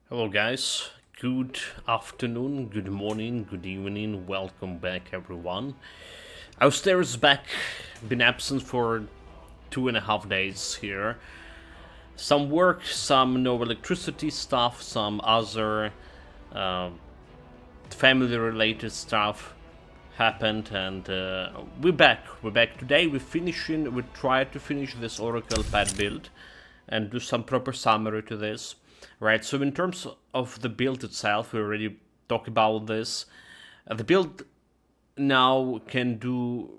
Hello guys, good afternoon, good morning, good evening, welcome back everyone. Auster is back, been absent for 2.5 days here. Some work, some no electricity stuff, some other uh, family related stuff happened, and we're back. We're back today. We try to finish this Oracle pad build and do some proper summary to this. Right, so in terms of the build itself, we already talked about this. The build now can do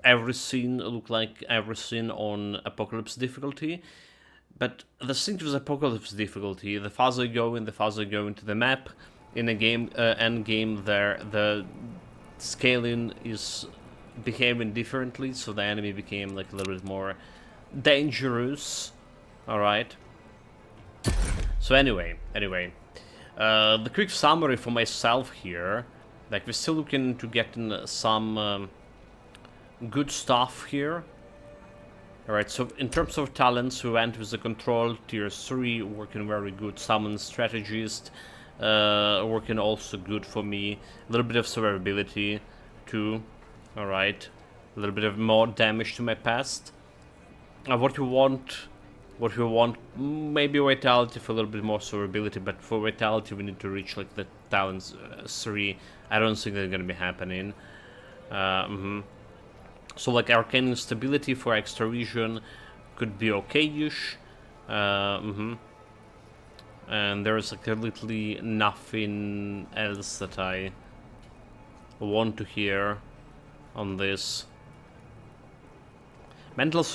everything, look like everything on Apocalypse difficulty. But the thing with Apocalypse difficulty, the faster you go into the map, in a game, end game, there, the scaling is behaving differently, so the enemy became like a little bit more dangerous. Alright. So anyway, the quick summary for myself here, like we're still looking to get in some good stuff here. Alright, so in terms of talents, we went with the control tier 3, working very good. Summon strategist, working also good for me. A little bit of survivability too. Alright, a little bit of more damage to my past. What we want, maybe vitality for a little bit more survivability, but for vitality we need to reach like the talents 3. I don't think that's gonna be happening. So like arcane instability for extra vision could be okay-ish. And there's like literally nothing else that I want to hear on this. Mental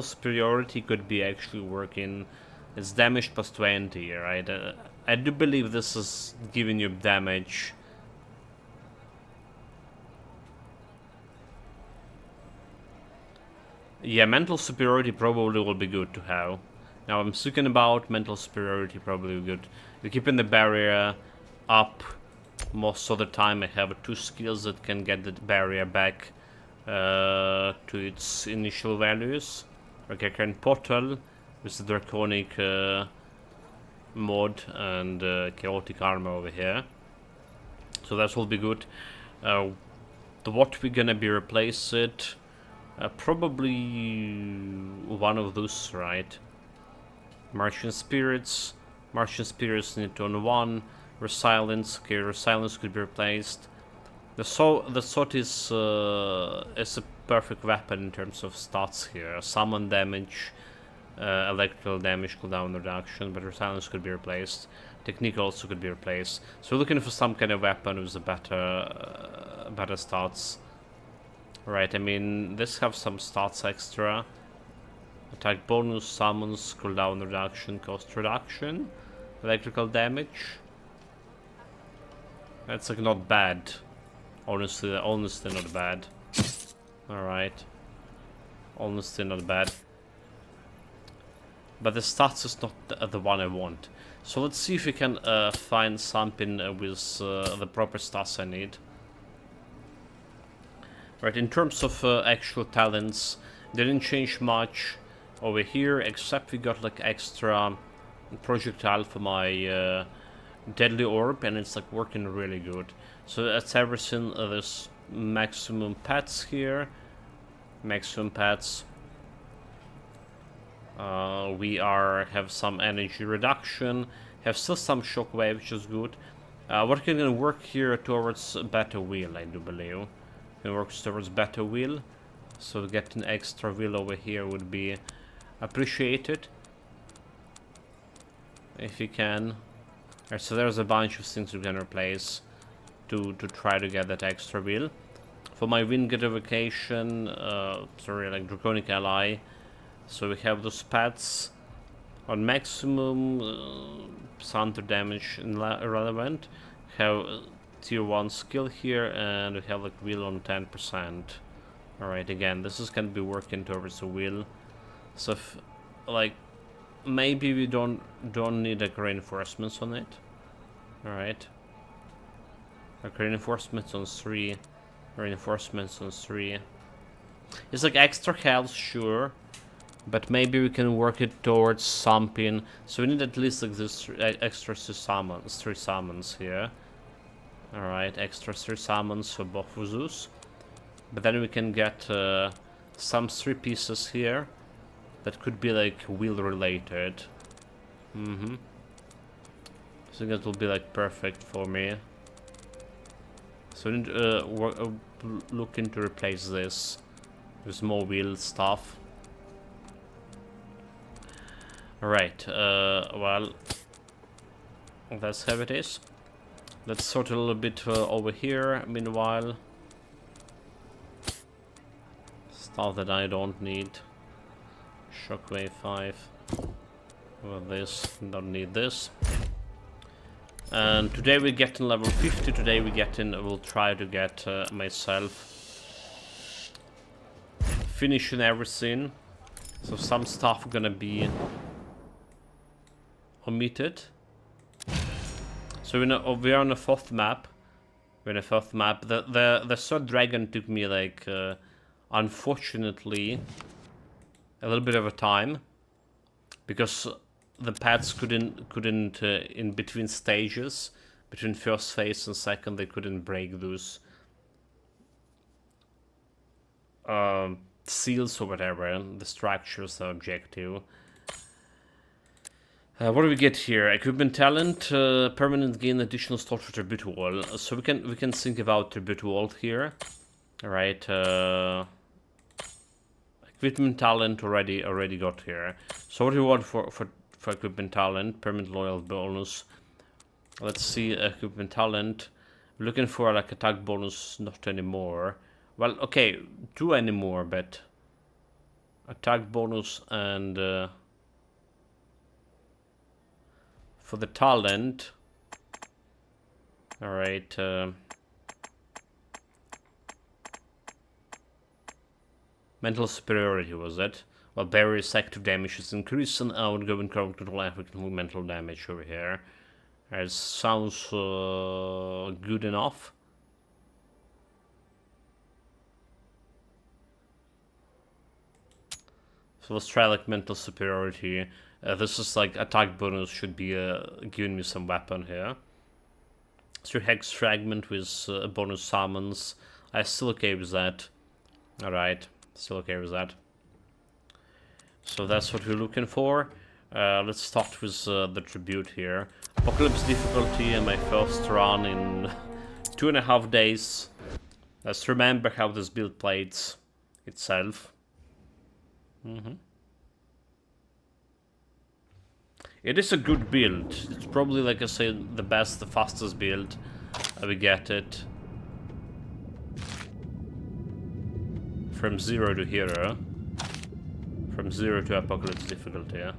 superiority could be actually working. It's damage plus 20, right? I do believe this is giving you damage. Yeah, mental superiority probably will be good to have. Now I'm thinking about mental superiority probably good. You're keeping the barrier up most of the time. I have 2 skills that can get the barrier back to its initial values. Okay, I can portal with the Draconic mod and chaotic armor over here. So that will be good. What we're gonna be replace it? Probably one of those, right? Martian Spirits. Martian Spirits need to on 1. Resilience. Okay, Resilience could be replaced. The sword is a perfect weapon in terms of stats here. Summon damage, electrical damage, cooldown reduction, but Resilience could be replaced. Technique also could be replaced. So we're looking for some kind of weapon with a better stats. Right, I mean, this have some stats extra. Attack bonus, summons, cooldown reduction, cost reduction, electrical damage. That's like not bad. Honestly not bad. Alright. Honestly not bad. But the stats is not the one I want. So let's see if we can find something with the proper stats I need. Right, in terms of actual talents, they didn't change much over here, except we got like extra projectile for my deadly orb, and it's like working really good. So that's everything. There's maximum pets here, maximum pets. We have some energy reduction, have still some shockwave, which is good. We're gonna work here towards better wheel, I do believe. It works towards better wheel, so getting extra wheel over here would be appreciated if you can. Alright, so there's a bunch of things we can replace to try to get that extra wheel. For my wind gratification, like Draconic ally, so we have those pets on maximum, counter damage irrelevant. Have tier 1 skill here, and we have like wheel on 10%. Alright, again, this is gonna be working towards the wheel. So if, like, maybe we don't need like reinforcements on it. Alright. Like reinforcements on 3. Reinforcements on 3. It's like extra health, sure. But maybe we can work it towards something. So we need at least like this extra 3 summons here. Alright, extra 3 summons for both of those. But then we can get some 3 pieces here that could be like wheel related. I think that will be like perfect for me. So we need to looking to replace this with more wheel stuff. Alright, well, that's how it is. Let's sort a little bit over here, meanwhile. Stuff that I don't need. Shockwave 5. Well, this, don't need this. And today we get in level 50, today we get in, we'll try to get myself finishing everything. So some stuff gonna be omitted. So we are on the 4th map. We're on the 4th map. The third dragon took me like, unfortunately, a little bit of a time, because the pads couldn't in between stages, between first phase and second, they couldn't break those seals or whatever, the structures, the objective. What do we get here? Equipment talent, permanent gain additional slot for tribute wall. So we can think about tribute wall here. Alright, equipment talent already got here. So what do we want for equipment talent? Permanent loyal bonus. Let's see, equipment talent. We're looking for like attack bonus, not anymore. Well, okay, 2 anymore, but attack bonus and for the talent. Alright, mental superiority was it? Well, barrier's active damage is increased and outgoing crowd control effect mental damage over here. It sounds good enough. So let's try like mental superiority. This is like attack bonus should be giving me some weapon here. 3 hex fragment with bonus summons. I'm still okay with that. Alright, still okay with that. So that's what we're looking for. Let's start with the tribute here. Apocalypse difficulty in my first run in 2.5 days. Let's remember how this build plays itself. It is a good build. It's probably, like I said, the best, the fastest build. We get it from 0 to hero. From 0 to apocalypse difficulty, yeah.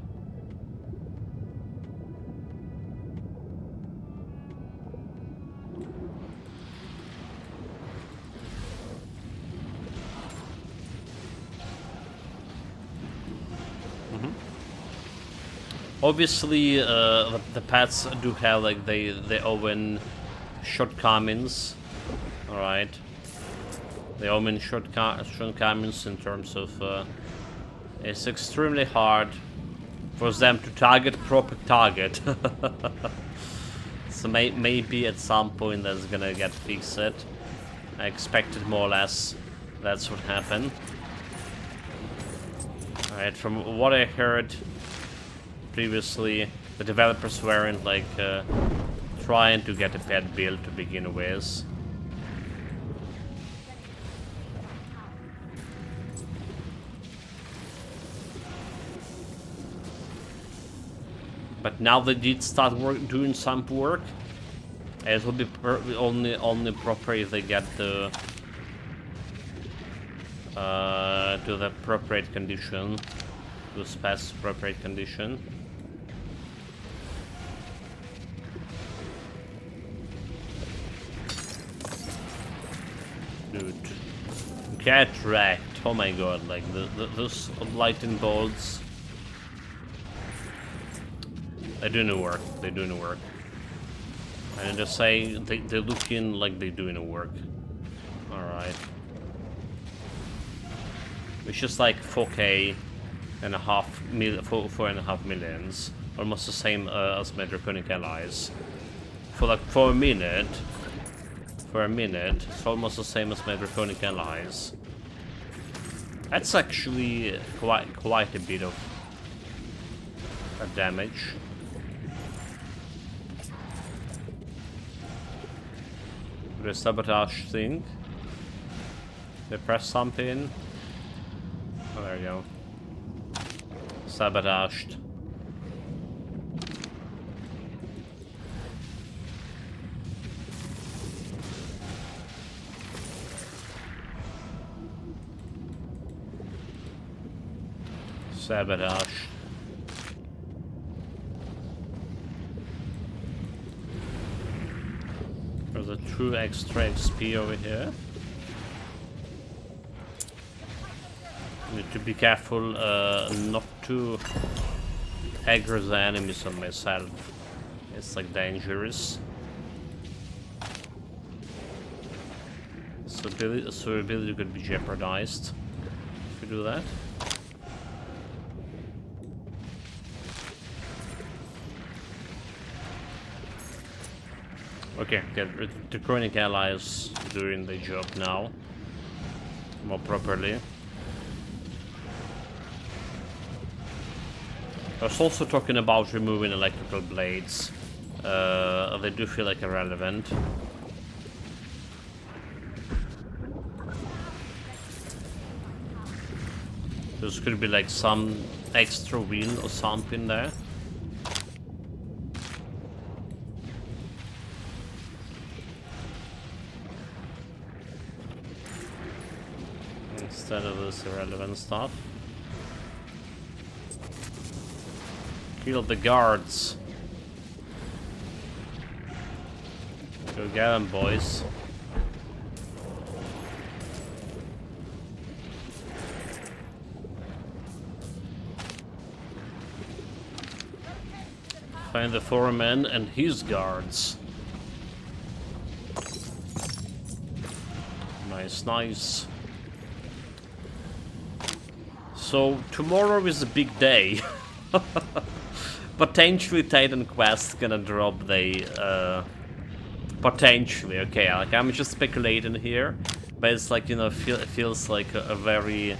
Obviously, the pads do have like their own shortcomings. All right, their own shortcomings in terms of it's extremely hard for them to target proper target. So maybe at some point that's gonna get fixed. I expected more or less that's what happened. All right, from what I heard previously, the developers weren't like trying to get a pet build to begin with. But now they did start doing some work. It will be only proper if they get the to the appropriate condition, to spec appropriate condition. Dude, get wrecked! Oh my god! Like those lightning bolts. They're doing the work. They're doing the work. And just say they're looking like they're doing the work. All right. It's just like 4K and a half mil 4.5 millions, almost the same as my Draconic allies. For a minute, it's almost the same as my Draconic allies. That's actually quite a bit of damage. The sabotage thing. They press something. Oh, there you go. Sabotaged. Sabotage. There's a true extra XP over here. Need to be careful not to aggro the enemies on myself. It's like dangerous. So ability could be jeopardized if you do that. Okay, the Draconic allies doing the job now more properly. I was also talking about removing electrical blades. They do feel like irrelevant. There's could be like some extra wheel or something there. Instead of this irrelevant stuff. Kill the guards. Go get them, boys. Find the foreman and his guards. Nice, nice. So tomorrow is a big day. Potentially Titan Quest gonna drop the potentially, okay, like I'm just speculating here, but it's like, you know, it feels like a very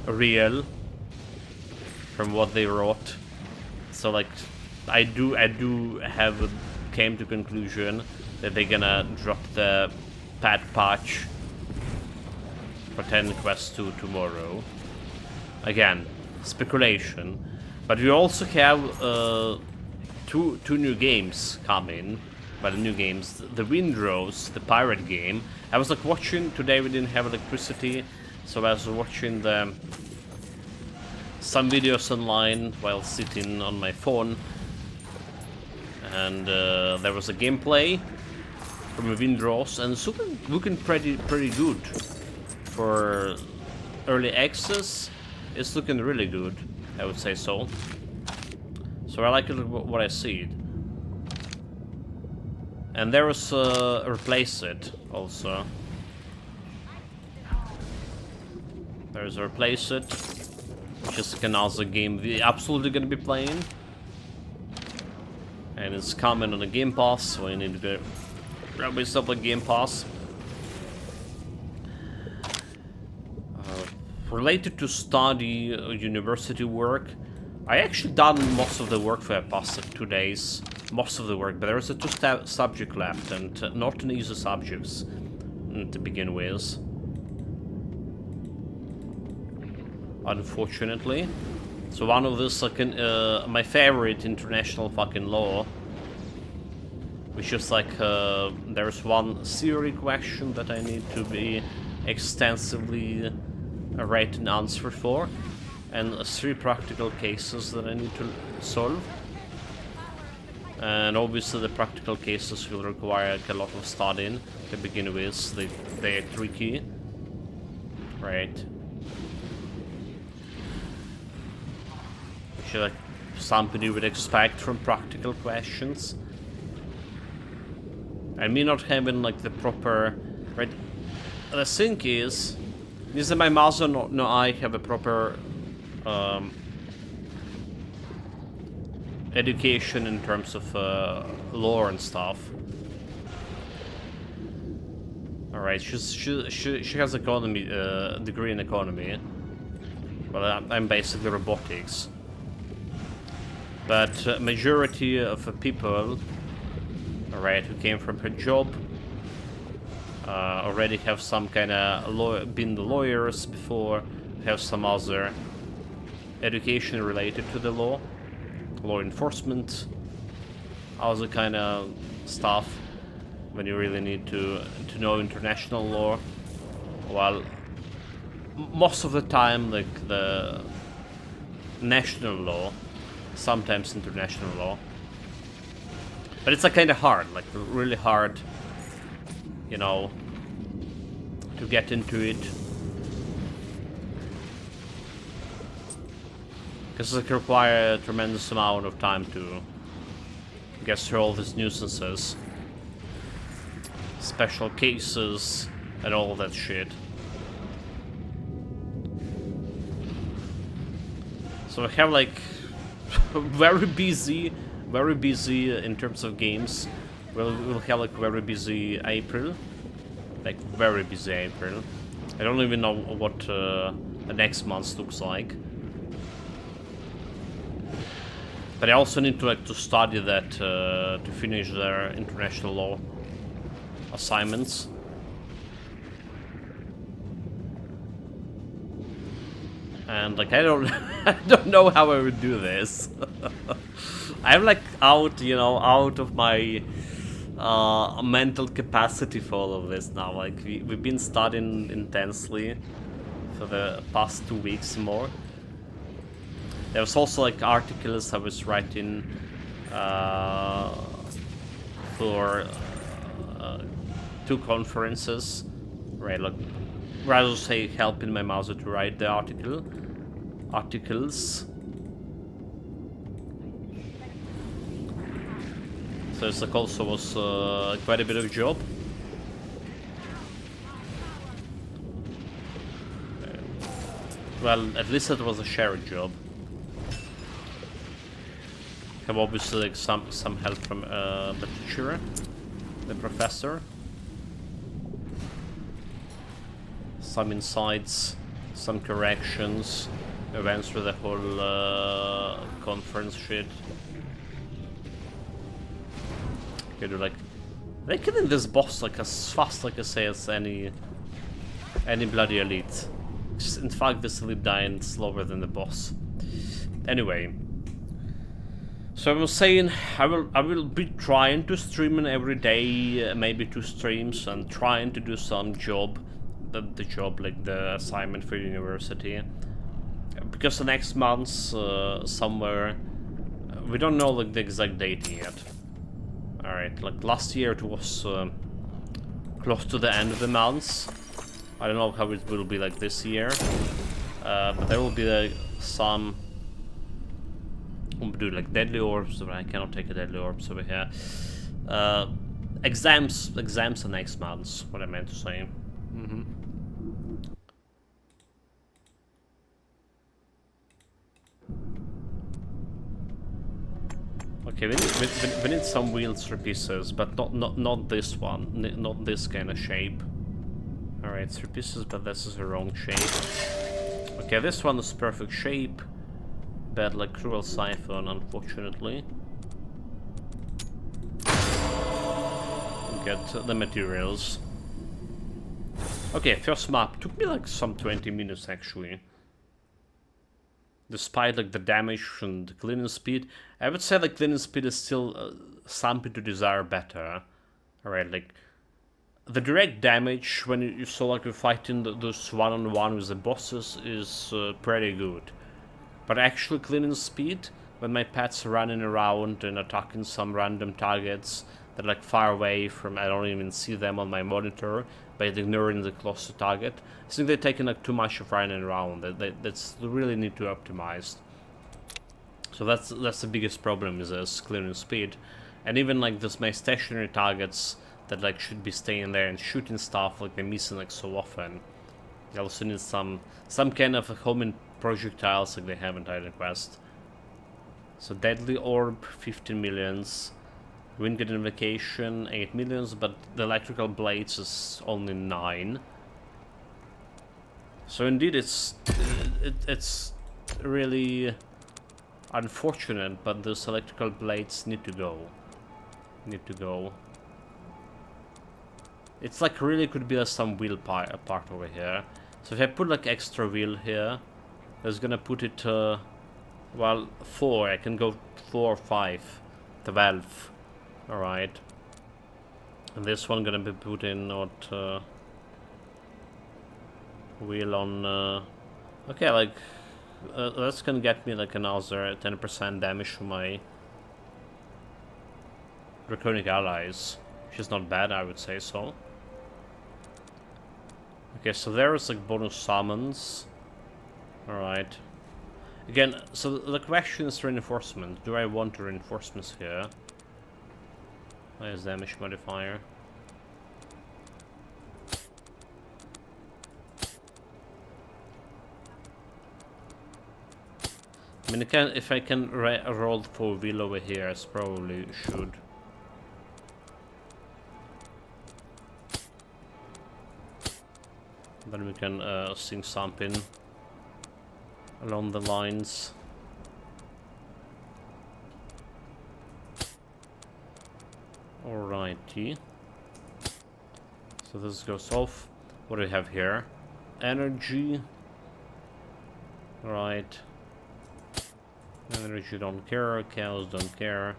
real from what they wrote. So like I do have came to conclusion that they're gonna drop the patch for Titan Quest 2 tomorrow. Again, speculation. But we also have two new games coming. By the new games, the Windrose, the pirate game. I was like watching today. We didn't have electricity, so I was watching some videos online while sitting on my phone, and there was a gameplay from a Windrose, and it's looking pretty good for early access. It's looking really good, I would say so. So I like it, what I see. And there was Replace It also. There's a Replace It, which is another game we're absolutely gonna be playing. And it's coming on the Game Pass, so you need to go grab yourself a Game Pass. Related to study or university work, I actually done most of the work for the past 2 days. Most of the work, but there's a 2 subject left, and not an easy subjects to begin with. Unfortunately. So one of this, like, my favorite international fucking law, which is like, there's one theory question that I need to be extensively write an answer for, and 3 practical cases that I need to solve. And obviously the practical cases will require like a lot of studying to begin with. They're tricky, right? Which is like something you would expect from practical questions. And me not having like the proper, right? The thing is neither my mother nor I have a proper education in terms of lore and stuff. All right, she has economy degree in economy. Well, I'm basically robotics. But majority of people, all right, who came from her job, already have some kind of been lawyers before, have some other education related to the law enforcement, other kind of stuff when you really need to know international law. While most of the time, like the national law, sometimes international law. But it's like kind of hard, like really hard, you know, to get into it. Because it requires a tremendous amount of time to get through all these nuisances, special cases, and all that shit. So I have like very busy in terms of games. We'll have like very busy April, like very busy April. I don't even know what the next month looks like. But I also need to study that to finish their international law assignments. And like I don't know how I would do this. I'm like out of my mental capacity for all of this now. Like we've been studying intensely for the past 2 weeks more. There was also like articles I was writing for 2 conferences, right? Like rather say helping my mother to write the articles. So it's like also was quite a bit of job. Well, at least it was a shared job. Have obviously like some help from the teacher, the professor. Some insights, some corrections. I went through the whole conference shit. Okay, they're like, they killing this boss like as fast, like I say, as any bloody elite. In fact, this elite dying slower than the boss. Anyway, so I was saying I will be trying to stream every day, maybe 2 streams, and trying to do some job, the job like the assignment for university. Because the next month somewhere, we don't know like the exact date yet. All right, like last year it was close to the end of the month. I don't know how it will be like this year, but there will be like some. We'll do like deadly orbs. I cannot take a deadly orbs over here. Exams are next month. What I meant to say. Okay, we need some wheels for pieces, but not this one, not this kind of shape. All right, 3 pieces, but this is the wrong shape. Okay, this one is perfect shape. Bad like cruel siphon, unfortunately. Get the materials. Okay, first map took me like some 20 minutes actually. Despite like the damage and the cleaning speed, I would say the cleaning speed is still something to desire better. Alright, like the direct damage when you saw like you're fighting those one-on-one with the bosses is pretty good. But actual cleaning speed, when my pet's running around and attacking some random targets that are like far away from, I don't even see them on my monitor, by ignoring the closer target, I think they're taking like too much of running around. That's they really need to optimize. So that's the biggest problem is this clearing speed, and even like this my stationary targets that like should be staying there and shooting stuff, like they're missing like so often. They also need some kind of homing projectiles like they have in Titan Quest. So Deadly Orb, 15 millions. Wind Invocation, 8 millions, but the Electrical Blades is only 9. So indeed it's really unfortunate, but those Electrical Blades need to go. It's like really could be some wheel part over here. So if I put like extra wheel here, that's gonna put it well, 4. I can go 4 or 5. 12. Alright. And this one gonna be put in what wheel on okay, like that's gonna get me like another 10% damage from my Draconic allies, which is not bad, I would say so. Okay, so there is like bonus summons. Alright. Again, so the question is reinforcement. Do I want reinforcements here? Highest damage modifier. I mean, if I can roll for wheel over here, I probably should. Then we can sing something along the lines. Alrighty. So this goes off. What do we have here? Energy. Right. Energy don't care, cows don't care,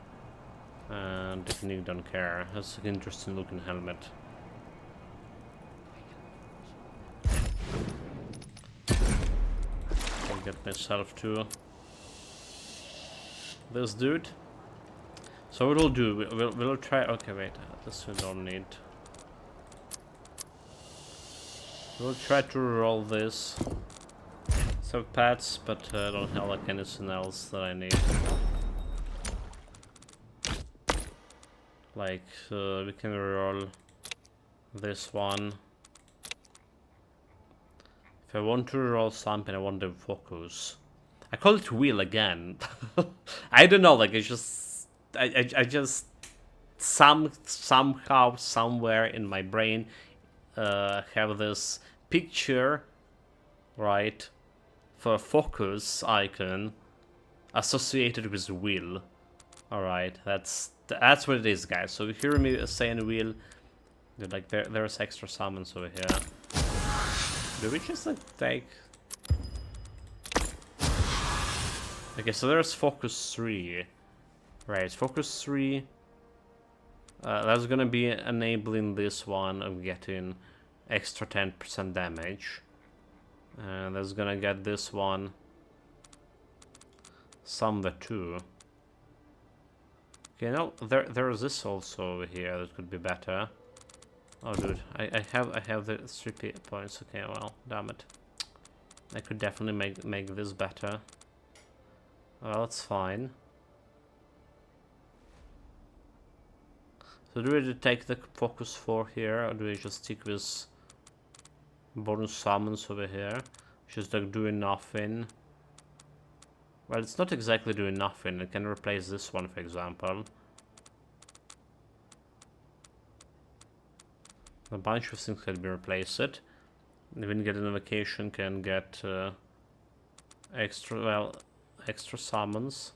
and technique don't care. That's an interesting looking helmet. I'll get myself to this dude. So what we'll do, we'll try. Okay, wait, this we don't need. We'll try to roll this. So pets, but I don't have like anything else that I need. Like we can roll this one. If I want to roll something, I want the focus. I call it wheel again. I don't know, like I just somehow somewhere in my brain have this picture, right, for a focus icon associated with wheel. Alright, that's what it is, guys. So if you hear me saying wheel, like there's extra summons over here. Do we just like take? Okay, so there's focus 3. Right, focus 3. That's gonna be enabling this one of getting extra 10% damage. And that's gonna get this one somewhere too. Okay, now there is this also over here that could be better. Oh dude, I have the 3 points. Okay, well, damn it. I could definitely make this better. Well, that's fine. So do we take the focus 4 here, or do we just stick with bonus summons over here? Just like doing nothing. Well, it's not exactly doing nothing. I can replace this one, for example. A bunch of things can be replaced. Even get an invocation can get extra summons.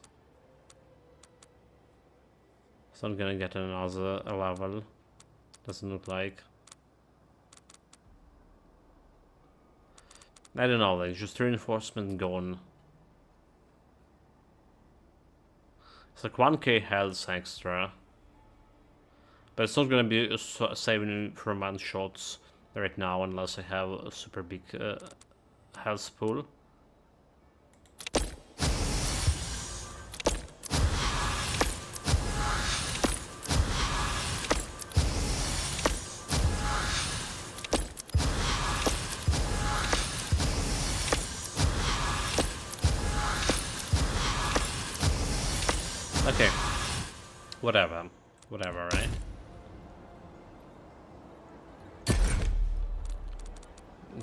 So I'm gonna get another level. Doesn't look like. I don't know, like just reinforcement gone. It's like 1k health extra. But it's not gonna be saving from one shots right now unless I have a super big health pool. Okay, whatever, right?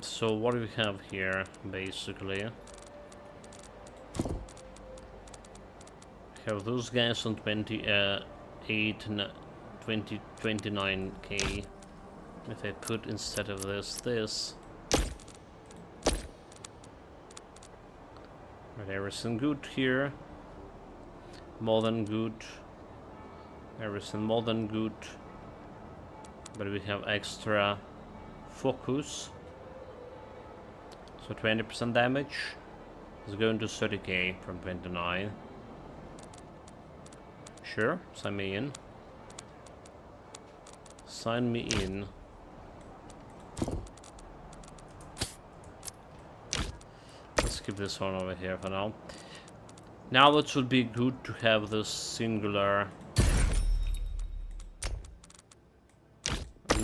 So what do we have here, basically? Have those guys on 29k. If I put instead of this. Right, everything good here. More than good. Everything more than good. But we have extra focus. So 20% damage is going to 30k from 29. Sure, sign me in. Sign me in. Let's keep this one over here for now. Now it would be good to have this singular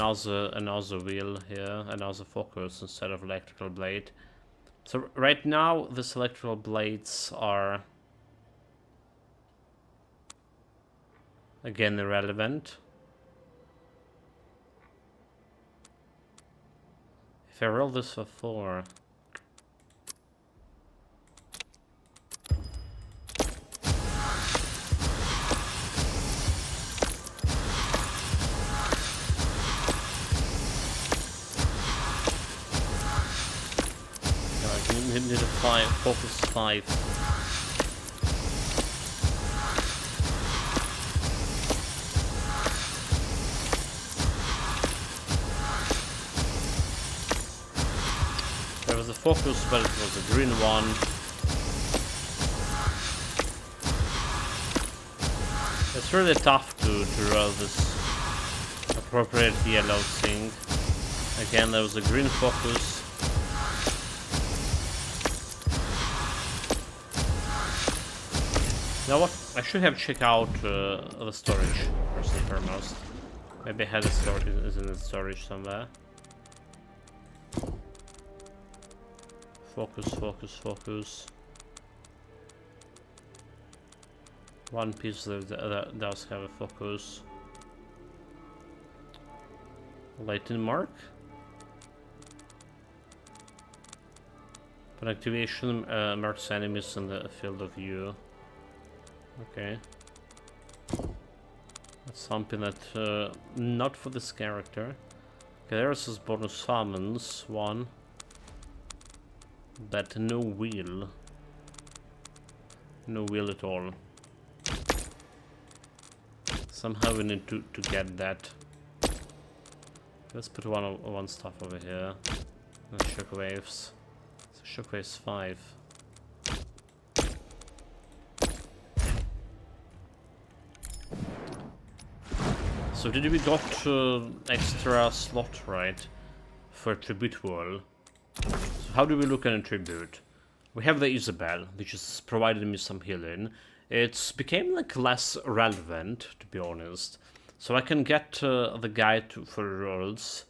another wheel here, another focus instead of electrical blade. So right now these electrical blades are again irrelevant. If I roll this for 4, I need a 5, focus 5. There was a focus, but it was a green one. It's really tough to roll this appropriate yellow thing. Again, there was a green focus. You know what? I should have checked out the storage first and foremost. Maybe I had a storage is in the storage somewhere. Focus, focus, focus. One piece that does have a focus. Lightning mark. Upon activation, marks enemies in the field of view. Okay. That's something that not for this character. Okay, there's this bonus summons one. But no wheel. No wheel at all. Somehow we need to get that. Let's put one stuff over here. And shockwaves. So shockwaves 5. So did we got extra slot right for tribute wall? So how do we look at a tribute? We have the Isabel, which has provided me some healing. It's became like less relevant, to be honest. So I can get the guy for rolls.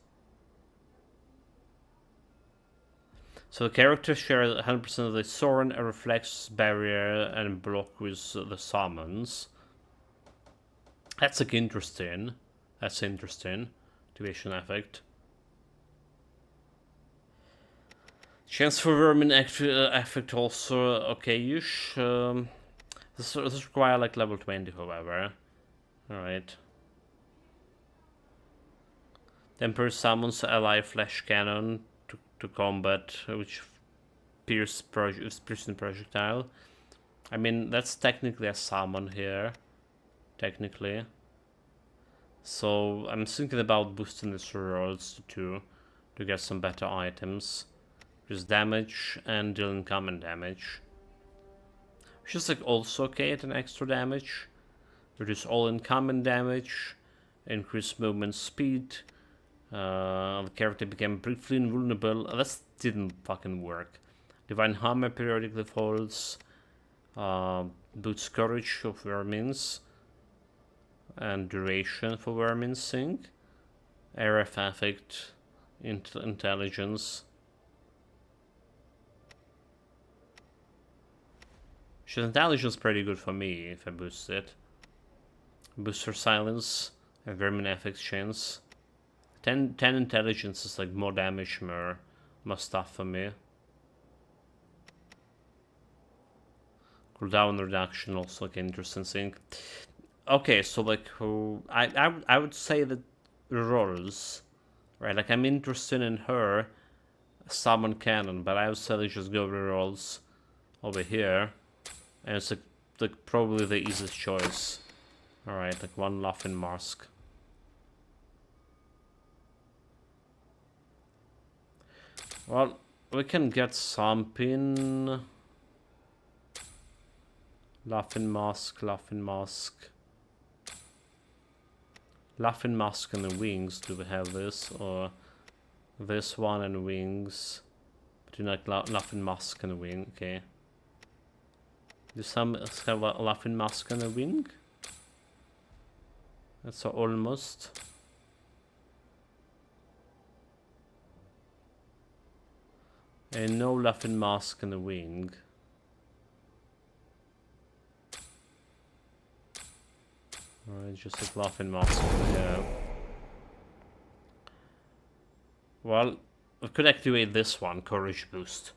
So the character shares 100% of the Soren, a reflex barrier, and block with the summons. That's like interesting. That's interesting. Activation effect. Chance for vermin effect also okay-ish. This require like level 20, however. Alright. The Emperor summons ally flash cannon to combat, which piercing projectile. I mean, that's technically a summon here. Technically. So I'm thinking about boosting this rolls to get some better items. Reduce damage and deal incoming damage. Which is like also okay at an extra damage. Reduce all incoming damage. Increase movement speed. The character became briefly invulnerable. That didn't fucking work. Divine Hammer periodically falls. Boosts courage of vermins. And duration for vermin sync. RF affect. Intelligence. She's intelligence pretty good for me if I boost it. Boost her silence and vermin affect chance. 10 intelligence is like more damage, more stuff for me. Cooldown reduction also, okay, interesting thing. Okay, so like, I would say that rolls, right? Like, I'm interested in her summon cannon, but I would say let's just go rolls over here, and it's like probably the easiest choice. All right, like one laughing mask. Well, we can get something. Laughing mask, laughing mask. Laughing mask and the wings. Do we have this? Or this one and wings? Do you like laughing mask and a wing? Okay. Do some have a laughing mask and a wing? That's almost. And no laughing mask and a wing. Alright, just a laughing mask. Yeah. Well, I could activate this one, courage boost,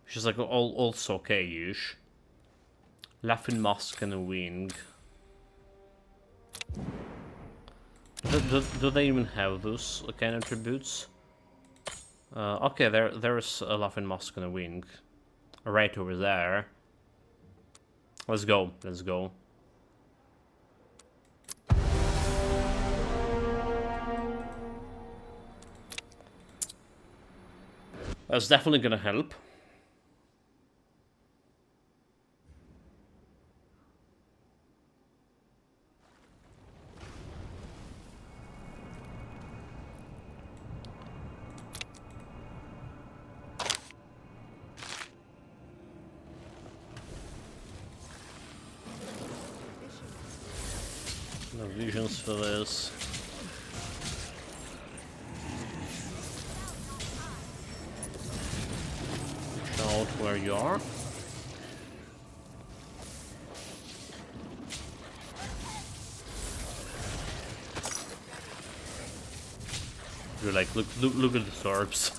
which is like also okay-ish. Laughing mask and a wing. Do they even have those kind of attributes? Okay, there's a laughing mask and a wing, right over there. Let's go. Let's go. That's definitely gonna help. No visions for this. Shout where you are. You're like, look at the orbs.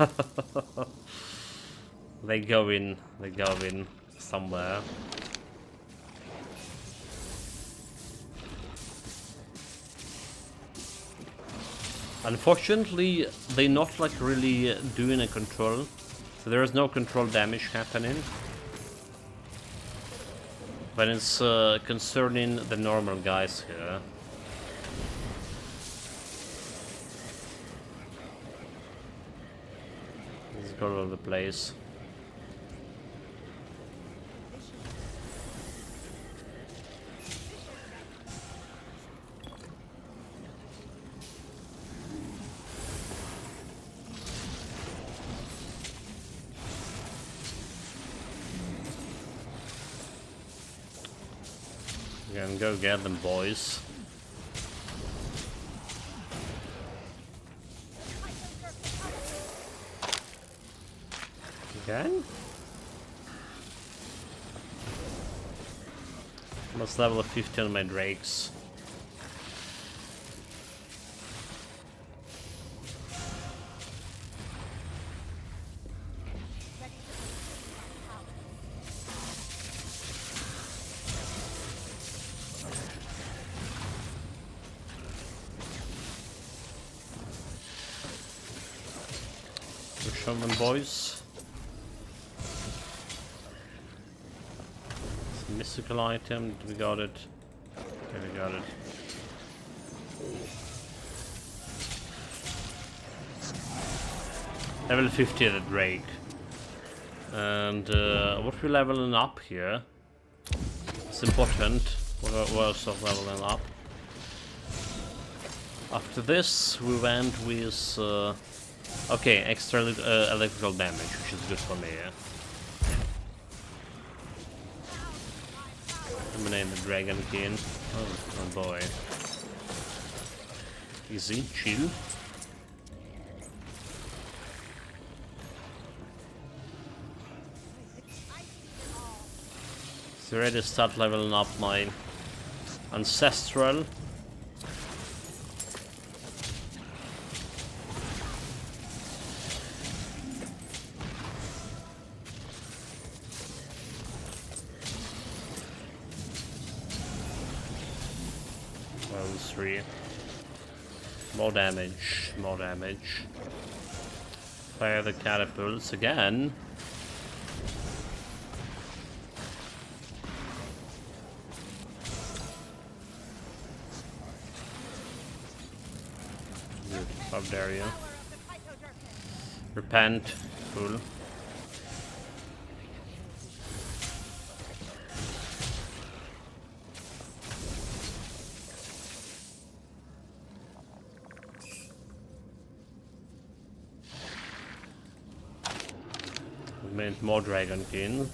They go in somewhere. Unfortunately, they're not like really doing a control. So there is no control damage happening. But it's concerning the normal guys here. Let's go all over the place. And go get them, boys. Again? Let's level 50 on my drakes. Show them, boys. It's a mystical item. We got it. Okay, we got it. Level 50 at the Drake. And what we're leveling up here? It's important. What else of leveling up? After this, we went with. Okay, extra electrical damage, which is good for me, yeah. Eliminate the Dragonkin. Oh boy. Easy, chill. So ready to start leveling up my Ancestral. 3. More damage, more damage. Fire the catapults again. Good. How dare you? Repent, fool. Made more Dragonkin.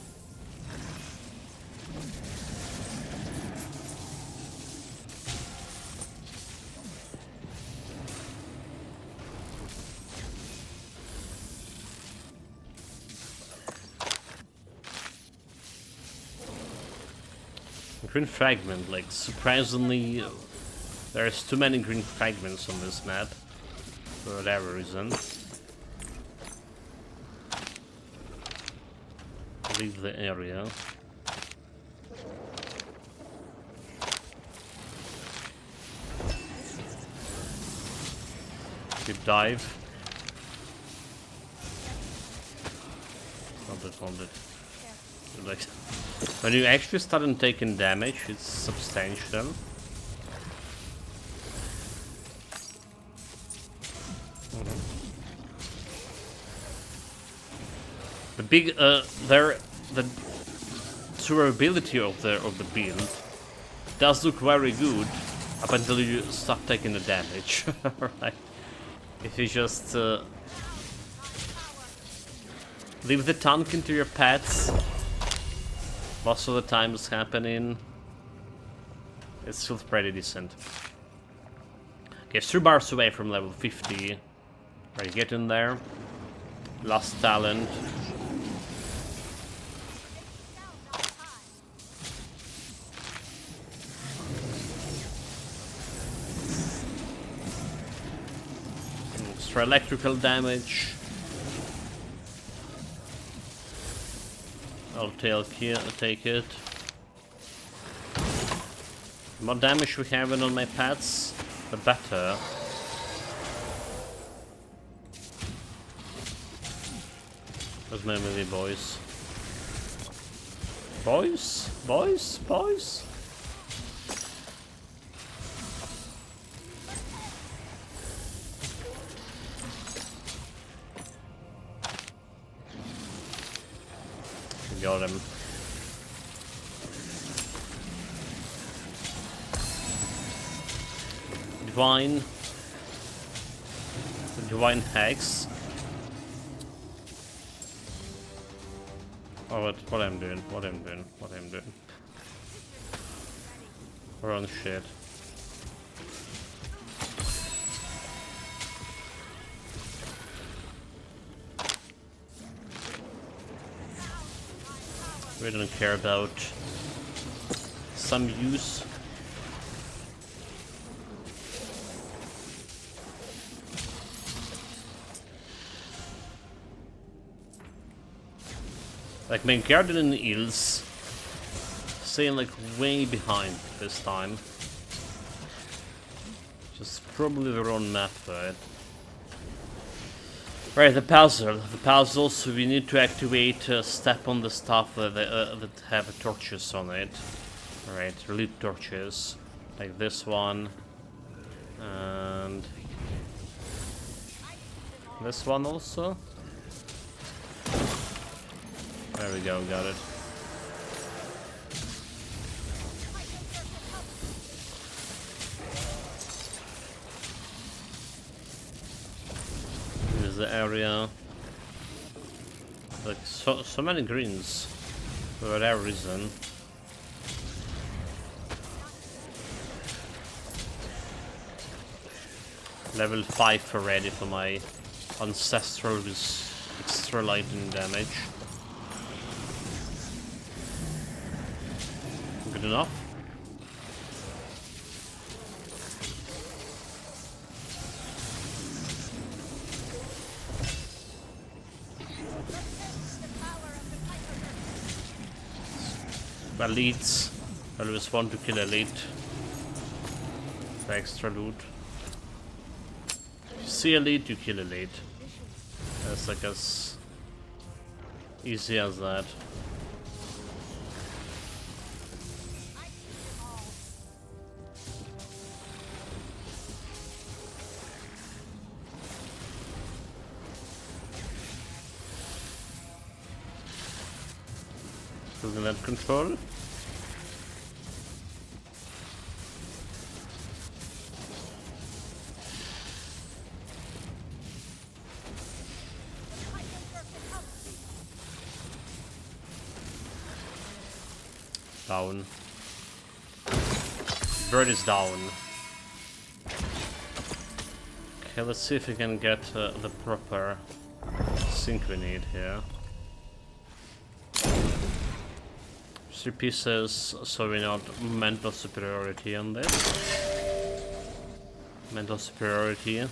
Green fragment, like surprisingly, there's too many green fragments on this map for whatever reason. Leave the area. Good dive. Hold it. Like, when you actually start taking damage, it's substantial. The big the durability of the build does look very good up until you start taking the damage. Right? If you just leave the tank into your pets, most of the time it's happening. It's still pretty decent. Okay, 3 bars away from level 50. Are you getting there? Last talent. Extra electrical damage. I'll take it. The more damage we have on my pets, the better. Where's my melee boys? Boys? Got him. Divine Hex. Oh, what I'm doing. Wrong shit. We don't care about some use. Like my garden eels staying like way behind this time. Just probably the wrong map for it. Right, the puzzle. The puzzles, we need to activate step on the stuff that have torches on it. Alright, relief torches. Like this one. And this one also. There we go, got it. Here's the area. Like so many greens for whatever reason. Level 5 already for my ancestral with extra lightning damage. Good enough. Elites. I always want to kill elite. for extra loot. If you see elite, you kill elite. That's like as easy as that. Building that control. Down. Bird is down. Okay, let's see if we can get the proper sync we need here. 3 pieces, so we know mental superiority on this. Mental superiority.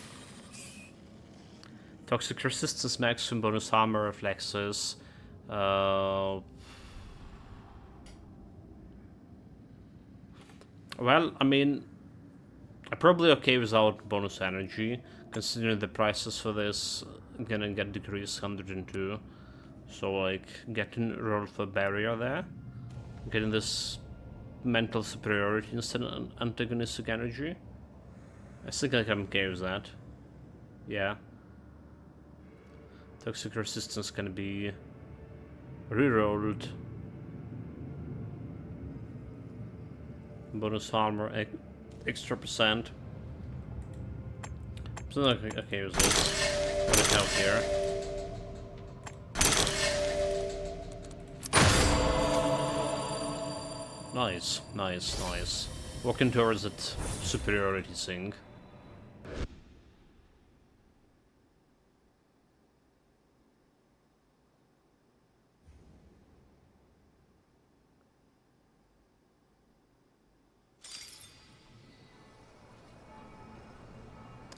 Toxic resistance maximum, bonus armor, reflexes. Well, I mean, I'm probably okay without bonus energy, considering the prices for this gonna get decreased 102. So like getting roll for barrier there. Getting this mental superiority instead of antagonistic energy. I think like I'm okay with that. Yeah. Toxic resistance can be rerolled. Bonus armor, extra percent. So like okay with this. What do we have here? Nice, nice, nice. Walking towards that superiority thing.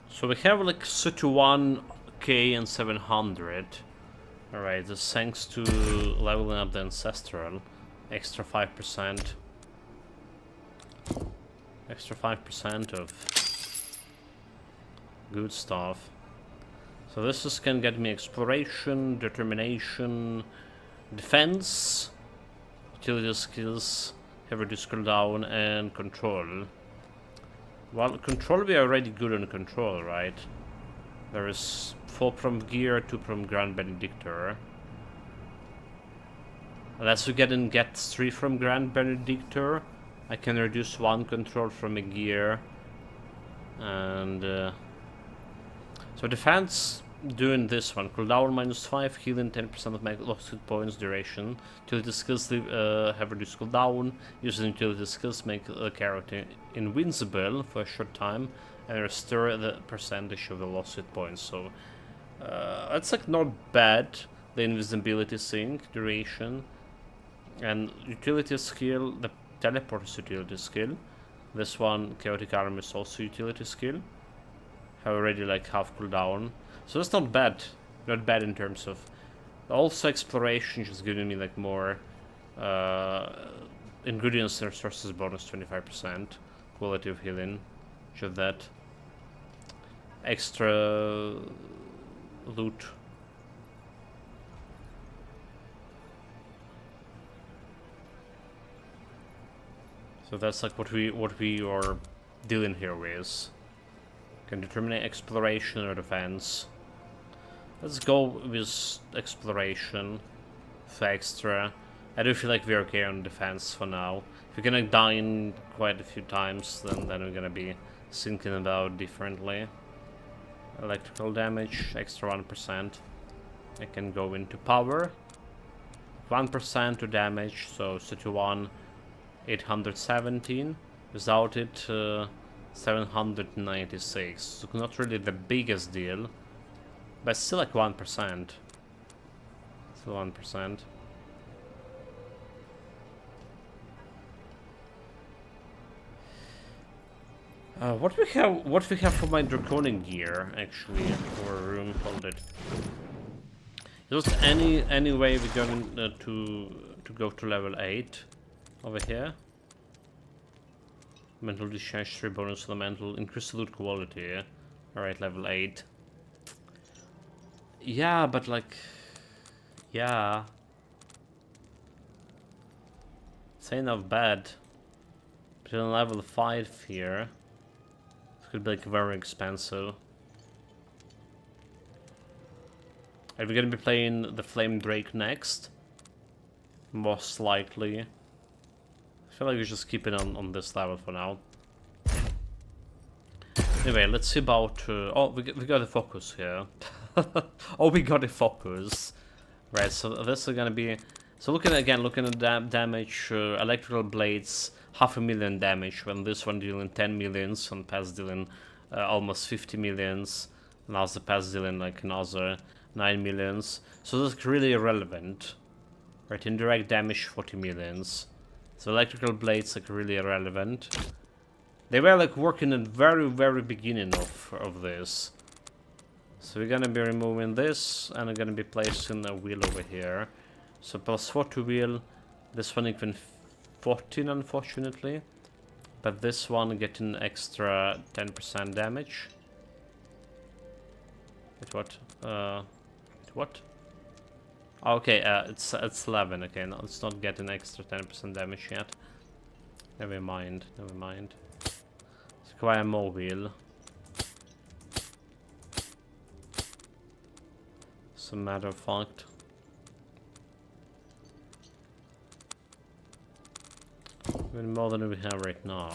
So we have like 31k and 700. Alright, this thanks to leveling up the Ancestral. Extra 5%. Extra 5% of good stuff. So this is can get me exploration, determination, defense, utility skills, have reduced cooldown, and control. Well, control we are already good on control, right? There is 4 from gear, 2 from Grand Benedictor. Unless we get 3 from Grand Benedictor, I can reduce 1 control from a gear. And so defense doing this one. Cooldown -5, healing 10% of my lost hit points, duration. Utility skills have reduced cooldown. Using utility skills make the character invincible for a short time and restore the percentage of the lost hit points. So that's like not bad. The invisibility thing, duration. And utility skill, the teleport is utility skill. This one, chaotic armor, is also utility skill. Have already like half cooldown. So that's not bad. Not bad in terms of... Also exploration just giving me like more ingredients and resources bonus 25%. Quality of healing. Just that. Extra loot. So that's like what we are dealing here with. Can determine exploration or defense. Let's go with exploration for extra. I do feel like we're okay on defense for now. If we're gonna die in quite a few times, then we're gonna be thinking about differently. Electrical damage, extra 1%. I can go into power. 1% to damage, so 31, 817. Without it, 796. So not really the biggest deal, but still like 1%. Still 1%. What we have for my Draconic gear actually, or room, hold it. Just any way we're going to go to level 8 over here? Mental discharge 3 bonus elemental. Increased loot quality. Alright, level 8. Yeah, but like... Yeah. It's enough bad. But on level 5 here... It could be like very expensive. Are we gonna be playing the Flame Drake next? Most likely. I feel like we just keep it on this level for now. Anyway, let's see about... oh, we got a focus here. Oh, we got a focus. Right, so this is gonna be... So looking at damage, electrical blades, 500,000 damage, when this one dealing 10 millions, and past dealing almost 50 millions. Now the past dealing like another 9 millions. So that's really irrelevant. Right, indirect damage 40 millions. So electrical blades like really irrelevant. They were like working at very beginning of this. So we're gonna be removing this and we're gonna be placing a wheel over here. So plus 4 to wheel, this one even 14 unfortunately. But this one getting extra 10% damage. Wait, what? What? Okay, it's 11. Okay, no, it's not getting extra 10% damage yet. Never mind, never mind. Let's acquire more wheel. As a matter of fact. Even more than we have right now.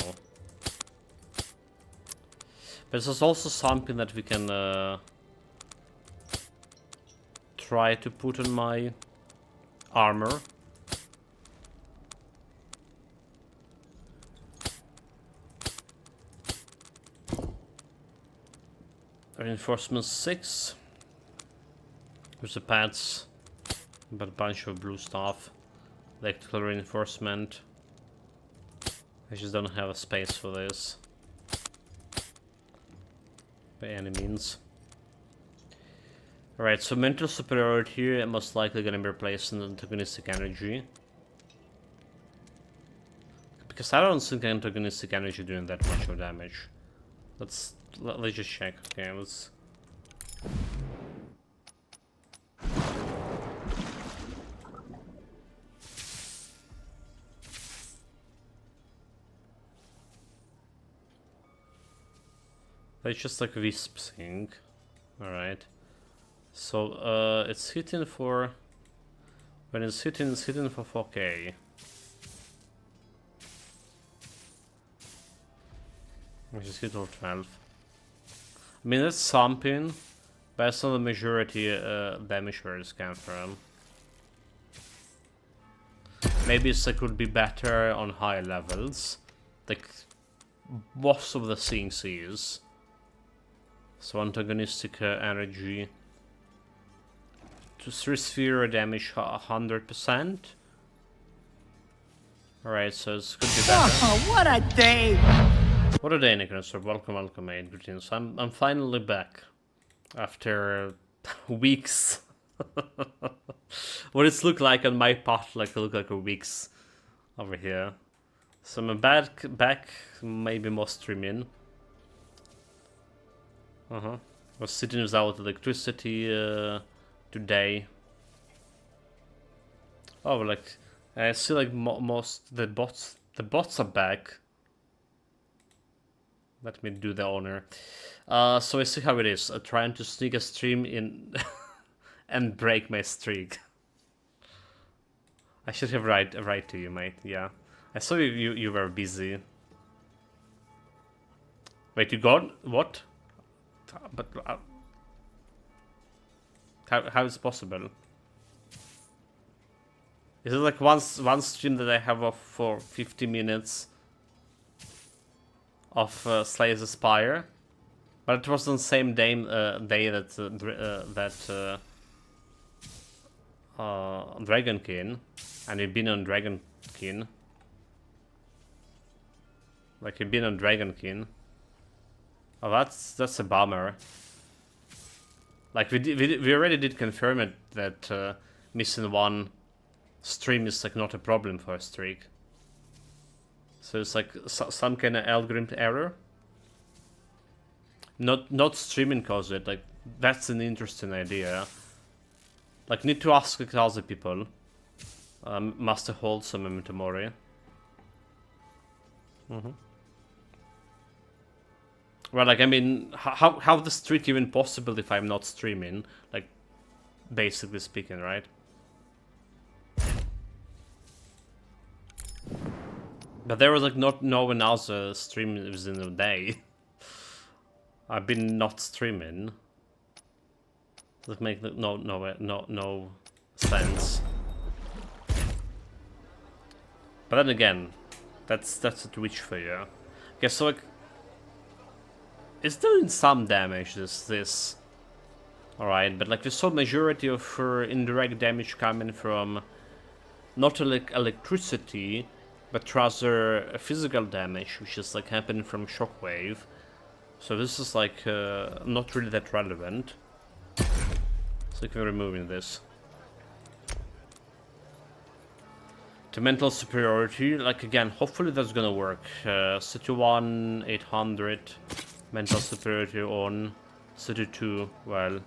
But this is also something that we can try to put on my armor. Reinforcement 6. There's the pads, but a bunch of blue stuff. Electrical reinforcement. I just don't have a space for this. By any means. Alright, so mental superiority here most likely gonna be replaced in antagonistic energy. Because I don't think antagonistic energy doing that much of damage. Let's just check. Okay, let's... It's just like a wisp thing. Alright. So, it's hitting for... When it's hitting for 4k. Which is hit or 12. I mean, that's something. But that's not the majority damage where it's come from. Maybe it could be better on higher levels. Like, most of the things is. So antagonistic energy to 3 sphere damage 100%. Alright, so it's could be better. Oh, what a day! What a day, Necromancer. Welcome, mate. Greetings. I'm finally back after weeks. What it's look like on my part, like it look like a weeks over here. So I'm back, maybe more streaming. Was sitting without electricity today. Oh, like I see like most the bots are back. Let me do the honor. So I see how it is. Trying to sneak a stream in and break my streak. I should have write to you, mate. Yeah, I saw you were busy. Wait, you got what? But how is it possible? Is it like one stream that I have off for 50 minutes of Slayer's Aspire? But it was on the same day that Dragonkin, and you've been on Dragonkin. Like you've been on Dragonkin. Oh, that's a bummer. Like we already did confirm it that missing one stream is like not a problem for a streak. So it's like some kind of algorithm error. Not streaming cause it. Like that's an interesting idea. Like need to ask like, other people. Must hold some inventory. Well, like I mean, how this trick even possible if I'm not streaming? Like, basically speaking, right? But there was like no one else streaming within a day. I've been not streaming. That make no sense. But then again, that's a Twitch for you. Okay, so like, it's doing some damage. This, all right, but like we saw majority of indirect damage coming from not like electricity, but rather physical damage, which is like happening from shockwave. So this is like not really that relevant. So like we're removing this. To mental superiority, like again, hopefully that's gonna work. 31, 800, mental superiority on 32. Well,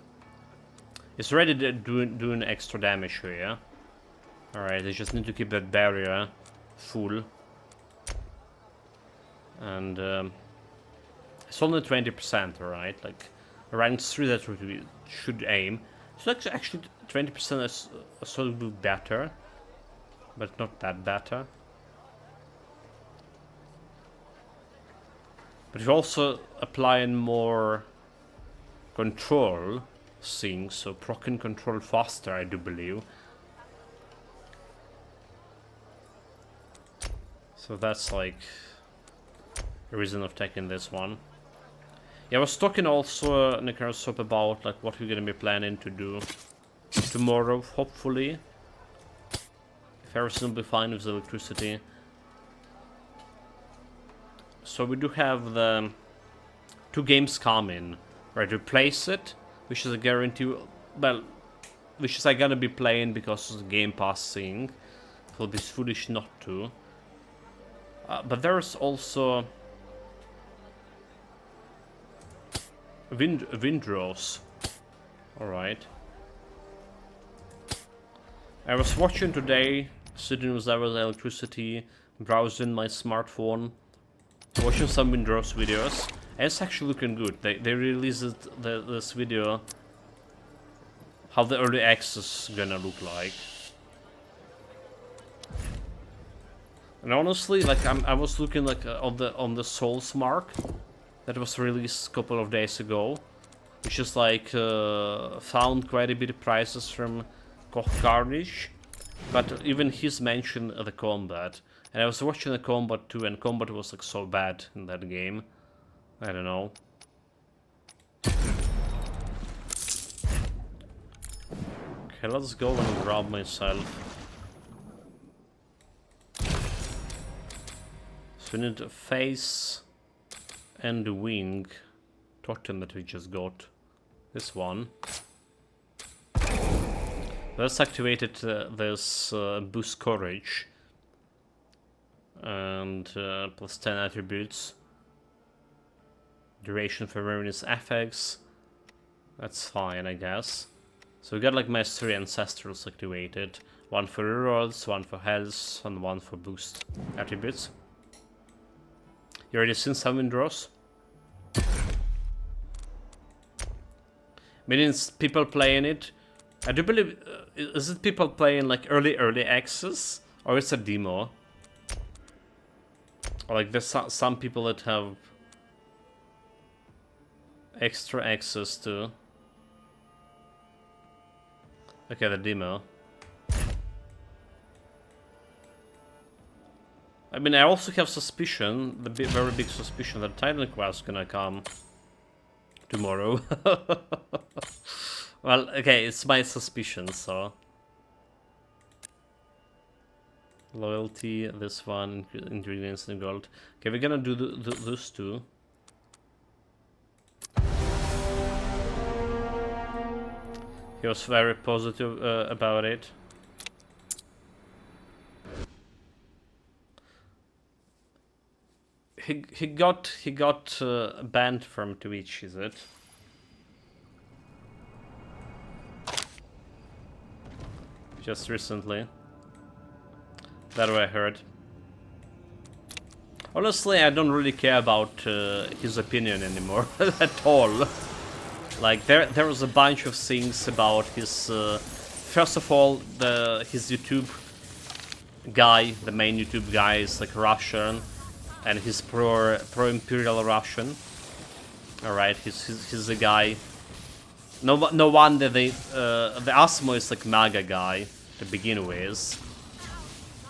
it's already doing extra damage here. Yeah? All right, they just need to keep that barrier full, and it's only 20%. All right, like rank 3 that we should aim. So actually 20% is a sort of better. But not that better. But we're also applying more control things, so proc can control faster, I do believe. So that's like a reason of taking this one. Yeah, I was talking also, Nikarasop, about like what we're gonna be planning to do tomorrow, hopefully. If everything will be fine with the electricity. So we do have the 2 games coming. Right, replace it, which is a guarantee. Well, which is I gonna be playing because of the Game Pass thing. It will be foolish not to. But there's also Windrose. Alright. I was watching today, sitting with electricity, browsing my smartphone, watching some Windrose videos, and it's actually looking good. They released this video, how the early access is gonna look like. And honestly, like I was looking like on the Souls mark that was released a couple of days ago, which is like found quite a bit of prices from Koch Carnage, but even he's mentioned the combat, and I was watching the combat too, and combat was like so bad in that game. I don't know. Okay, let's go and grab myself. So we need a face and a wing totem that we just got. This one. Let's activate this boost courage and plus 10 attributes. Duration for various effects. That's fine, I guess. So we got like Mastery Ancestrals activated. One for rerolls, one for health, and one for boost attributes. You already seen some Windrose? Meaning people playing it. I do believe, is it people playing like early access, or it's a demo? Or like there's some people that have extra access to. Okay, the demo. I mean, I also have suspicion, very big suspicion that Titan Quest is gonna come tomorrow. Well, okay, it's my suspicion, so. Loyalty, this one, ingredients and gold. Okay, we're gonna do those two. He was very positive about it. he got banned from Twitch, is it? Just recently. That way I heard. Honestly, I don't really care about his opinion anymore at all. Like there was a bunch of things about his. First of all, his YouTube guy, the main YouTube guy, is like Russian, and he's pro Imperial Russian. All right, he's a guy. No wonder the Asmo is like MAGA guy to begin with.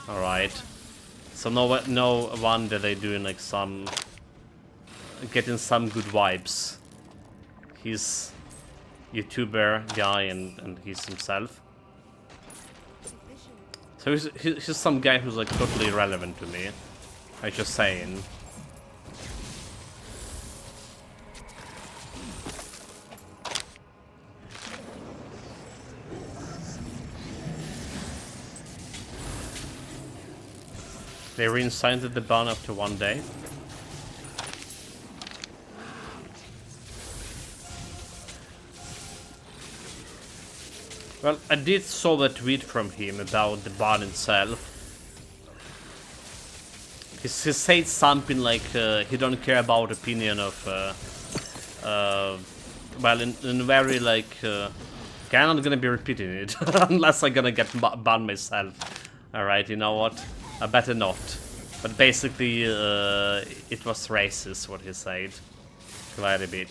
All right. So no wonder they're doing like getting some good vibes. He's YouTuber guy and he's himself. So he's some guy who's like totally irrelevant to me. I'm just saying. They reinstated the ban after 1 day. Well, I did saw the tweet from him about the ban itself. He said something like he don't care about opinion of well, in very like okay, I'm not gonna be repeating it unless I'm gonna get banned myself. All right, you know what? I better not. But basically, it was racist what he said, quite a bit.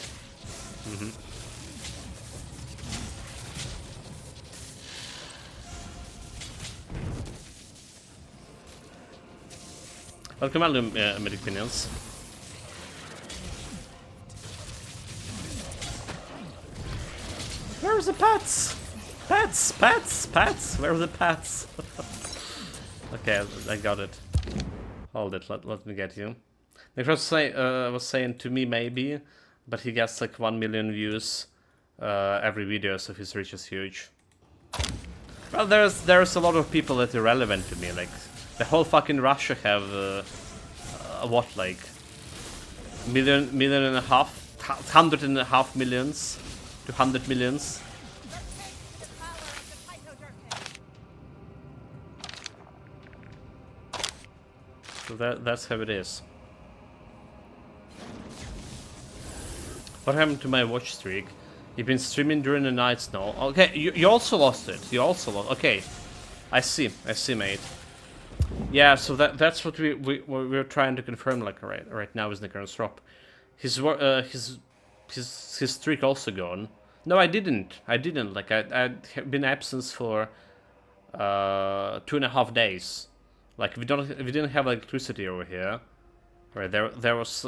Welcome, medic minions. Where's the pets? Pets! Where are the pets? Okay, I got it. Hold it, let me get you. Necros was saying to me maybe, but he gets like 1 million views every video, so his reach is huge. Well, there's a lot of people that are relevant to me. Like the whole fucking Russia have what, like million and a half, 100.5 millions, 200 millions. So that's how it is. What happened to my watch streak? You've been streaming during the nights now. Okay, you also lost it. You also lost. Okay, I see, mate. Yeah, so that's what we're trying to confirm. Like right now is the current drop. His streak also gone. No, I didn't. Like I have been absent for 2.5 days. Like we didn't have electricity over here. Right, there was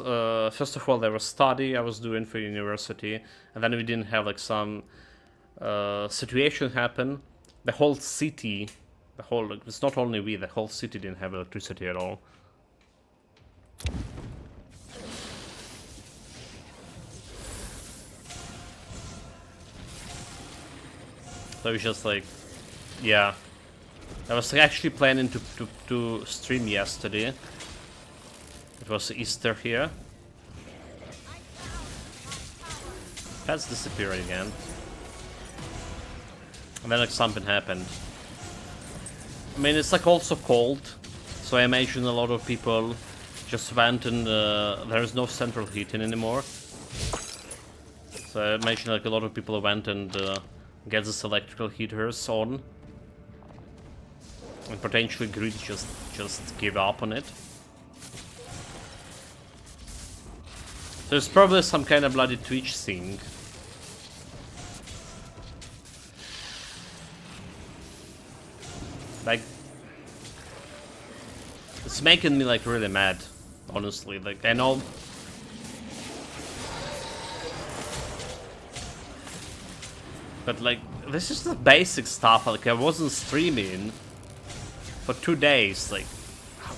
first of all there was study I was doing for university, and then we didn't have like some situation happen. The whole city, it's not only we, the whole city didn't have electricity at all. So it was just like, yeah. I was actually planning to stream yesterday. It was Easter here. Pets disappeared again. And then like something happened. I mean, it's like also cold, so I imagine a lot of people just went and there is no central heating anymore. So I imagine like a lot of people went and get this electrical heaters on. And potentially grid just give up on it. There's probably some kind of bloody Twitch thing. Like, it's making me like really mad, honestly. Like, I know. But like, this is the basic stuff. Like, I wasn't streaming for 2 days. Like,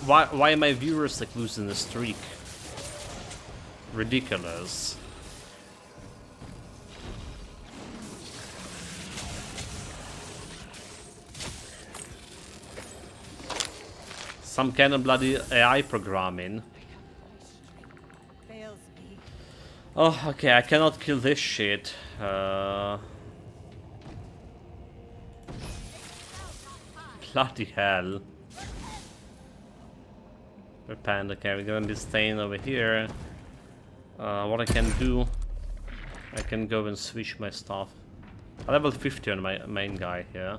why are my viewers like losing the streak? Ridiculous. Some kind of bloody AI programming. Oh, okay, I cannot kill this shit. Bloody hell. Repent, okay, we're gonna be staying over here. What I can do, I can go and switch my stuff. I'm level 50 on my main guy here.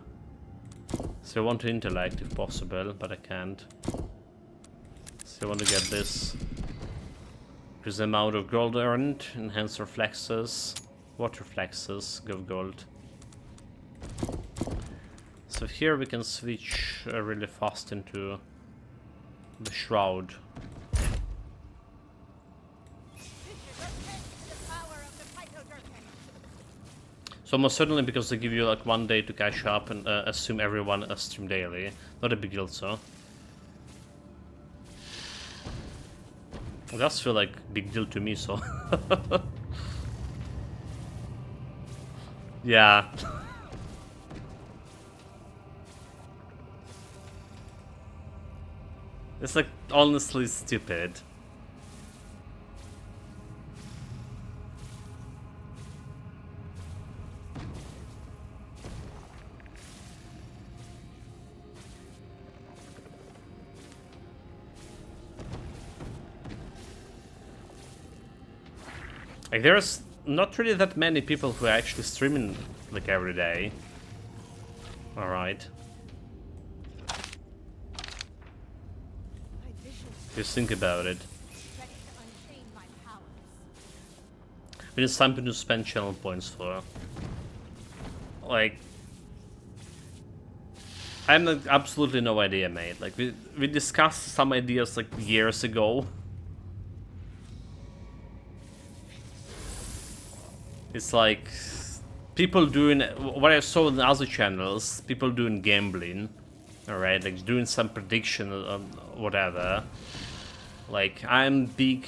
So I want to intellect if possible, but I can't. So I want to get this. Increase the amount of gold earned, enhance reflexes, water reflexes, give gold. So here we can switch really fast into the shroud. So most certainly because they give you like 1 day to catch up and assume everyone stream daily. Not a big deal, so. It does feel like big deal to me, so. Yeah. It's like honestly stupid. Like there's not really that many people who are actually streaming like every day. Alright. Just think about it. It is something to spend channel points for. Like, I have like, absolutely no idea, mate. Like, we discussed some ideas like years ago. It's like people doing what I saw in other channels. People doing gambling, all right, like doing some prediction or whatever. Like I'm big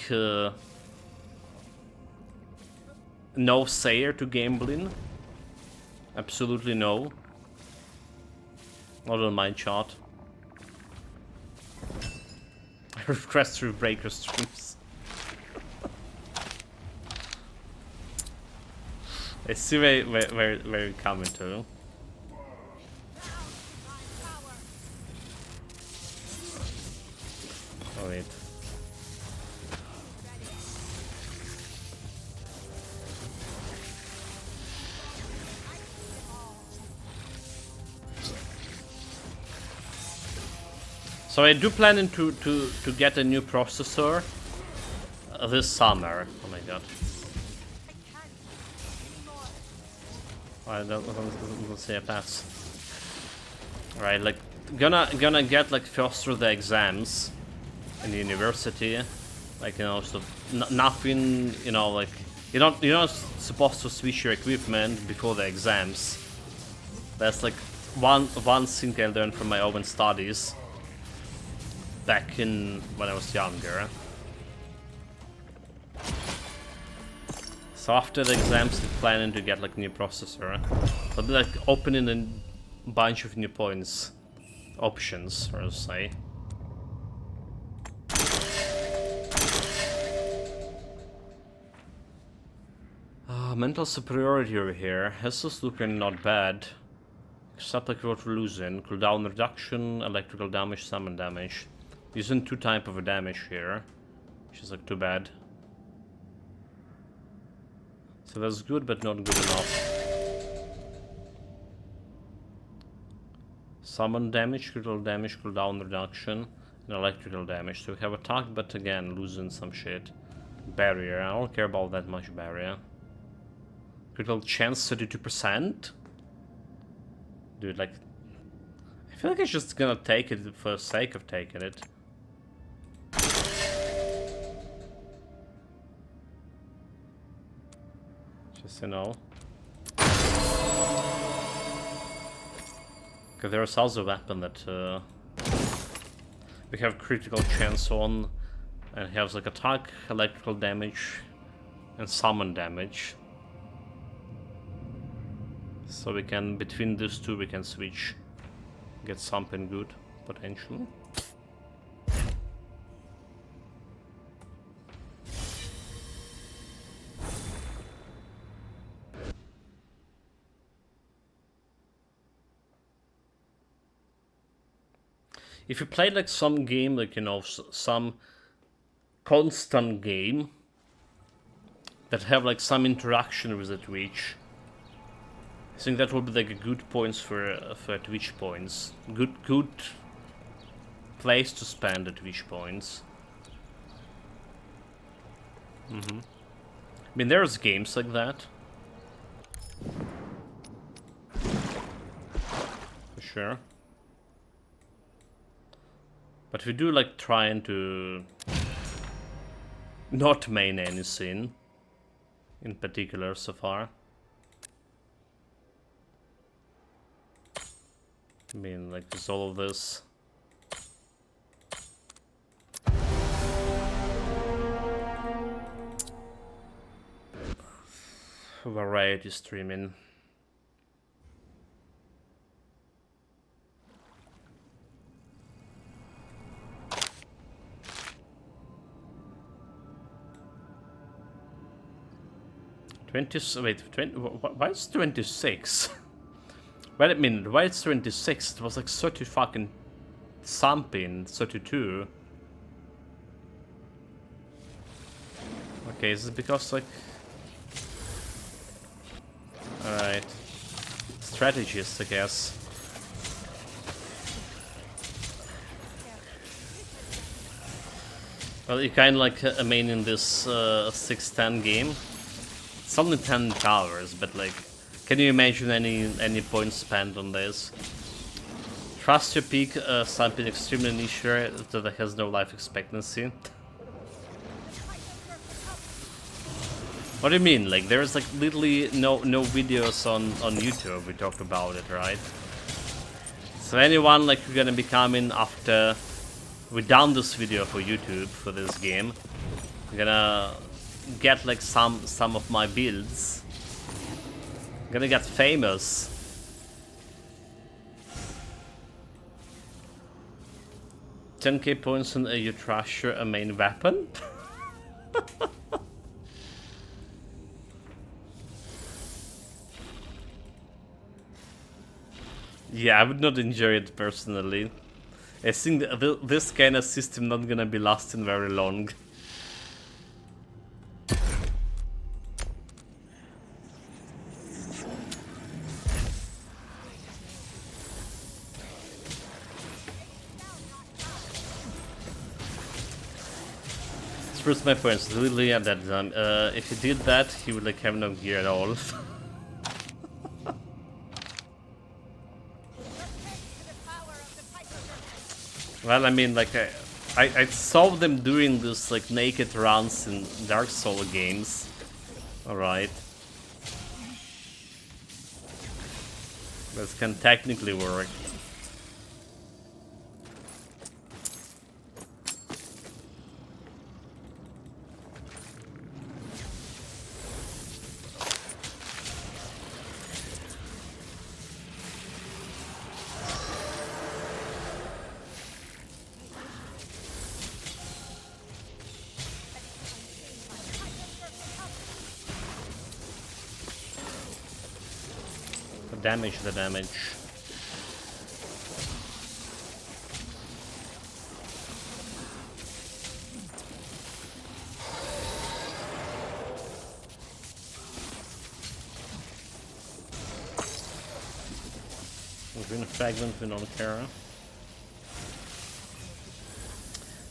no sayer to gambling. Absolutely no. Not on my chart. I request through breaker streams. I see where you're coming to. Oh wait. So I do plan to get a new processor this summer. Oh my god. I don't say a pass. Right, like gonna get like first through the exams in the university, like, you know, so nothing, you know, like you're not supposed to switch your equipment before the exams. That's like one thing I learned from my own studies back in when I was younger. So after the exams, I'm planning to get like new processor. I'll be like opening a bunch of new points, options, or say. Mental superiority over here. This is looking not bad. Except like what we're losing. Cooldown reduction, electrical damage, summon damage. Using 2 type of a damage here, which is like too bad. So that's good, but not good enough. Summon damage, critical damage, cooldown reduction, and electrical damage. So we have attack, but again, losing some shit. Barrier, I don't care about that much barrier. Critical chance, 32%? Dude, like... I feel like I'm just gonna take it for the sake of taking it. Just, you know. Because there's also a weapon that we have critical chance on, and it has like attack, electrical damage, and summon damage. So we can, between these two, we can switch, get something good, potentially. if you play like some game, like, you know, some constant game that have like some interaction with the Twitch, I think that would be like a good points for Twitch points. Good place to spend the Twitch points. I mean, there's games like that. For sure. But we do like trying to not main any scene in particular so far. I mean, like, just all of this. Variety streaming. Why is 26? Wait a minute, why is 26? It was like 30 fucking something, 32. Okay, is it because like... Alright. Strategist, I guess. Well, you kinda like main in this 6-10 game. It's only 10 towers, but like, can you imagine any points spent on this? Trust your peak, something extremely niche that has no life expectancy. What do you mean? Like, there's like literally no videos on YouTube. We talked about it, right? So anyone like who's gonna be coming after we done this video for YouTube for this game, we're gonna get like some of my builds. I'm gonna get famous. $10k points on you trash a main weapon. Yeah, I would not enjoy it personally. I think this kind of system not gonna be lasting very long. First, my points literally at that time. If he did that, he would like have no gear at all. Well, I mean, like, I saw them doing this, like, naked runs in Dark Souls games. Alright. This can technically work. The damage. Green fragment, we don't care.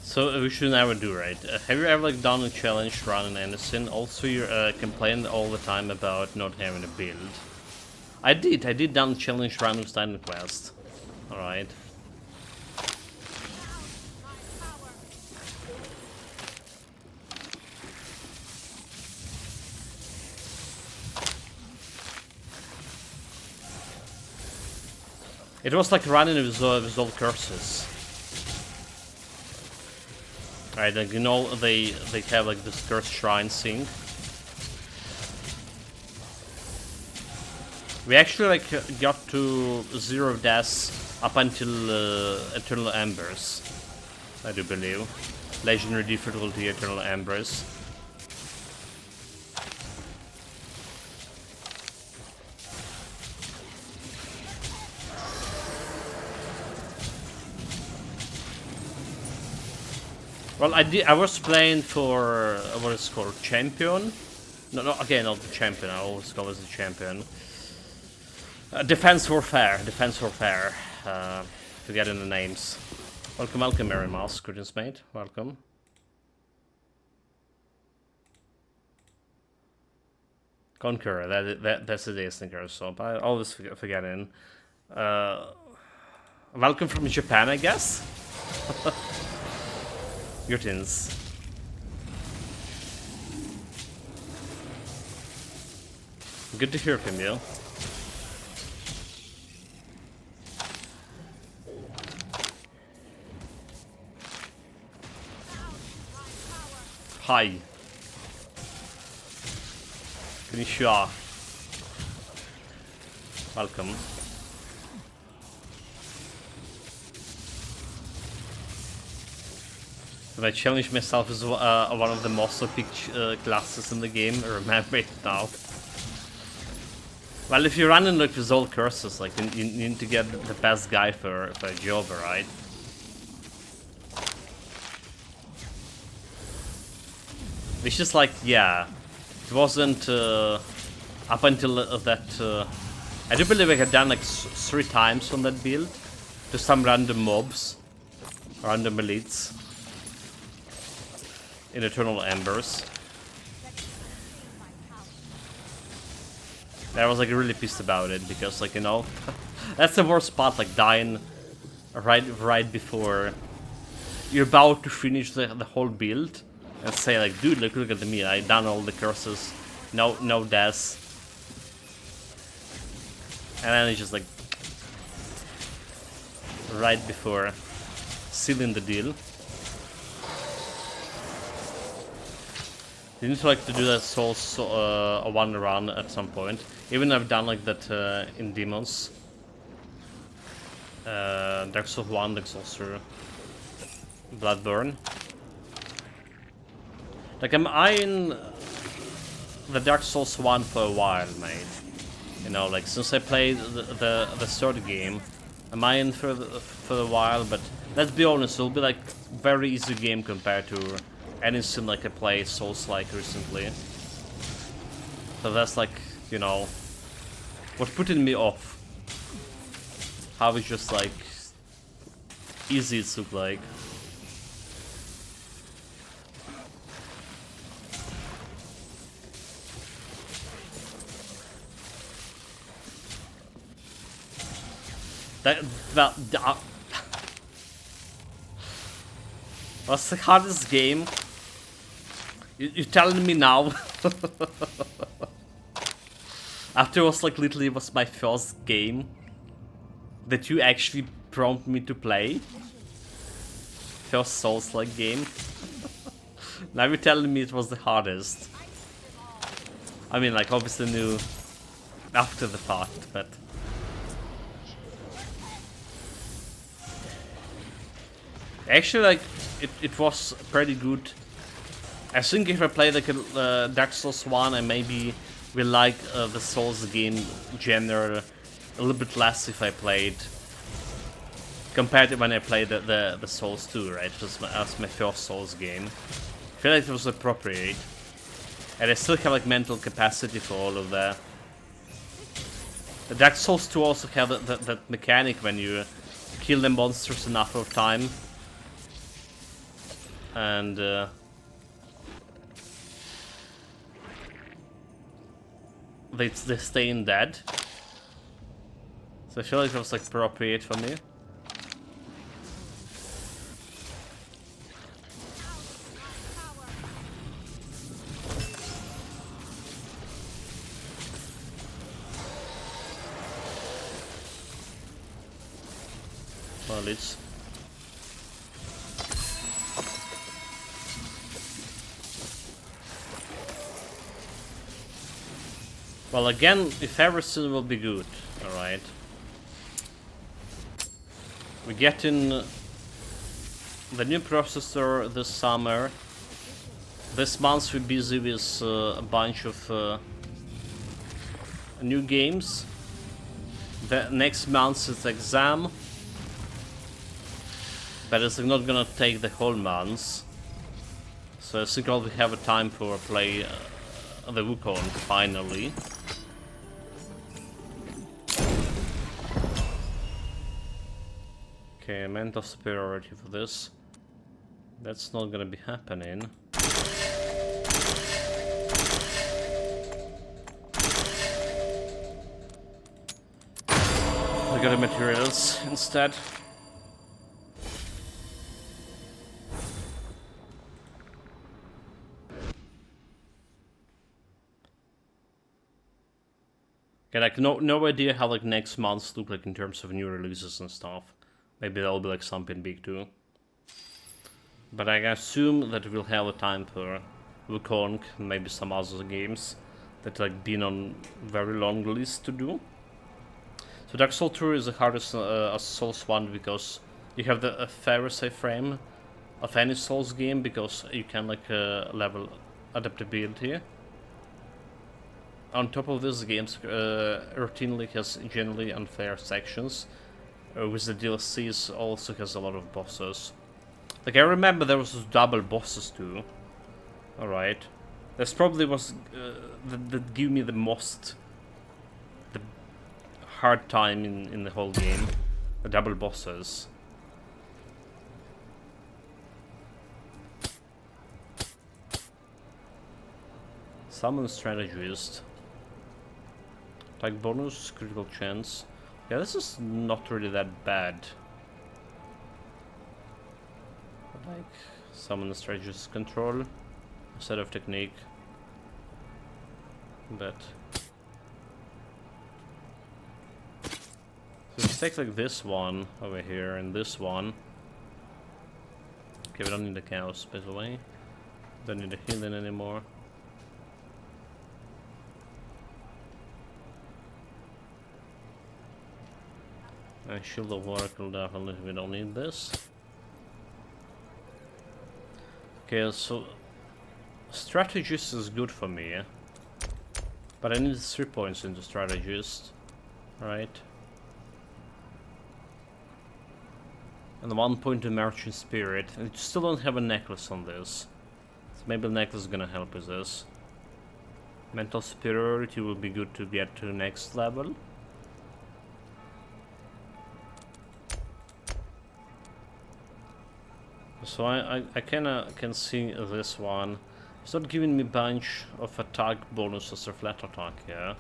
So we should never do, right? Have you ever like done a challenge run in Anderson? Also, you complained all the time about not having a build. I did done challenge run with Titan Quest. Alright. It was like running with all curses. Right, like, you know, they have like this curse shrine thing. We actually like got to 0 deaths up until Eternal Embers, I do believe. Legendary difficulty Eternal Embers. Well, I was playing for what is called champion. No, again, not the champion. I always go as the champion. Defense warfare. Defense warfare. Forgetting the names. Welcome, welcome, Mary Mouse. Greetings, mate. Welcome. Conqueror. That's it, Snickers. So I always forgetting. Welcome from Japan, I guess. Greetings. Good to hear from you. Hi. Konnichiwa. Welcome. I challenge myself as one of the most epic classes in the game. I remember it now. Well, if you're running like with all curses, like you need to get the best guy for a job, right? It's just like, yeah, it wasn't up until that. I do believe I had done like 3 times on that build to some random mobs, random elites in Eternal Embers. I was like really pissed about it because, like, you know, that's the worst part, like dying right before you're about to finish the whole build and say like, dude, look at me, I done all the curses, no deaths, and then it's just like right before sealing the deal. You need to like to do that Souls a one run at some point. Even I've done like that in Demons. Dark Souls 1, Dark Souls 2, Bloodborne. Like I'm eyeing the Dark Souls 1 for a while, mate. You know, like since I played the third game, I'm eyeing for a while. But let's be honest, it'll be like very easy game compared to anything like I played Souls-like recently. So that's like, you know, what putting me off. How it's just like easy it look like. What's the hardest game? You're telling me now? After it was like literally was my first game that you actually prompt me to play. First Souls-like game. Now you're telling me it was the hardest. I mean, like obviously knew after the fact, but actually, like it was pretty good. I think if I play like a Dark Souls 1, I maybe will like the Souls game genre a little bit less if I played compared to when I played the Souls 2, right? That's my first Souls game. I feel like it was appropriate, and I still have like mental capacity for all of that. The Dark Souls 2 also have that mechanic when you kill the monsters enough of time, and they stay in dead. So I feel like it was like appropriate for me. Well, it's well, again, if everything will be good, alright. We get in the new processor this summer. This month we're busy with a bunch of new games. The next month is exam, but it's not gonna take the whole month. So I think I'll have a time for play the Wukong finally. Okay, mental superiority for this. That's not gonna be happening. I got the materials instead. Okay, like no idea how like next months look like in terms of new releases and stuff. Maybe that'll be like something big too. But I assume that we'll have a time for Wukong and maybe some other games that like been on very long list to do. So Dark Souls 2 is the hardest as Souls 1 because you have the fairest frame of any Souls game because you can like level adaptability. On top of this, the game routinely has generally unfair sections, with the DLCs also has a lot of bosses. Like I remember there was double bosses too. Alright. This probably was that gave me the most hard time in the whole game. The double bosses. Summon strategist. Attack bonus, critical chance. Yeah, this is not really that bad. Like summon the strategist control instead of technique. But so let's take like this one over here and this one. Okay, we don't need the cows, by the way. Don't need the healing anymore. And Shield of Oracle, definitely we don't need this. Okay, so Strategist is good for me, but I need 3 points into Strategist, right? And 1 point to Merchant Spirit. And I still don't have a necklace on this, so maybe the necklace is gonna help with this. Mental Superiority will be good to get to the next level. So I kinda can see this one. It's not giving me bunch of attack bonuses or flat attack here.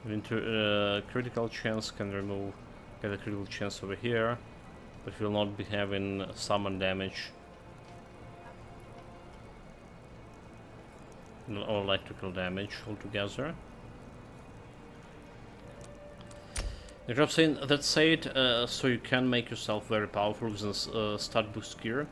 Into critical chance can remove, get a critical chance over here, but will not be having summon damage or electrical damage altogether. The job saying that said, so you can make yourself very powerful with this stat boost gear.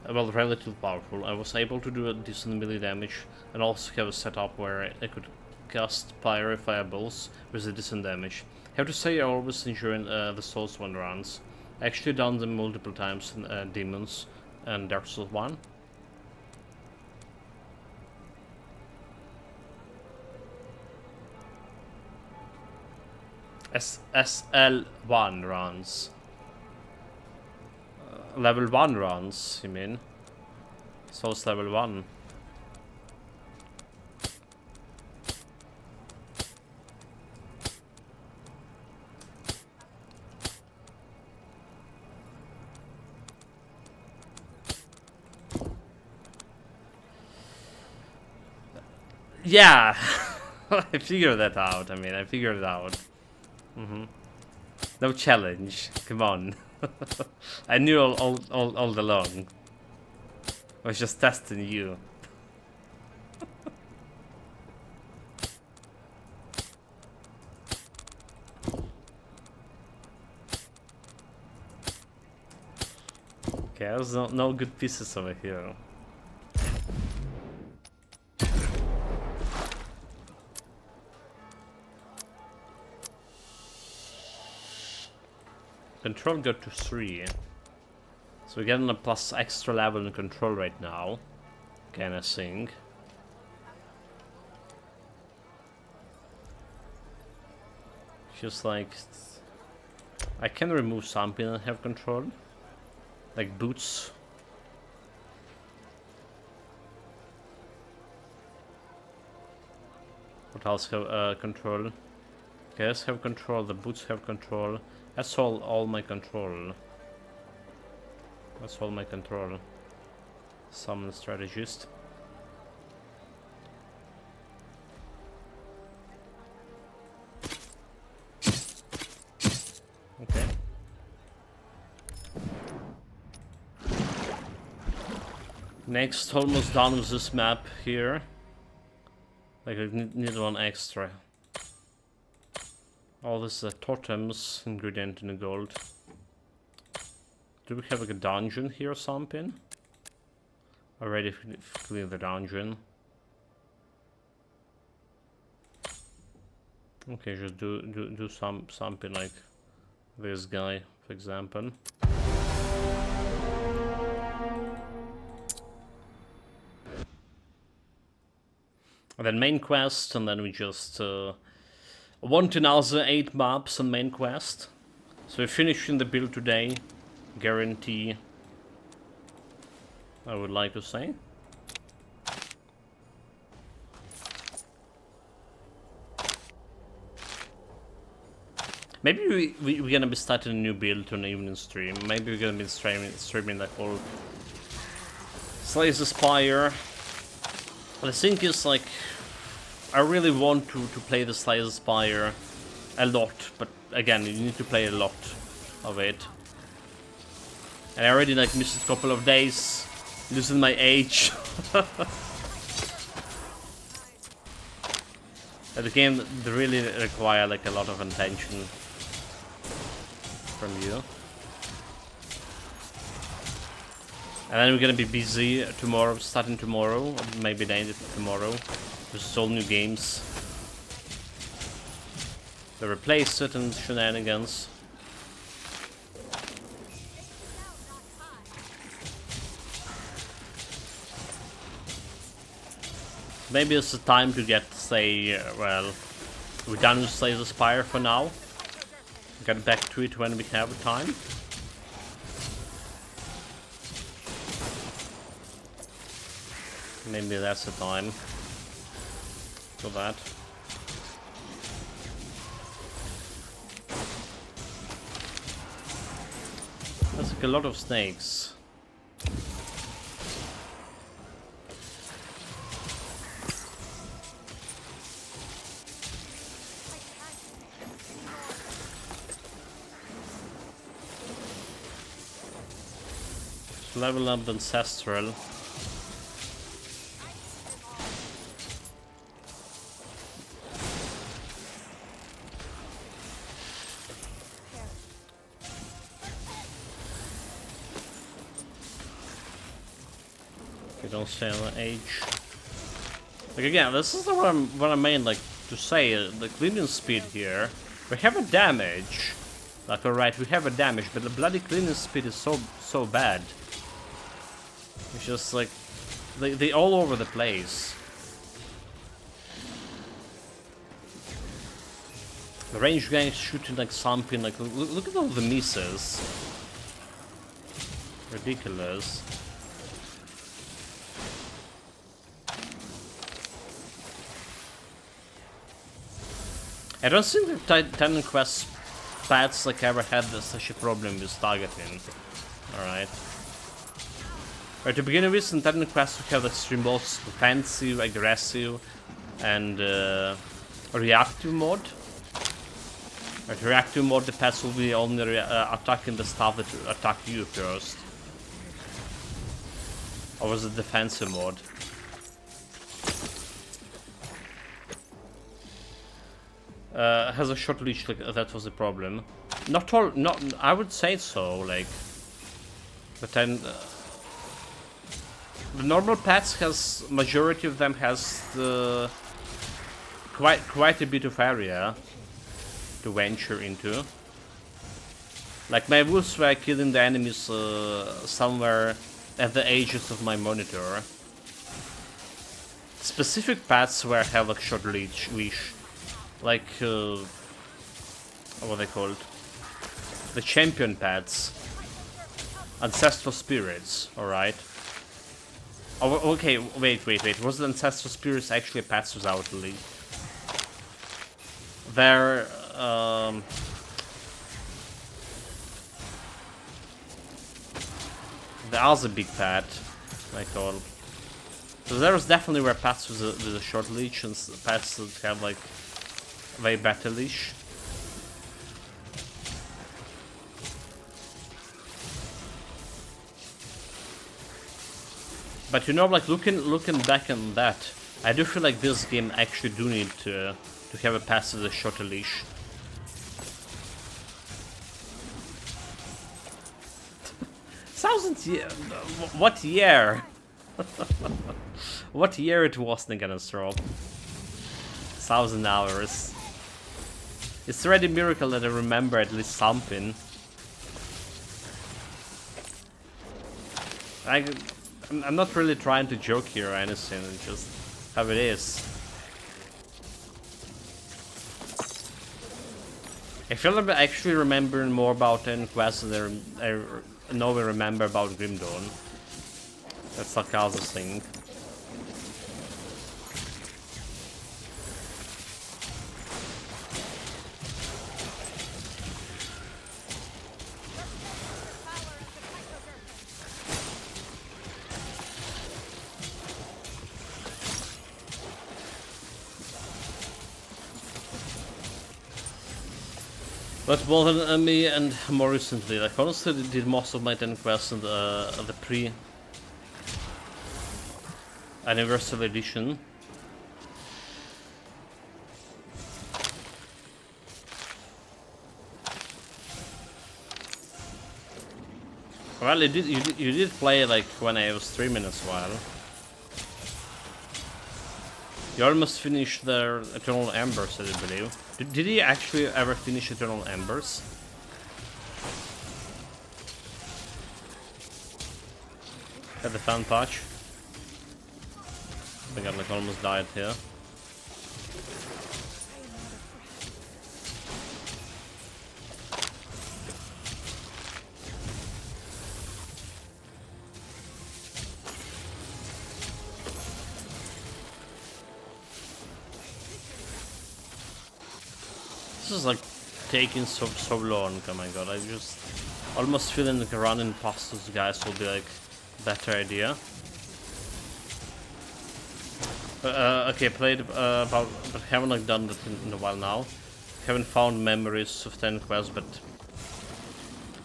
Well, relatively powerful. I was able to do a decent melee damage and also have a setup where I could cast Pyro Fireballs with a decent damage. I have to say I always enjoy the Souls 1 runs. I actually done them multiple times in Demons and Dark Souls 1. SL1 runs. Level 1 runs, you mean? Souls level 1. Yeah! I figured that out, I figured it out. No challenge, come on. I knew all along. I was just testing you. Okay, there's no good pieces over here. Control got to 3. So we're getting a plus extra level in control right now. Kinda think. Just like I can remove something and have control. Like boots. What else have control? Guys have control, the boots have control. That's all my control. That's all my control. Summon strategist. Okay. Next, almost done with this map here. Like I need one extra. All this totems, ingredient in the gold. Do we have like a dungeon here or something? Already clear the dungeon. Okay, just do something like this guy, for example. And then main quest, and then we just want another 8 maps on main quest. So we're finishing the build today. Guarantee, I would like to say. Maybe we're gonna be starting a new build on evening stream. Maybe we're gonna be streaming the whole Slays the Spire. The thing is, like, I really want to play the Slays the Spire a lot, but again, you need to play a lot of it. And I already like missed a couple of days, losing my age. The game they really require like a lot of attention from you. And then we're gonna be busy tomorrow, starting tomorrow, or maybe the end of tomorrow. There's all new games. They replace certain shenanigans. Maybe it's the time to get, say, well, we're done with Slay the Spire for now. Get back to it when we have time. Maybe that's the time for that. That's like a lot of snakes. Level up Ancestral. Okay, don't say on age. Like again, this is what I mean, like to say the cleaning speed here. We have a damage. Like alright, we have a damage, but the bloody cleaning speed is so bad. It's just like they all over the place. The range guy is shooting like something like look at all the misses. Ridiculous. I don't think the Titan Quest paths like ever had such a problem with targeting. Alright. Right, to begin with, in Titan Quest we have the extreme modes, defensive, aggressive, and reactive mode. Right, reactive mode, the pets will be only attacking the stuff that attack you first. Or was it defensive mode? Has a short leash, like that was the problem. Not all, I would say so, like, but then the normal pets has, majority of them has the quite a bit of area to venture into. Like my wolves were killing the enemies somewhere at the edges of my monitor. Specific pets where I have a short leash. Like, what are they called? The champion pads. Ancestral spirits, alright. Oh, okay, wait. Was the ancestral spirits actually passive outly? They're, there was a big pet, my god. So there's definitely where pets with a short leash and pets that have like way better leash. But you know, like looking back on that, I do feel like this game actually do need to have a pass with a shorter leash. Year, what year? What year it wasn't gonna throw? 1,000 hours. It's already a miracle that I remember at least something. I'm not really trying to joke here or anything, it's just how it is. I feel like I'm actually remembering more about the quest than I know I remember about Grim Dawn. That's like other thing. But more than me and more recently, like honestly did most of my 10 quests in the pre-anniversary edition. Well, you did play like when I was streaming as well. You almost finished the Eternal Embers, I believe. Did he actually ever finish Eternal Embers? Had the fan touch. I got like almost died here. This is like taking so long, oh my god, I just almost feeling like running past those guys will be like a better idea. Okay, played about, but haven't like done that in a while now. Haven't found memories of 10 quests, but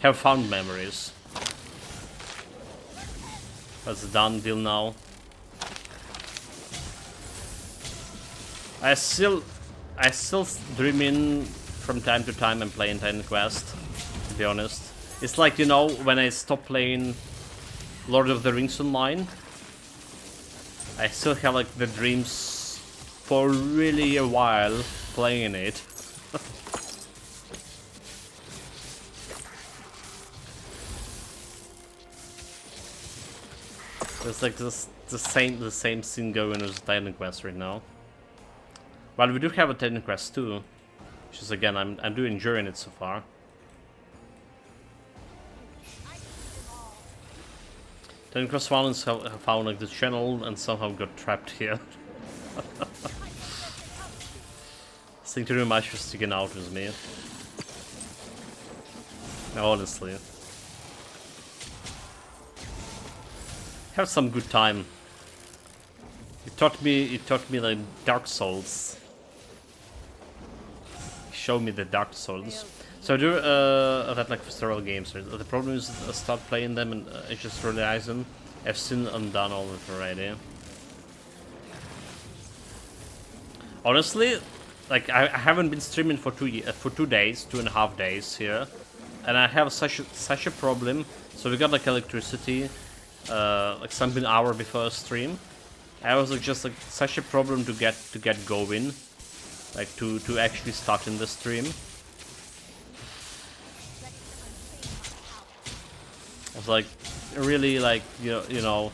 have found memories. That's a done deal now. I still dreaming from time to time and playing Titan Quest, to be honest. It's like, you know, when I stopped playing Lord of the Rings Online, I still have like the dreams for really a while playing it. It's like the same thing going with Titan Quest right now. Well, we do have a Titan Quest too, which is again I'm doing enjoying it so far. Titan Quest found found like this channel and somehow got trapped here. This thing too much for sticking out with me. Honestly. Have some good time. It taught me like Dark Souls. Show me the Dark Souls. So I do that like for several games. The problem is I start playing them and I just realize them. I've seen and done all of it already. Honestly, like I haven't been streaming for 2 days, 2.5 days here, and I have such a problem. So we got like electricity, like something hour before stream. I was like just like such a problem to get going, like to actually start in the stream. I was like really like you know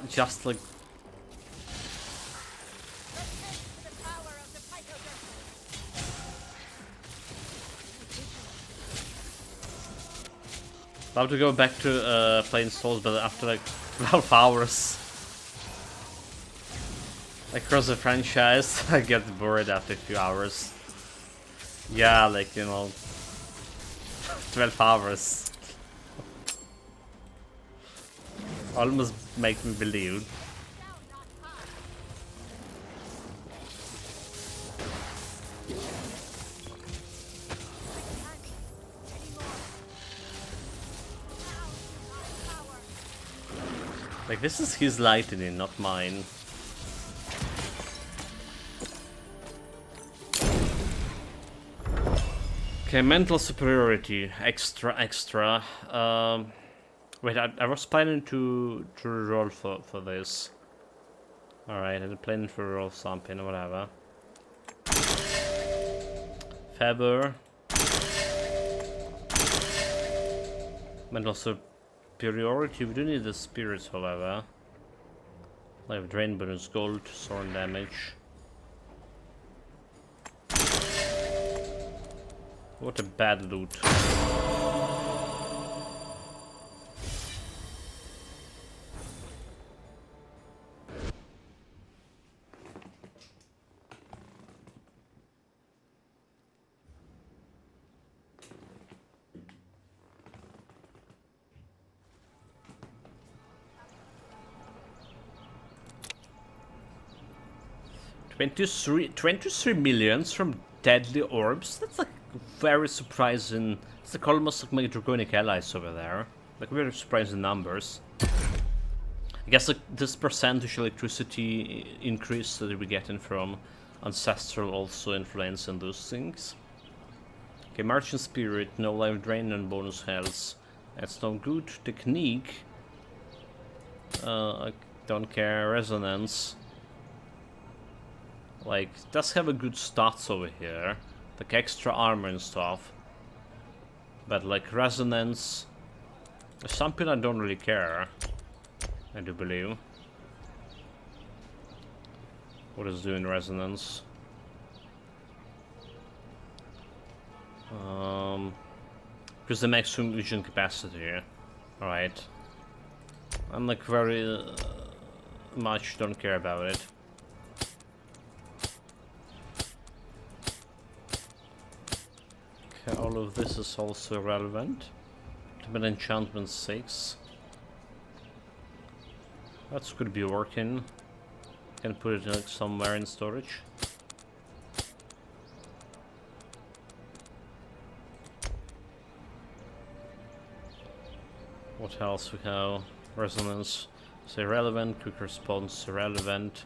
just like I'll have to go back to playing Souls, but after like 12 hours. Across the franchise, I get bored after a few hours. Yeah, like, you know, 12 hours. Almost make me believe. Like, this is his lightning, not mine. Okay, mental superiority, extra. Wait, I was planning to roll for this. Alright, I'm planning to roll something, whatever. Feather. Mental superiority, we do need the spirits, however. Like drain bonus, gold, sword damage. What a bad loot. $23 million from deadly orbs? That's like very surprising. It's like almost like my Draconic allies over there. Like very surprising numbers. I guess like this percentage electricity increase that we're getting from Ancestral also influencing those things. Okay, Marching Spirit, no life drain and bonus health. That's no good. Technique. I don't care. Resonance. Like, does have a good stats over here. Like extra armor and stuff. But like resonance, something I don't really care. I do believe. What is doing resonance? Because the maximum vision capacity. Alright. I'm like very much don't care about it. Okay, all of this is also relevant. Ultimate enchantment 6. That could be working. Can put it like somewhere in storage. What else we have? Resonance is irrelevant. Quick response irrelevant.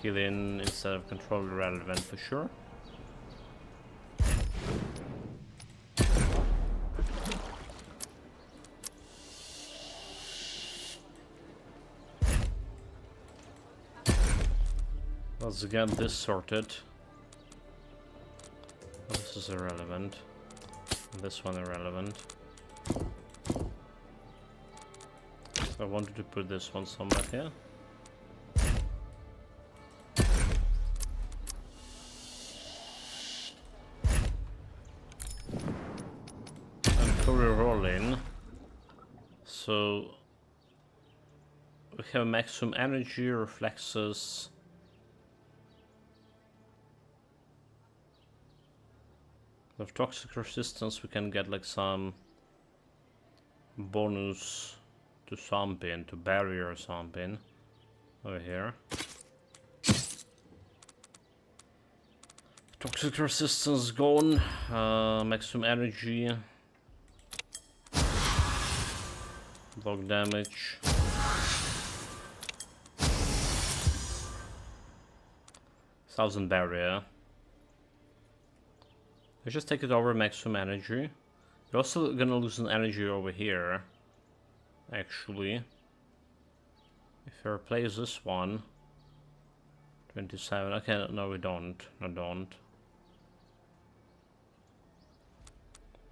Healing instead of control irrelevant for sure. Let's get this sorted. This is irrelevant. This one irrelevant. So I wanted to put this one somewhere here. And before we roll in, so we have maximum energy, reflexes. With toxic resistance we can get like some bonus to something, to barrier or something over here. Toxic resistance gone, maximum energy, block damage, thousand barrier. Let's just take it over maximum energy. You're also gonna lose an energy over here, actually. If I replace this one, 27. Okay, no, we don't. No, don't.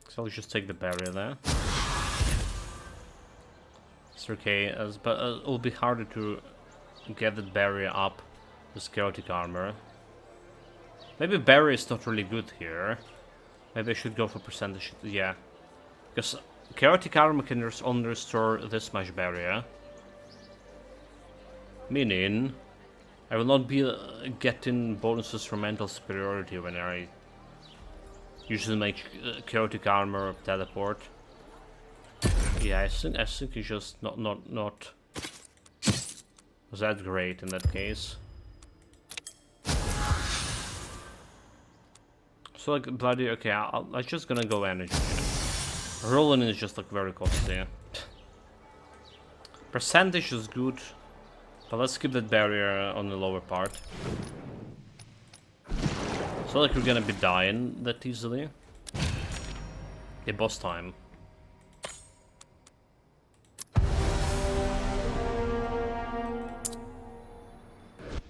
So let's just take the barrier there. It's okay, but it'll be harder to get that barrier up with chaotic armor. Maybe barrier is not really good here. Maybe I should go for percentage, yeah. Because Chaotic armor can only restore this much barrier. Meaning, I will not be getting bonuses from mental superiority when I usually make chaotic armor teleport. Yeah, I think it's just not was that great in that case. So like bloody okay, I'm just gonna go energy. Rolling is just like very costly. Percentage is good, but let's keep that barrier on the lower part. It's not like we're gonna be dying that easily. Yeah, boss time.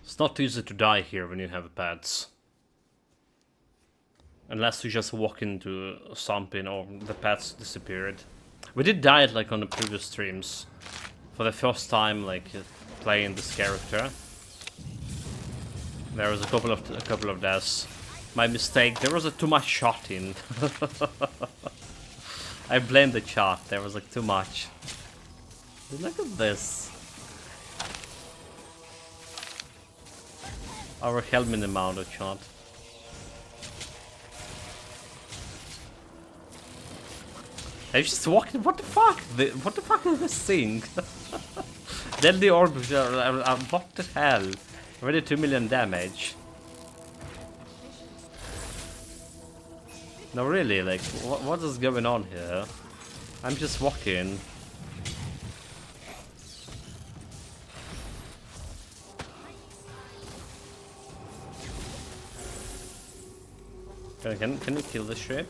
It's not easy to die here when you have pets. Unless you just walk into something or the pets disappeared. We did die like on the previous streams. For the first time like playing this character. There was a couple of deaths. My mistake, there was too much shot in. I blame the shot, there was like too much. Look at this. Overwhelming amount of shot. I just walked. What the fuck? What the fuck is this thing? Deadly orb. What the hell? Already 2 million damage. No, really. Like, what is going on here? I'm just walking. Can you kill this shit?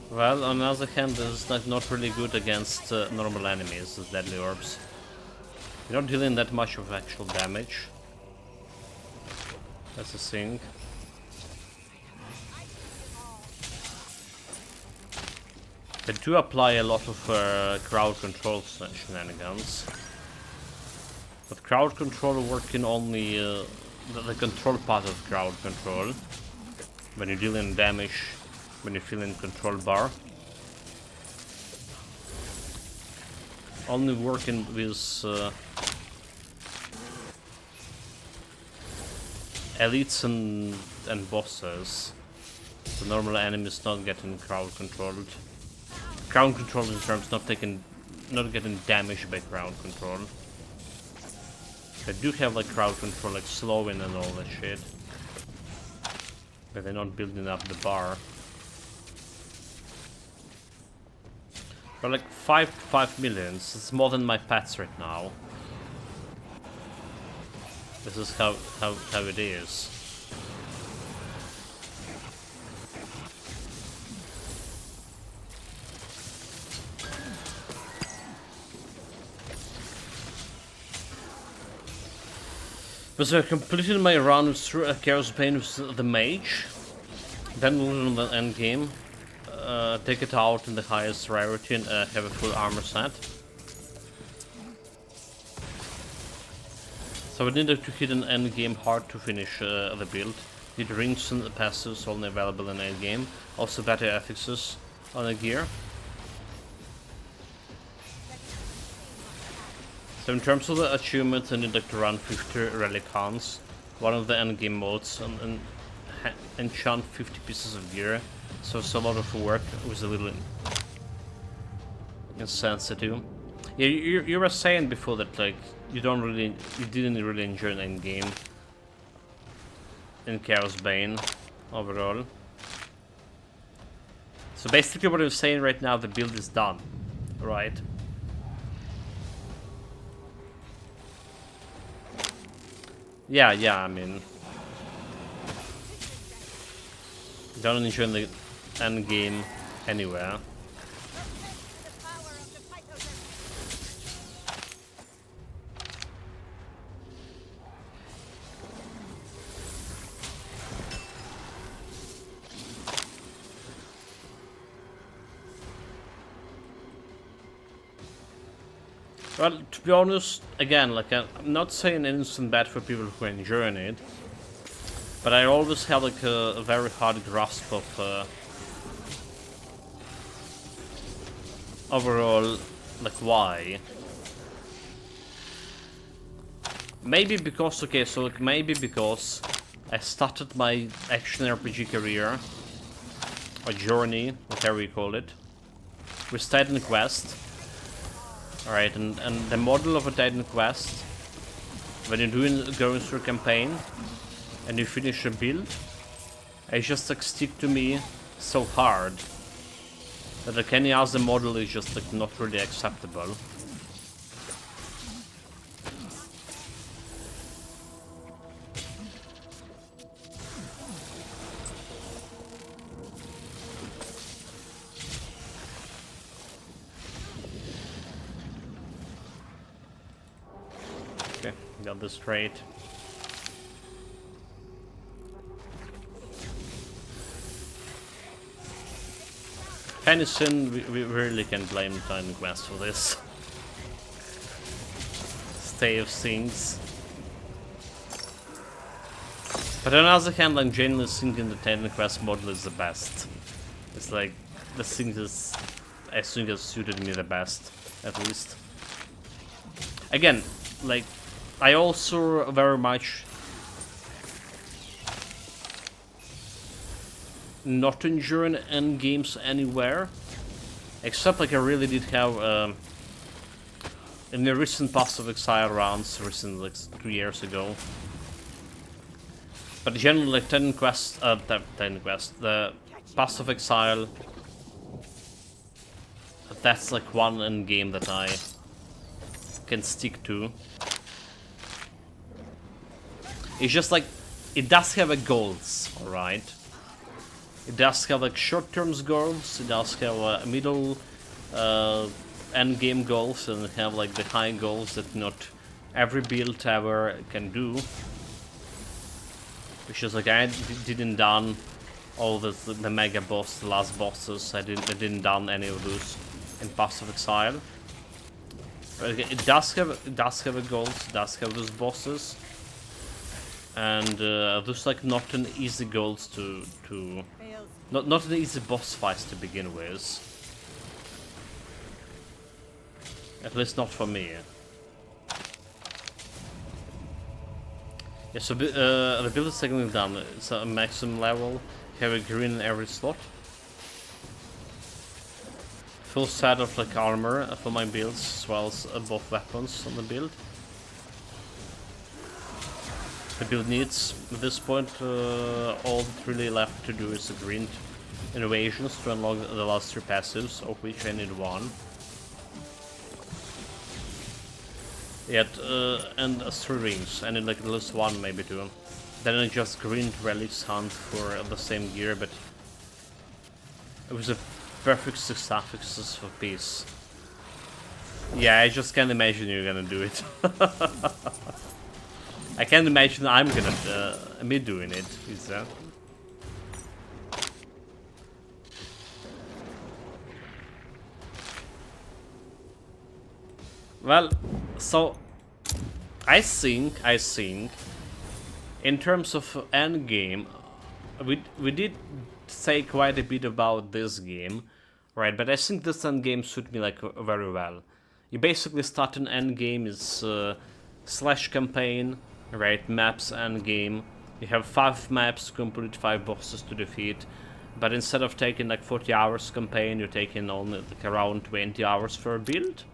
Well, on the other hand, this is like not really good against normal enemies, these deadly orbs. You're not dealing that much of actual damage. That's the thing. They do apply a lot of crowd control shenanigans. But crowd control working only the control part of crowd control. When you're dealing damage, when you're feeling control bar. Only working with elites and bosses. The normal enemies not getting crowd controlled. Crowd control in terms not getting damaged by crowd control. They do have like crowd control, like slowing and all that shit. But they're not building up the bar. But like 5 millions, it's more than my pets right now. This is how it is. But so I completed my run through Chaos Bane with the mage. Then move on the end game. Take it out in the highest rarity and have a full armor set. So we needed to hit an end game hard to finish the build. Need rings and passives only available in end game. Also better affixes on the gear. So in terms of the achievements, I need to run 50 relic hunts, one of the end game modes, and enchant 50 pieces of gear. So it's a lot of work with a little insensitive. Yeah, you were saying before that like you didn't really enjoy an end game in Chaos Bane overall. So basically, what I'm saying right now, the build is done, right? Yeah, I mean, don't enjoy the end game anywhere. Well, to be honest, again, like I'm not saying instant bad for people who are enjoying it, but I always have like a very hard grasp of overall, like, why? Maybe because, okay, so like, maybe because I started my action RPG career, or journey, whatever you call it, with Titan Quest. Alright, and the model of a Titan Quest, when you're going through a campaign, and you finish a build, it just like stick to me so hard that like any other model is just like not really acceptable. Okay, got this straight. Tennyson, we really can blame Titan Quest for this. State of things. But on the other hand, I'm genuinely thinking the Titan Quest model is the best. It's like, the thing is, I think has suited me the best, at least. Again, like, I also very much not enjoying end games anywhere, except like I really did have in the recent Path of Exile rounds, recent like 2 years ago. But generally, like Titan Quest, the Path of Exile, that's like one end game that I can stick to. It's just like, it does have a goals, alright? It does have like short-term goals, it does have middle end game goals, and have like the high goals that not every build ever can do. Which is like, I didn't done all the mega boss, the last bosses, I didn't done any of those in Path of Exile. But it does have a goals, it does have those bosses. And there's like not an easy goals to not an easy boss fights to begin with. At least not for me. Yeah, so the build is secondly done. It's a maximum level. You have a green in every slot. Full set of like armor for my builds, as well as both weapons on the build. The build needs, at this point, all that's really left to do is grind innovations to unlock the last 3 passives, of which I need 1. Yet, and 3 rings, I need like at least 1, maybe 2. Then I just grind relics hunt for the same gear, but it was a perfect success for peace. Yeah, I just can't imagine you're gonna do it. I can't imagine I'm gonna me doing it, is that? Well, so I think in terms of end game, we did say quite a bit about this game, right? But I think this end game suit me like very well. You basically start an end game is slash campaign. Right, maps end game. You have 5 maps to complete, 5 bosses to defeat. But instead of taking like 40 hours campaign, you're taking only like around 20 hours for a build.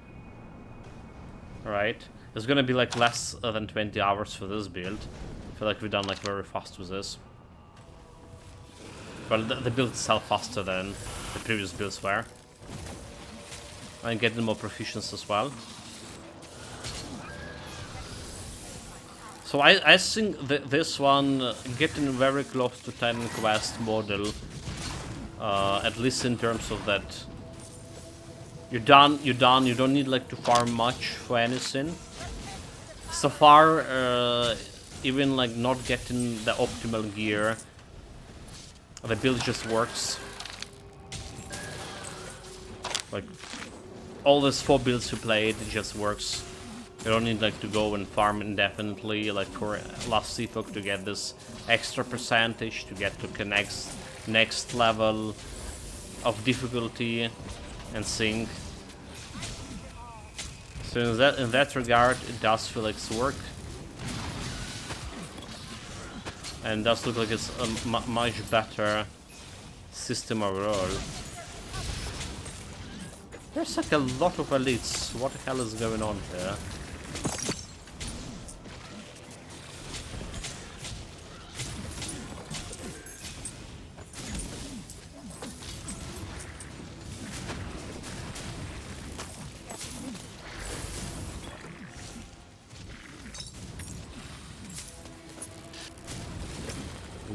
Right? It's gonna be like less than 20 hours for this build. I feel like we've done like very fast with this. Well, the build itself faster than the previous builds were. And getting more proficiency as well. So I think this one getting very close to Titan Quest model, at least in terms of that. You're done. You don't need like to farm much for anything. So far, even like not getting the optimal gear, the build just works. Like all these 4 builds you played, it just works. You don't need like to go and farm indefinitely like for last epoch to get this extra percentage to get to next level of difficulty and sync. So in that regard, it does feel like it's work. And does look like it's a much better system overall. There's like a lot of elites. What the hell is going on here?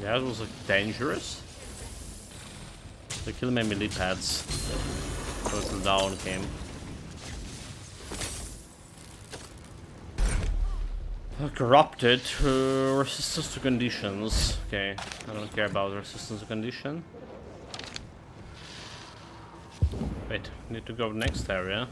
That was like dangerous. They killed my melee pads. Total down came. Corrupted. Resistance to conditions. Okay, I don't care about resistance to condition. Wait, need to go next area.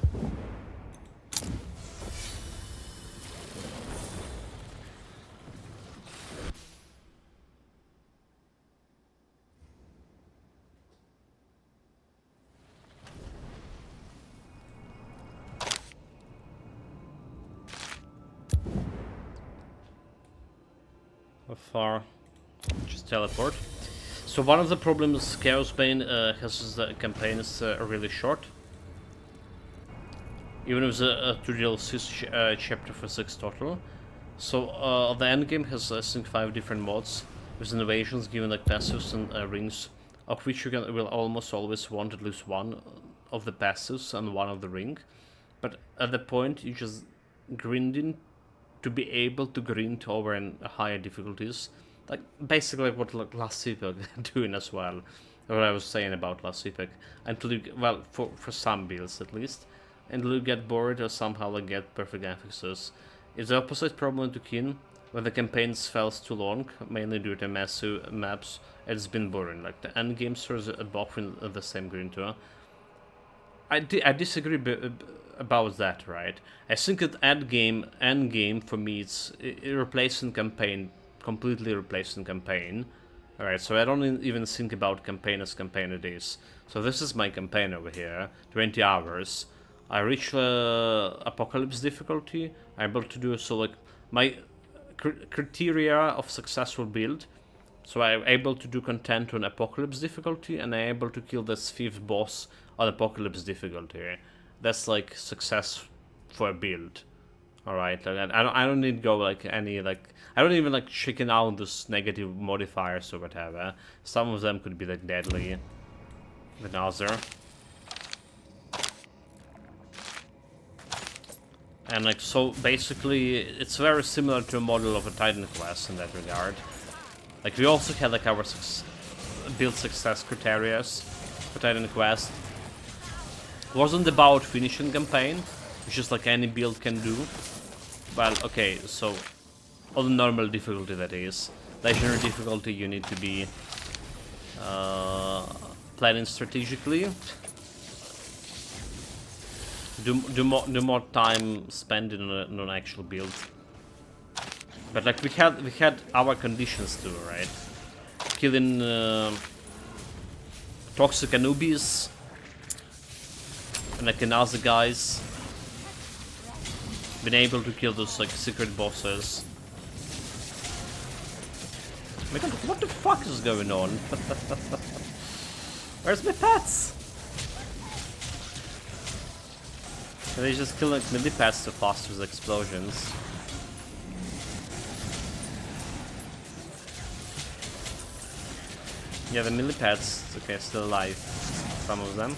How far? Just teleport. So one of the problems Chaos Bane has is the campaign is really short. Even with a 2 DLC chapter for 6 total. So the endgame has I think 5 different mods with innovations given like passives and rings, of which you will almost always want at least one of the passives and one of the ring. But at the point you just grinding to be able to grind over in higher difficulties, like basically what like last epoch doing as well, what I was saying about last epoch, until you, well, for some builds at least, until you get bored or somehow like get perfect affixes. It's the opposite problem to Kin, when the campaigns felt too long, mainly due to massive maps. It's been boring. Like the end game serves above in the same grind too. I disagree about that, right? I think that end game for me, it's replacing campaign, completely replacing campaign. Alright, so I don't even think about campaign as campaign it is. So this is my campaign over here, 20 hours. I reach Apocalypse difficulty. I'm able to do so like my criteria of successful build. So I'm able to do content on Apocalypse difficulty, and I'm able to kill this 5th boss on Apocalypse difficulty. That's like success for a build. Alright, like, I don't need to go like any like, I don't even like chicken out those negative modifiers or whatever. Some of them could be like deadly than other. And like, so basically it's very similar to a model of a Titan class in that regard. Like we also had like our build success criteria for Titan Quest. It wasn't about finishing campaign, it's just like any build can do. Well, okay, so on the normal difficulty that is. Legendary difficulty you need to be planning strategically. Do more time spent on an actual build. But like we had our conditions too, right? Killing toxic Anubis and like other guys. Been able to kill those like secret bosses. Oh my god, what the fuck is going on? Where's my pets? They just kill like melee pets so fast with explosions. Yeah, the melee pets, okay, still alive. Some of them.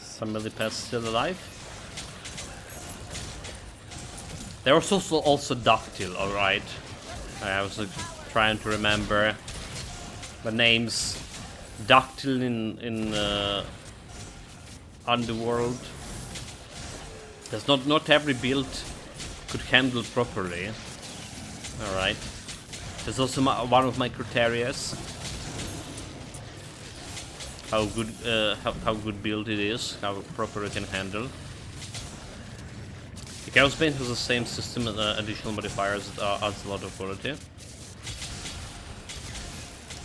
Some melee pets still alive. There was also Ductile, alright. I was like, trying to remember the names. Ductile in Underworld. There's not every build could handle properly. Alright. There's also one of my criterias. How good build it is, how proper it can handle. Chaos Bane has the same system and additional modifiers that adds a lot of quality.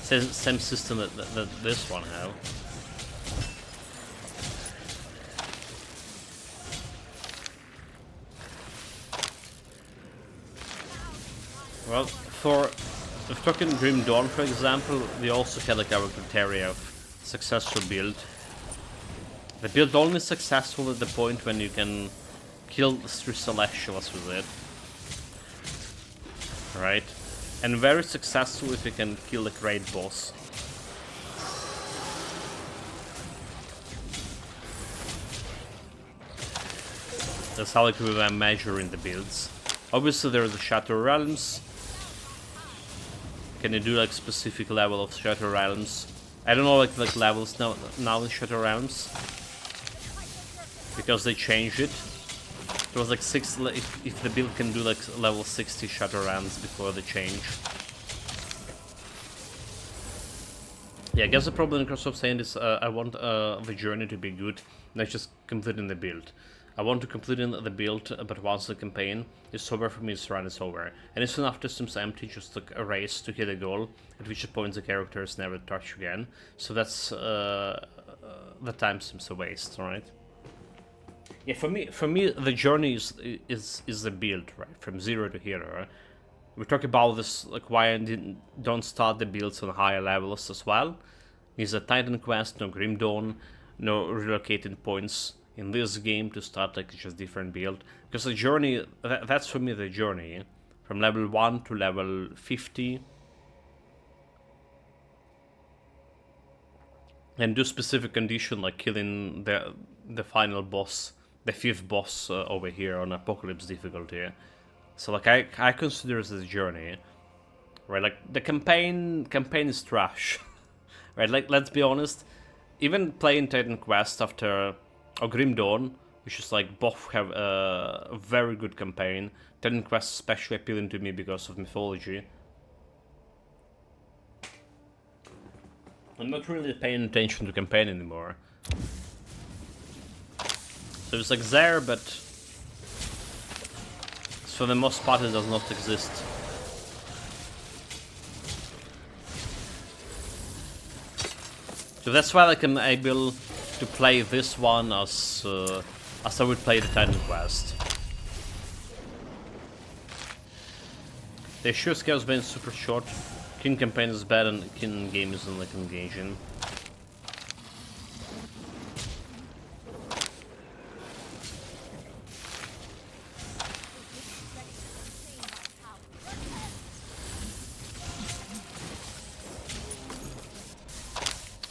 Same system that this one have. Well, if talking Grim Dawn, for example, we also had like our criteria of successful build. The build only successful at the point when you can kill 3 Celestials with it. Right? And very successful if you can kill the great boss. That's how like we were measuring the builds. Obviously there are the Shatter Realms. Can you do like specific level of Shatter Realms? I don't know like levels now in Shatter Realms. Because they changed it. It was like 6 if the build can do like level 60 Shatter Realms before the change. Yeah, I guess the problem in Microsoft saying is I want the journey to be good, not just completing the build. I want to complete the build, but once the campaign is over for me, this run is over. And it's enough systems empty, just like a race to hit a goal, at which point the character is never touched again. So that's the time seems a waste, right? Yeah, for me, the journey is the build, right? From 0 to hero. We talk about this, like why I don't start the builds on higher levels as well. There's a Titan quest, no Grim Dawn, no relocating points in this game to start like just different build. Because the journey, that's for me the journey. From level 1 to level 50. And do specific condition like killing the final boss, the 5th boss over here on Apocalypse difficulty. So like I consider this journey, right? Like the campaign is trash, right? Like let's be honest, even playing Titan Quest after Grim Dawn, which is like both have a very good campaign. Titan Quest especially appealing to me because of mythology. I'm not really paying attention to campaign anymore. So it's like there, but for the most part it does not exist. So that's why like I'm able to play this one as I would play the Titan Quest. The issue is Chaos Bane super short. King campaign is bad and King game isn't like engaging.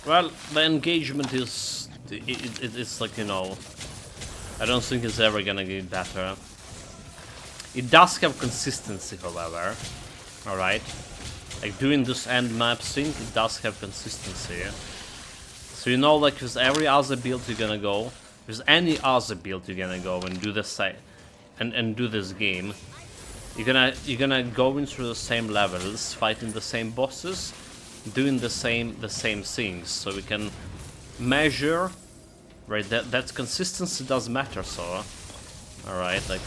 Well, the engagement is it's like, you know, I don't think it's ever gonna get better. It does have consistency, however. Alright. Like doing this end map thing, it does have consistency. So you know, like with every other build you're gonna go, with any other build you're gonna go and do the same and do this game, you're gonna go into the same levels, fighting the same bosses, doing the same things. So we can measure, right? That consistency does matter. So, all right, like.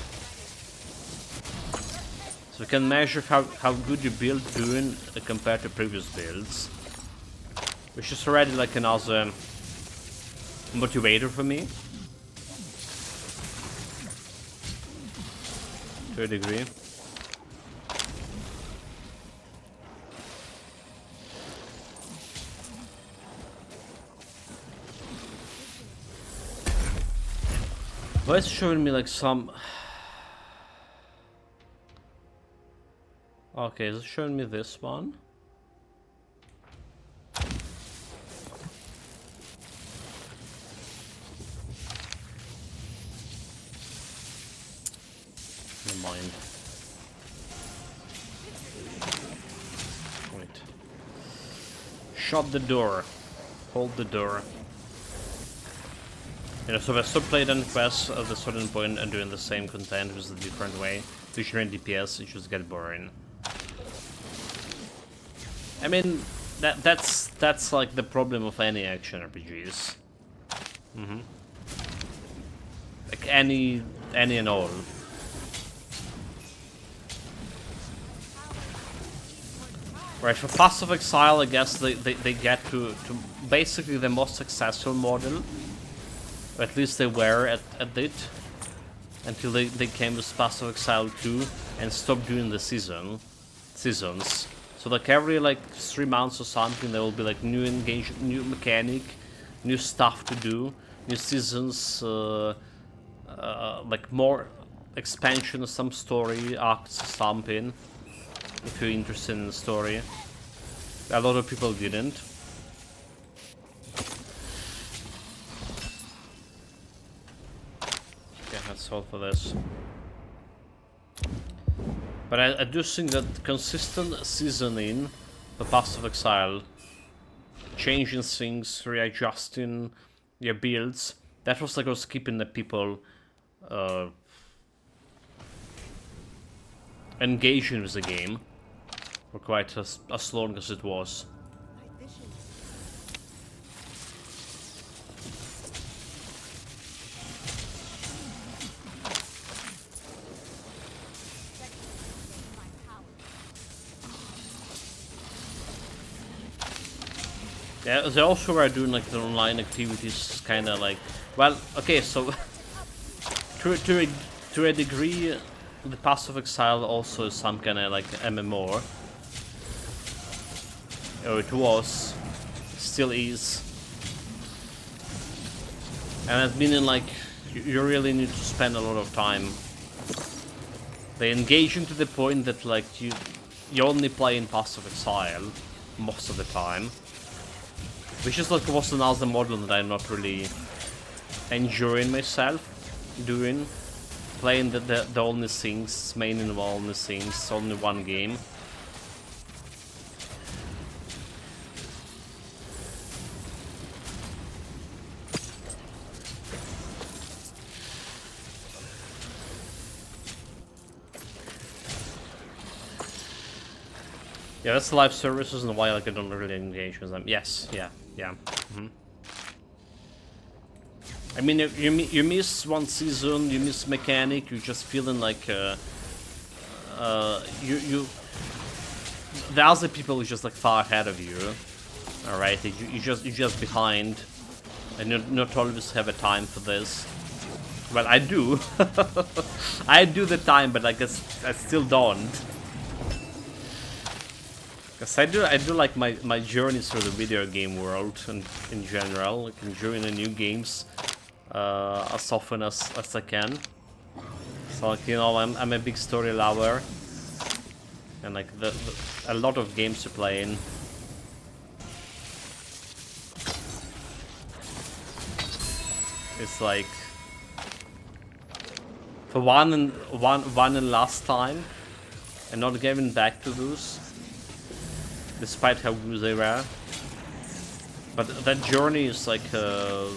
So we can measure how good your build doing compared to previous builds, which is already like another motivator for me, to a degree. Why is it showing me like some... Okay, is it showing me this one? Never mind. Wait. Shut the door. Hold the door. You know, so I still played on quests at a certain point and doing the same content with a different way. Featuring DPS, it just get boring. I mean, that's like the problem of any action RPGs. Like any and all. Right, for Pass of Exile, I guess they get to basically the most successful model. Or at least they were at it. Until they came with Pass of Exile 2 and stopped doing the seasons. So like every like 3 months or something there will be like new new mechanic, new stuff to do, new seasons, like more expansion, some story arcs or something. If you're interested in the story. A lot of people didn't. Okay, that's all for this. But I do think that consistent seasoning the Pass of Exile, changing things, readjusting your builds, that was like was keeping the people engaging with the game for quite as long as it was. Yeah, they also were doing like the online activities, kind of like, well, okay, so to a degree, the Pass of Exile also is some kind of like MMO. Or it was, still is, and it's meaning like you really need to spend a lot of time. They engage to the point that like you only play in Pass of Exile most of the time. Which is like was another model that I'm not really enjoying myself doing. Playing the only things, mainly the only things, only one game. Yeah, that's live services and why like I don't really engage with them. Yes, yeah. I mean, you miss one season, you miss mechanic, you're just feeling like the other people is just like far ahead of you. All right, you're just behind, and you not always have a time for this. Well, I do, I do the time, but I guess I still don't. Cause I do like my journeys through the video game world and in general, like enjoying the new games as often as I can. So like, you know, I'm a big story lover, and like a lot of games to play in. It's like for one and last time, and not giving back to those. Despite how good they were. But that journey is like a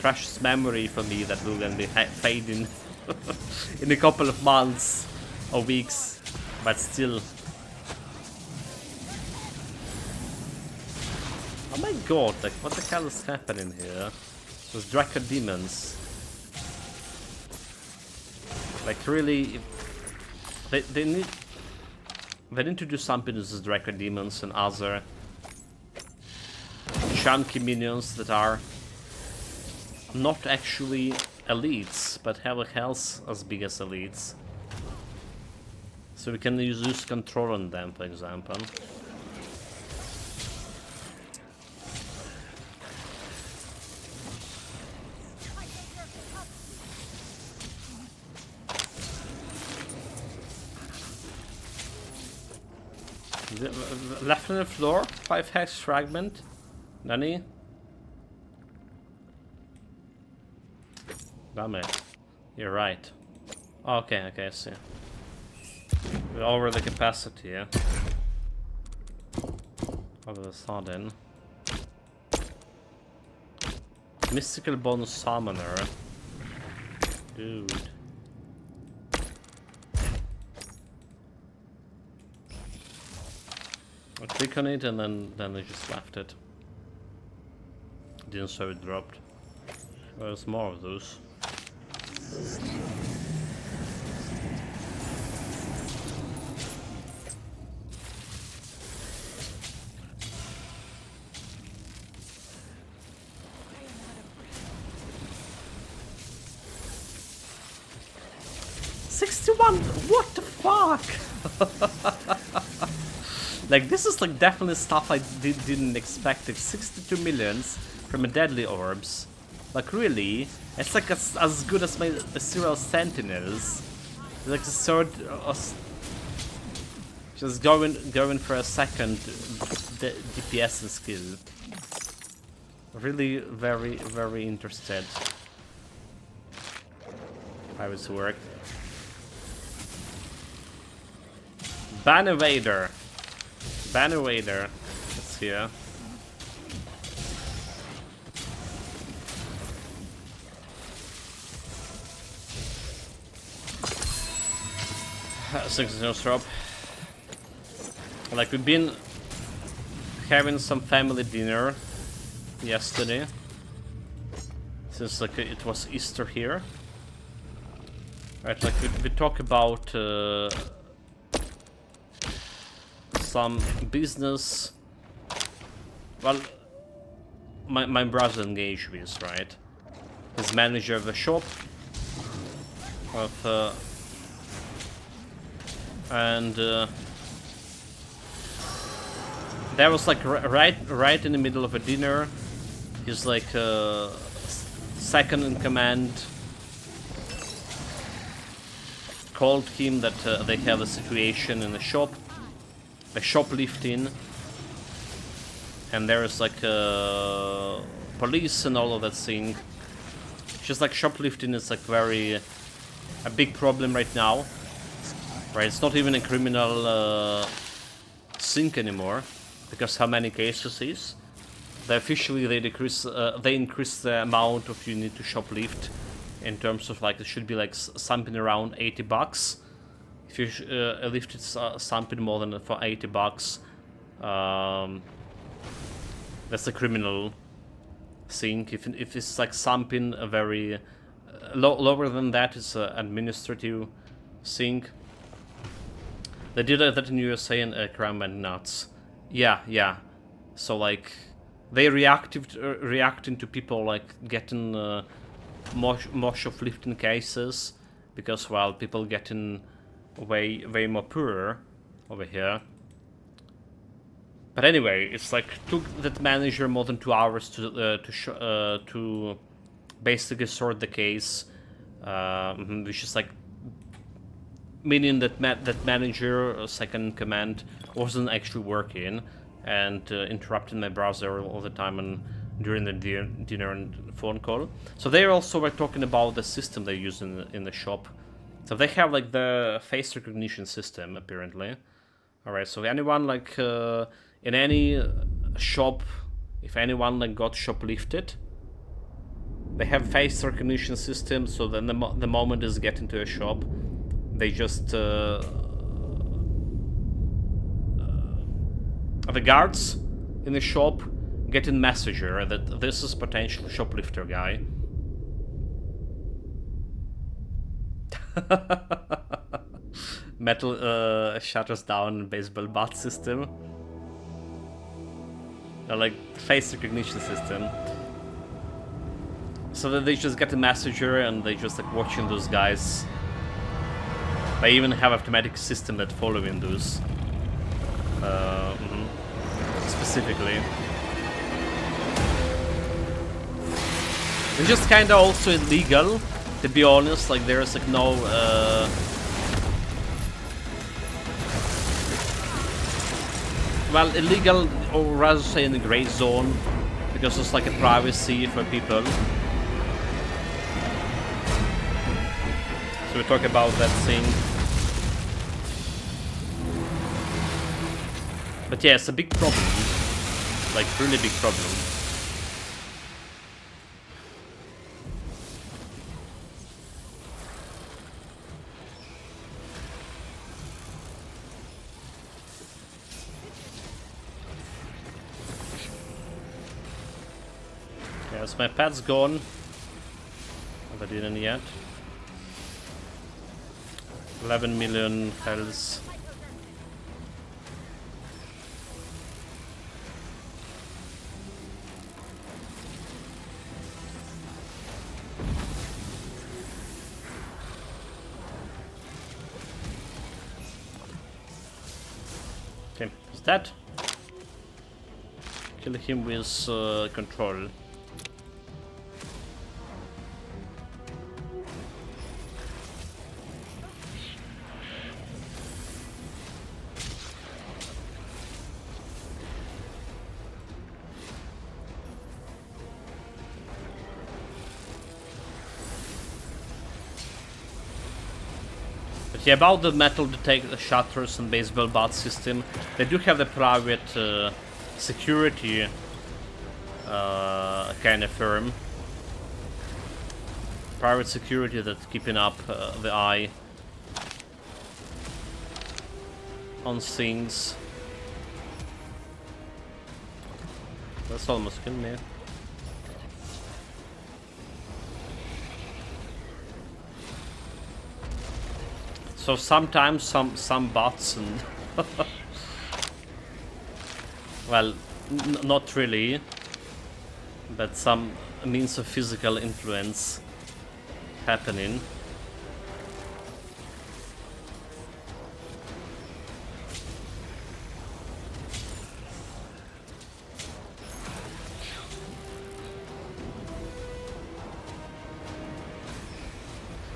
precious memory for me that will then be fading in a couple of months or weeks. But still. Oh my god, like what the hell is happening here? Those Draco demons. Like really, they need... They need to do something with the Draco demons and other chunky minions that are not actually elites, but have a health as big as elites. So we can use control on them, for example. Left on the floor, 5 hex fragment. Nani? Damn it. You're right. Okay, I see. We're over the capacity, yeah? All of a sudden. Mystical bonus summoner. Dude. I click on it and then I just left it. Didn't show it dropped. There's more of those. 61! What the fuck? Like, this is like definitely stuff I didn't expect. Like 62 millions from a deadly orbs. Like really, it's like as good as my Ethereal Sentinels. Like the third, just going for a second DPS and skill. Really, very interested how it's worked. Banished. Banished. It's here. Sentinel drop. Like we've been having some family dinner yesterday, since like it was Easter here. Right, like we talk about some business. Well, my brother engaged with, right? He's manager of a shop of and that was like right in the middle of a dinner. He's like second in command called him that they have a situation in the shop, a shoplifting, and there is like police and all of that thing. Just like shoplifting is like a big problem right now. Right, it's not even a criminal sink anymore, because how many cases is. Officially they increase the amount of you need to shoplift, in terms of like it should be like something around 80 bucks. If you lifted something more than for 80 bucks, that's a criminal thing. If it's like something very lower than that, it's an administrative thing. They did that in USA and crime went nuts. Yeah. So like they reacting to people like getting more shoplifting cases, because well, people getting way more poorer over here. But anyway, it's like took that manager more than 2 hours to basically sort the case, which is like meaning that that manager, second in command, wasn't actually working and interrupting my browser all the time and during the dinner and phone call. So they also were talking about the system they use in the shop. So they have like the face recognition system apparently. All right, so anyone like in any shop, if anyone like got shoplifted, they have face recognition system. So then the moment is get into a shop, they just the guards in the shop get a messenger that this is potential shoplifter guy. Metal shutters down baseball bat system. Like face recognition system. So that they just get a messenger and they just like watching those guys. They even have automatic system that following those. Specifically. It's just kinda also illegal, to be honest. Like there's like no well, illegal, or rather say in the gray zone, because it's like a privacy for people. So we talk about that thing. But yeah, it's a big problem. Like, really big problem. Yeah, so my pad's gone. I didn't yet. 11 million health. Okay, is that? Kill him with control. Yeah, about the metal detector shutters and baseball bat system, they do have the private security kind of firm. Private security that's keeping up the eye on things. That's almost killed me. So sometimes some bots and well, not really, but some means of physical influence happening.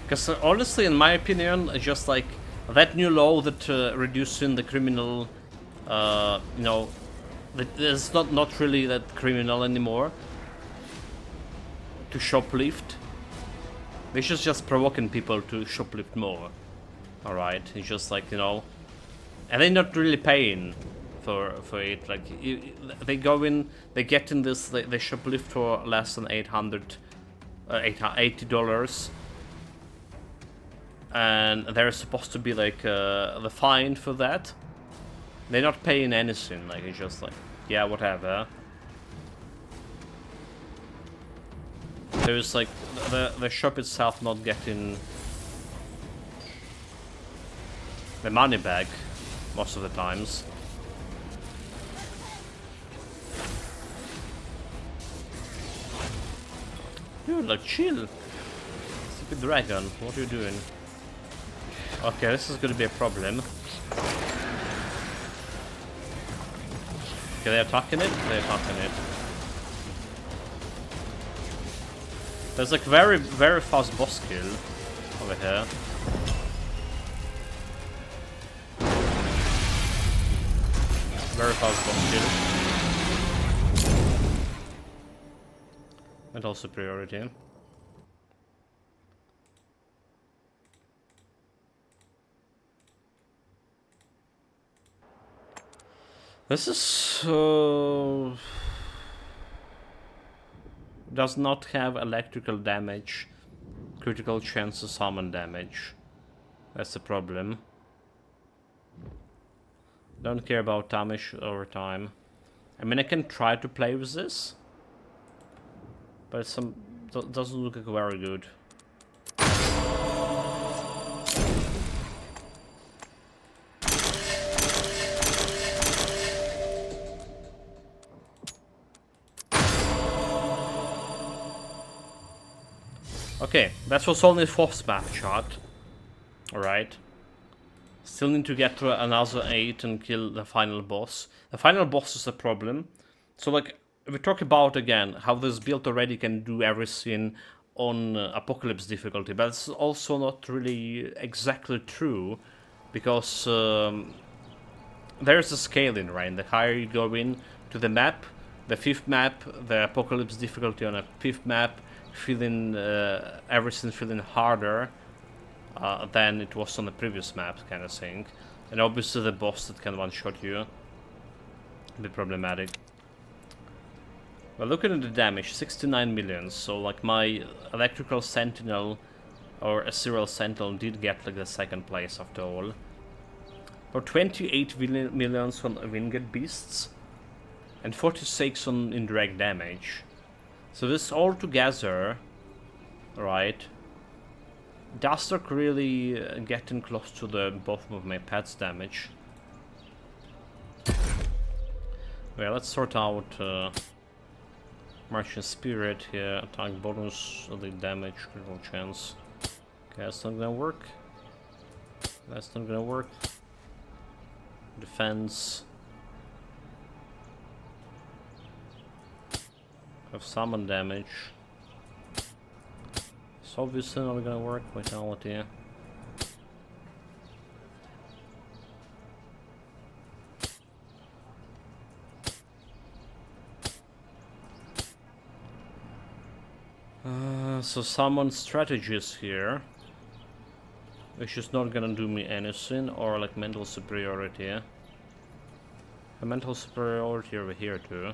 Because honestly, in my opinion, just like that new law that reducing the criminal, you know, it's not really that criminal anymore to shoplift. It's just provoking people to shoplift more. All right, it's just like, you know, and they're not really paying for it. Like they go in, they get in this, they shoplift for less than $80. And there's supposed to be like the fine for that. They're not paying anything, like it's just like, yeah, whatever. There's like the shop itself not getting the money back most of the times. Dude, like chill. Stupid dragon, what are you doing? Okay, this is gonna be a problem. Okay, they're attacking it? They're attacking it. There's like very fast boss kill over here. Very fast boss kill. Mental superiority. This is does not have electrical damage, critical chance to summon damage. That's the problem. Don't care about damage over time. I mean, I can try to play with this, but it doesn't look like very good. Okay, that was only 4th map shot. Alright. Still need to get to another 8 and kill the final boss. The final boss is the problem. So like, we talk about again how this build already can do everything on Apocalypse difficulty, but it's also not really exactly true, because there's a scaling, right? The higher you go in to the map, the 5th map, the Apocalypse difficulty on a 5th map, feeling everything feeling harder than it was on the previous map, kind of thing. And obviously the boss that can one-shot you, a bit problematic. Well, looking at the damage, 69 million, so like my electrical Sentinel or Ethereal Sentinel did get like the 2nd place after all. For 28 millions on Winged Beasts and 46 on indirect damage. So this all together, right, does look really getting close to the both of my pets' damage. Well, let's sort out Martian Spirit here, attack bonus, elite damage, critical chance. Okay, that's not gonna work. That's not gonna work. Defense. Have summon damage. It's obviously not gonna work. Vitality. So summon strategies here. Which is not gonna do me anything, or like mental superiority. A mental superiority over here too.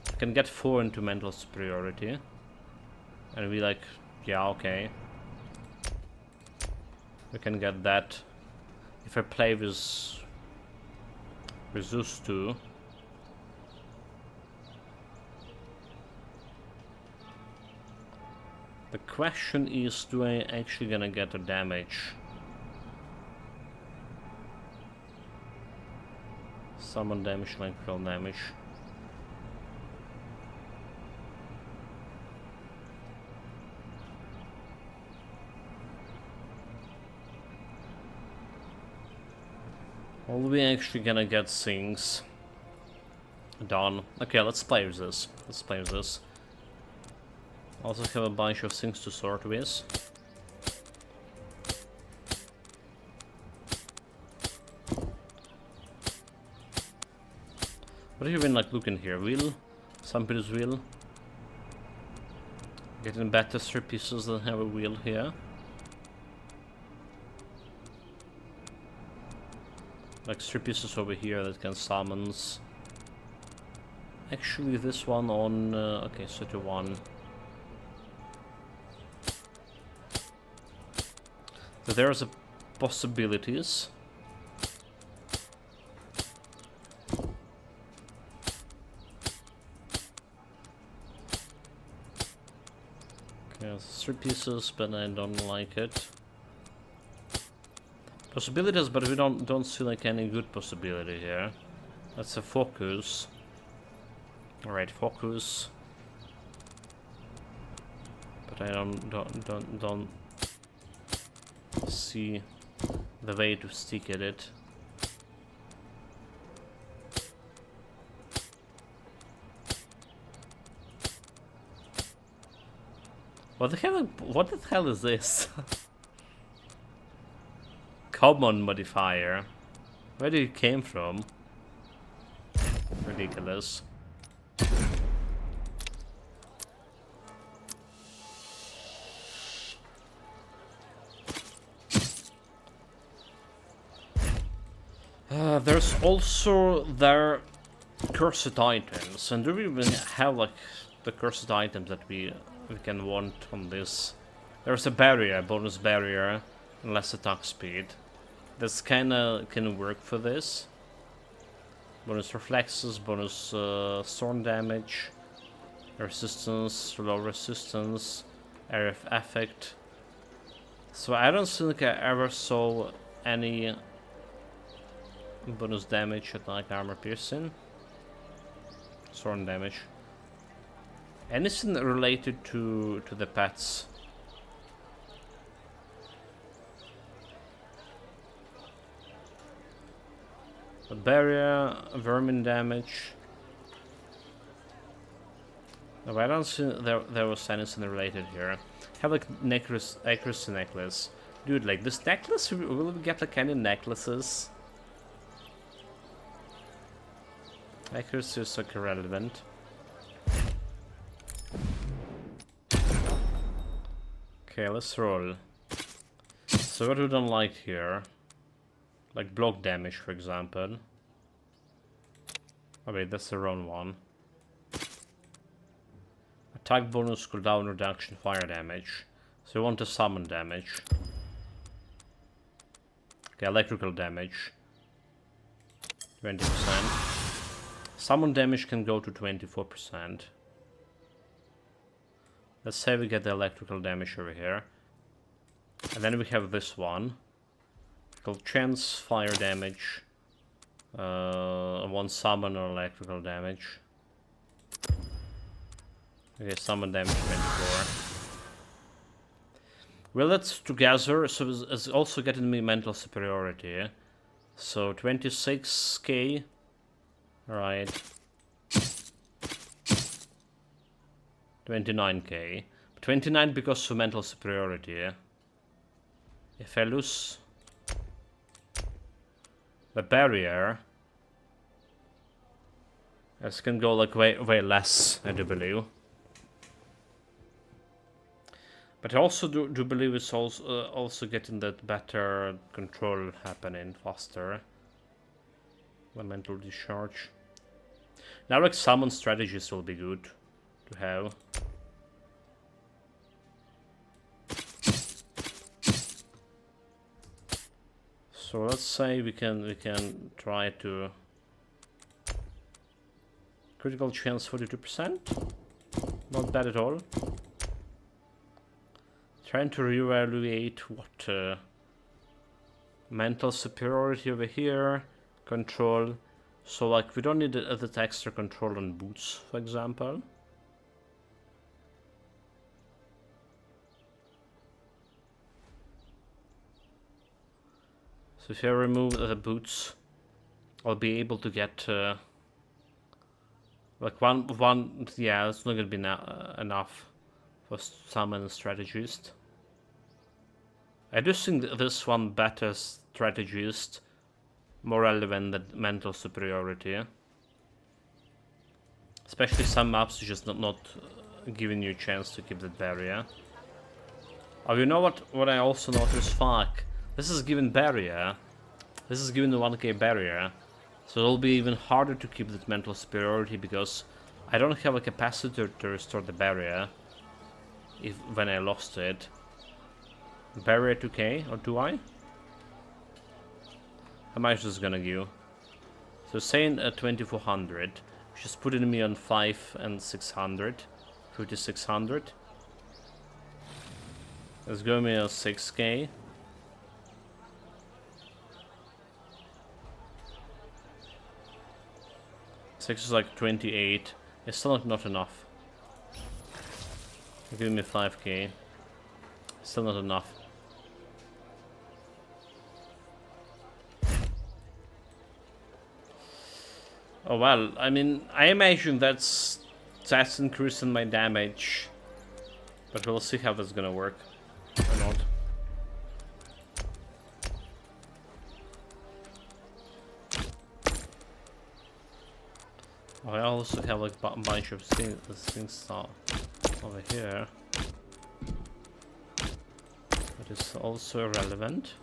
I can get 4 into mental superiority. And be like, yeah, okay. We can get that. If I play with those two. The question is, do I actually gonna get the damage? Summon damage, electrical damage. Are we actually gonna get things done? Okay, let's play with this. Let's play with this. Also have a bunch of things to sort with. What are you even like looking here? Wheel? Some people's wheel? Getting better 3 pieces that have a wheel here. Like 3 pieces over here that can summons. Actually this one on okay, 31. So there's a possibilities. Okay, 3 pieces, but I don't like it. Possibilities, but we don't see like any good possibility here. That's a focus. Alright, focus. But I don't see the way to stick at it. What the hell is this? Common modifier. Where did it came from? Ridiculous. There's also their cursed items, and do we even have like the cursed items that we can want on this? There's a barrier, bonus barrier, and less attack speed. That's kinda can work for this. Bonus reflexes, bonus storm damage, resistance, low resistance, area of effect. So I don't think I ever saw any bonus damage at like armor piercing. Storm damage. Anything related to the pets. A barrier, vermin damage. No, I don't see there was anything related here. Have like accuracy necklace. Dude, like this necklace, will we get like any necklaces? Accuracy is like irrelevant. Okay, let's roll. So what we don't like here? Like block damage, for example. Oh wait, that's the wrong one. Attack bonus, cooldown reduction, fire damage. So we want to summon damage. Okay, electrical damage. 20%. Summon damage can go to 24%. Let's say we get the electrical damage over here. And then we have this one. Called chance, fire damage. 1 summon or electrical damage. Okay, summon damage 24. Well, that's together, so it's also getting me mental superiority. So 26k. Alright. 29k. 29 because of mental superiority. If I lose the barrier, this can go like way less, I do believe. But I also do believe it's also getting that better control happening faster. The mental discharge. Now like summon strategies will be good to have. So let's say we can try to critical chance 42%. Not bad at all. Trying to reevaluate what mental superiority over here, control. So like we don't need that extra control on boots, for example. So if I remove the boots, I'll be able to get like one. Yeah, it's not gonna be enough for summon strategist. I do think this one better strategist, more relevant than mental superiority. Especially some maps just not giving you a chance to keep that barrier. Oh, you know what I also noticed? Fuck. This is given barrier. This is given the 1k barrier. So it'll be even harder to keep that mental superiority because I don't have a capacitor to restore the barrier when I lost it. Barrier 2k, or do I? How much is this gonna give? So saying 2400, just putting me on 5 and 600, 5600. Let's go me on 6k. Six is like 28. It's still not enough. Give me 5k. Still not enough. Oh well, I mean, I imagine that's increasing my damage. But we'll see how that's gonna work. Or not. Oh, I also have like a bunch of things over here. That is also irrelevant.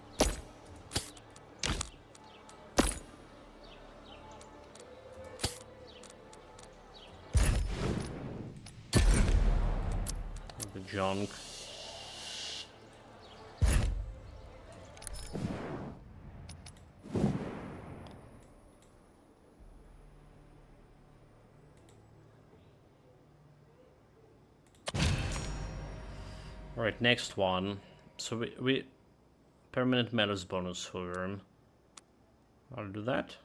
The junk. Alright, next one. So we permanent menace bonus for him. I'll do that.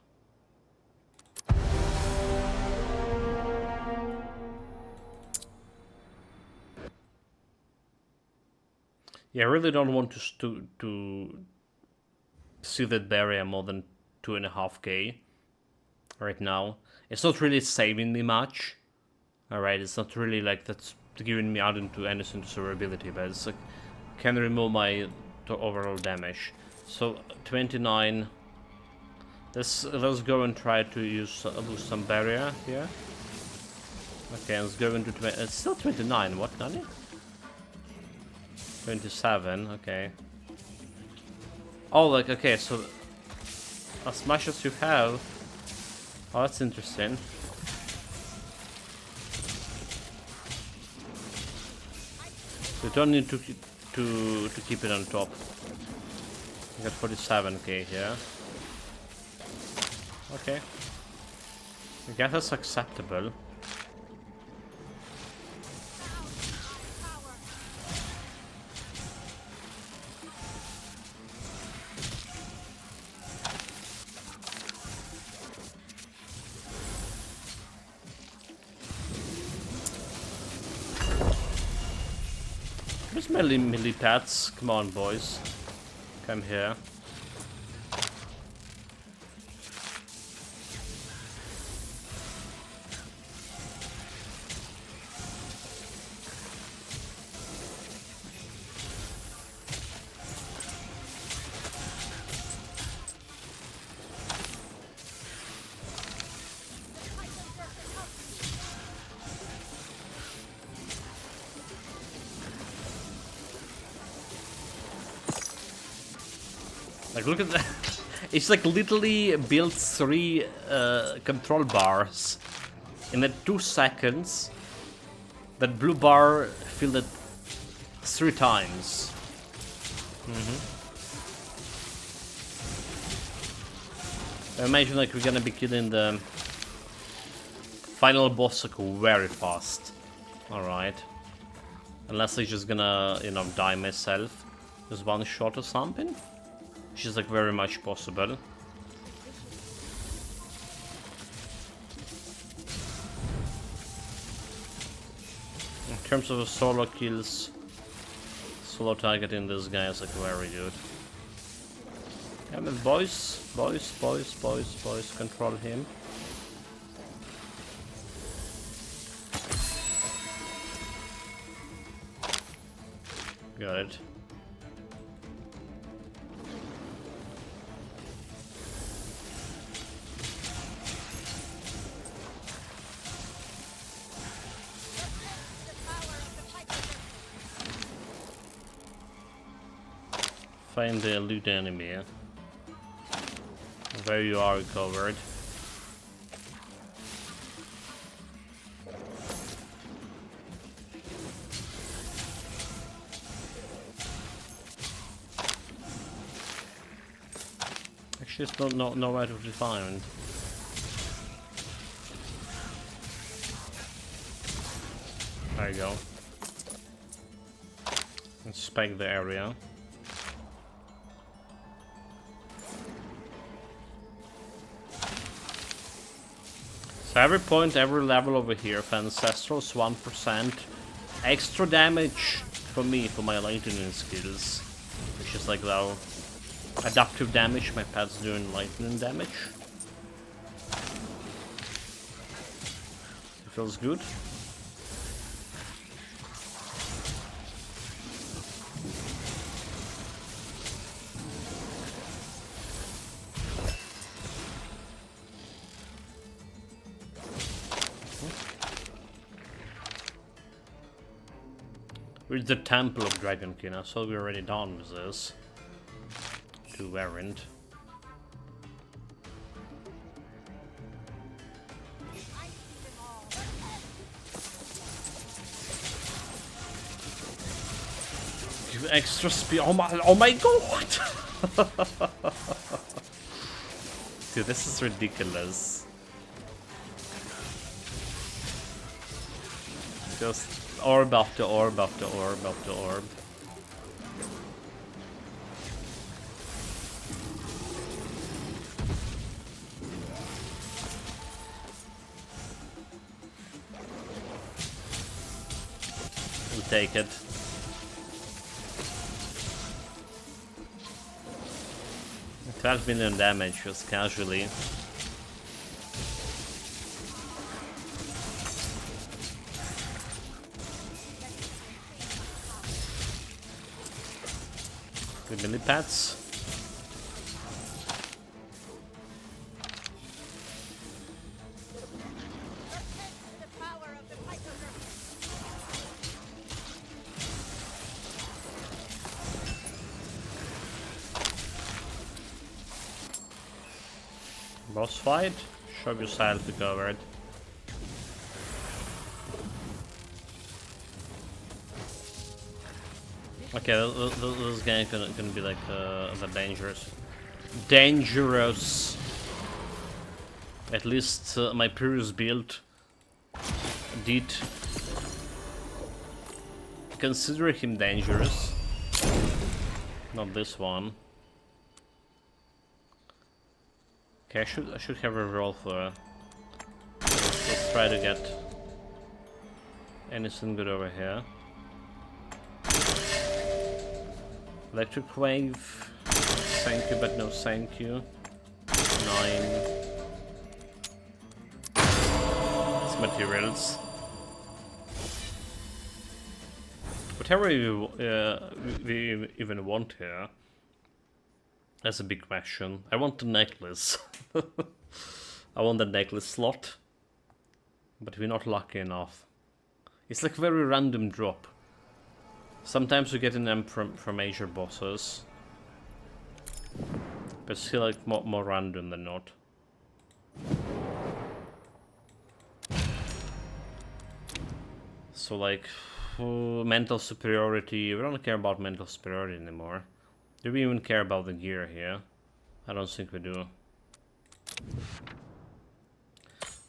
Yeah, I really don't want to see that barrier more than 2.5k right now. It's not really saving me much. Alright, it's not really like that's giving me out into anything to survivability, but it's like can remove my overall damage. So 29. Let's go and try to use some barrier here. Okay, let's go into 20. It's still 29. What, Nani? 27. Okay. Oh, like okay. So as much as you have. Oh, that's interesting. You don't need to keep it on top. You got 47k here. Okay. I guess that's acceptable. Where's my melee pads? Come on, boys. Come here. Like, look at that. It's like literally built 3 control bars. In that 2 seconds, that blue bar filled it 3 times. I imagine like we're gonna be killing the final boss like very fast. Alright. Unless I'm just gonna, you know, die myself. Just one shot or something. Which is like very much possible. In terms of solo kills, solo targeting this guy is like very good. Yeah, but boys, control him. Got it. Find the loot enemy. There you are, covered. Actually, it's not nowhere to be found. There you go. Inspect the area. So every point, every level over here for Ancestrals, 1% extra damage for me, for my lightning skills. Which is like the adaptive damage, my pet's doing lightning damage. It feels good. Where's the Temple of Dragonkin? I thought we were already done with this. To weren't. Give extra speed. Oh my god! Dude, this is ridiculous. Just orb after orb after orb after orb. We'll take it. $12 million damage just casually. The millipads. Boss fight? Show yourself to cover it. Okay, this guy gonna be like a bit dangerous. Dangerous! At least my previous build did consider him dangerous. Not this one. Okay, I should have a roll for. Let's try to get anything good over here. Electric wave. Thank you, but no thank you. 9. It's materials. Whatever we even want here. That's a big question. I want the necklace. I want the necklace slot. But we're not lucky enough. It's like very random drop. Sometimes we get them from major bosses. But still like more random than not. So like mental superiority, we don't care about mental superiority anymore. Do we even care about the gear here? I don't think we do.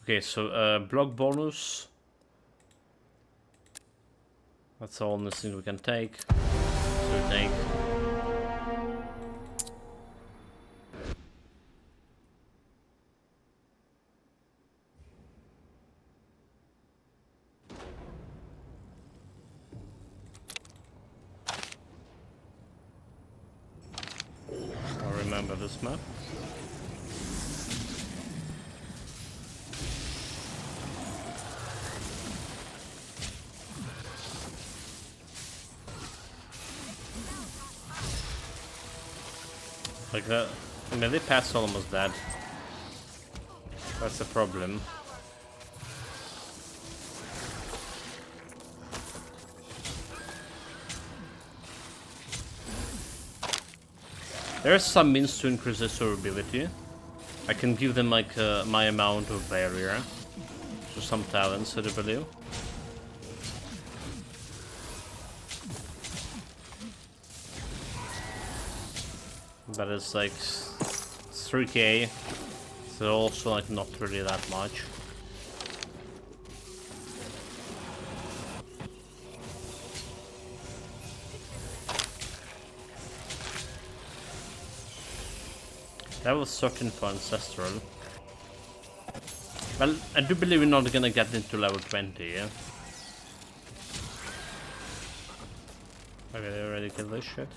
Okay, so block bonus. That's the only thing we can take. So we take. I'll remember this map. Like that. I mean, they passed almost dead. That's the problem. There's some means to increase their survivability. I can give them like my amount of barrier. So some talents, I do believe. But it's like 3k, so also like not really that much. That was certain for Ancestral. Well, I do believe we're not gonna get into level 20, yeah? Okay, they already killed this shit.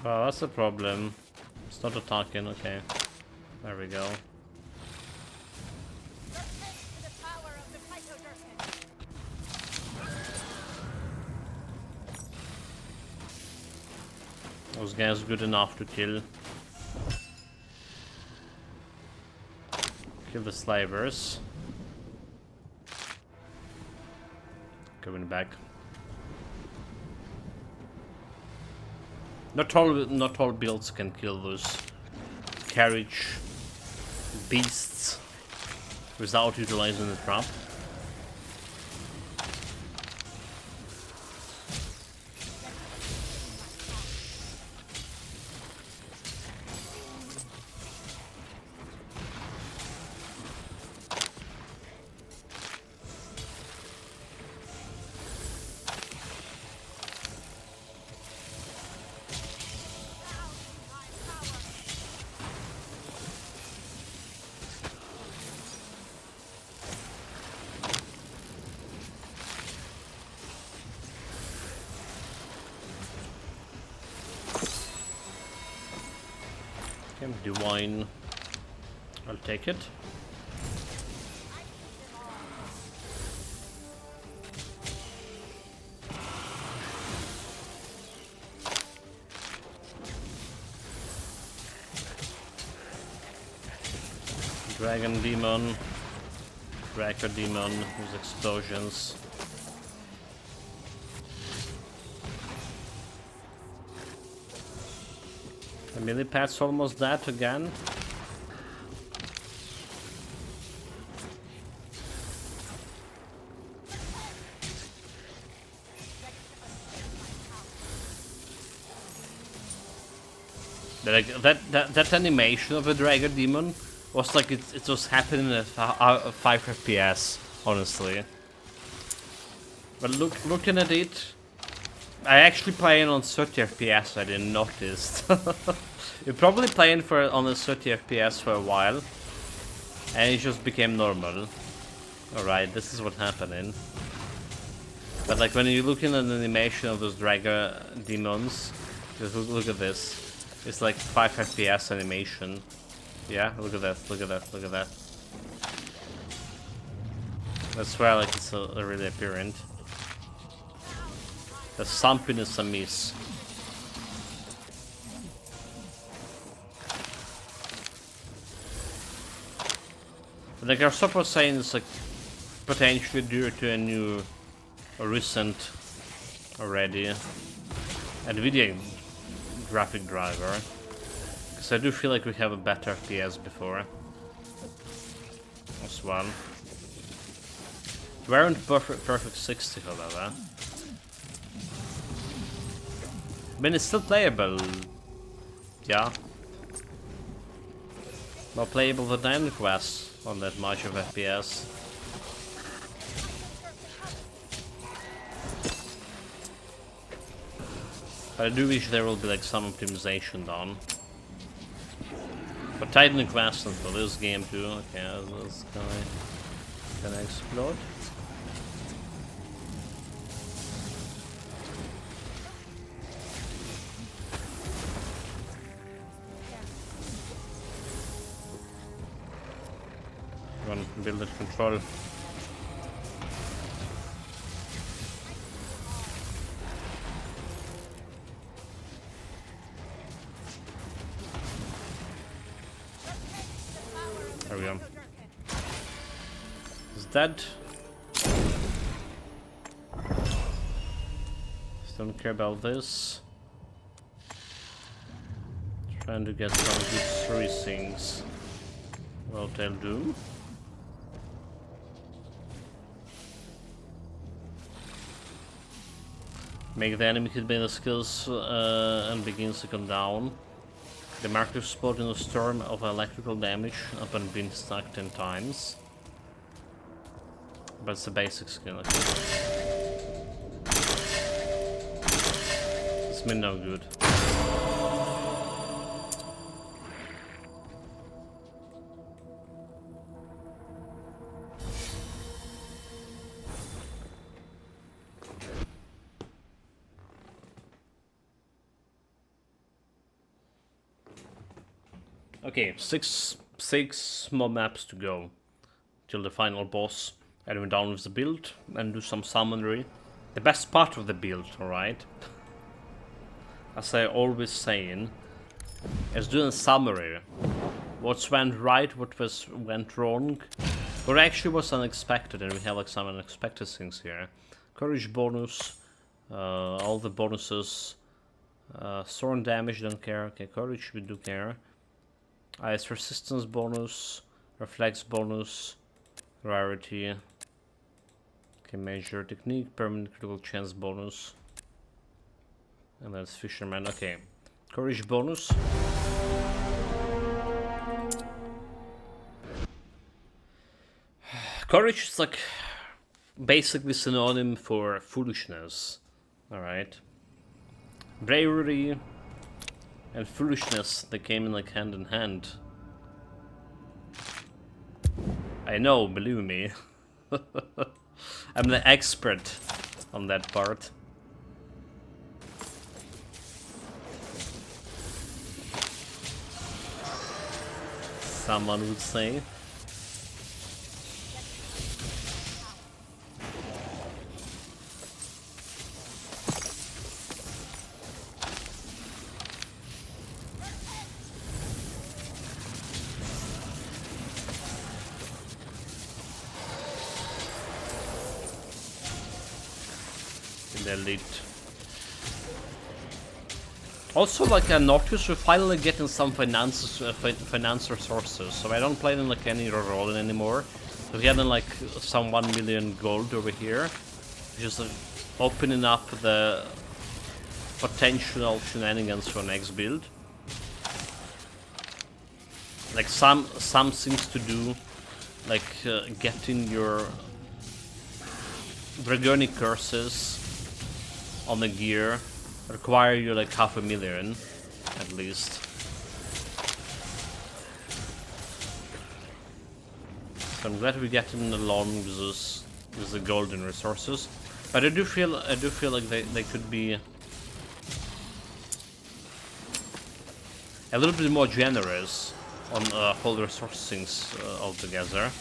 Oh, that's the problem. It's not attacking, okay. There we go. Those guys are good enough to kill. Kill the slavers. Going back. Not all builds can kill those carriage beasts without utilizing the trap. Divine. I'll take it. Dragon Demon. Draco Demon with explosions. The millipad's almost dead again. Like that animation of the Dragon Demon was like it was happening at 5 FPS, honestly. But looking at it, I actually playing on 30 FPS. I didn't notice. You're probably playing on the 30 FPS for a while, and it just became normal. Alright, this is what's happening. But like when you're looking at the animation of those Dragon Demons, just look at this. It's like 5 FPS animation. Yeah, look at that, look at that, look at that. I swear like it's really apparent. The something is amiss. Like Arsop was saying, it's like potentially due to a new or recent already NVIDIA graphic driver. Because I do feel like we have a better FPS before as well. We aren't perfect 60, however. I mean, it's still playable. Yeah. More playable than Dragon Quest on that much of FPS. But I do wish there will be like some optimization done. For Titan Quest and for this game too. Okay, this guy can explode. Build it control. There we go. Is dead. Don't care about this. Trying to get some good three things. Well, they'll do. Make the enemy hit by the skills and begins to come down. The marker spot in a storm of electrical damage upon being stuck 10 times. But it's a basic skill. Okay. It's been no good. Okay, six more maps to go till the final boss, and we're done with the build and do some summonery. The best part of the build, alright? As I always saying, is doing a summary. What went right, what went wrong, what actually was unexpected, and we have like some unexpected things here. Courage bonus, all the bonuses, thorn damage, don't care. Okay, courage we do care. Ice resistance bonus, reflex bonus, rarity. Okay, major technique, permanent critical chance bonus. And that's fisherman. Okay, courage bonus. Courage is like basically synonym for foolishness. Alright. Bravery and foolishness, they came in like hand in hand. I know, believe me. I'm the expert on that part. Someone would say. Elite. Also, like I noticed, we're finally getting some finance resources, so I don't play them like any role anymore. We're getting like some 1 million gold over here, just opening up the potential shenanigans for next build. Like some things to do, like getting your Draconic curses on the gear require you like 500,000 at least. So I'm glad we're getting along with the golden resources, but I do feel like they could be a little bit more generous on whole resource things altogether.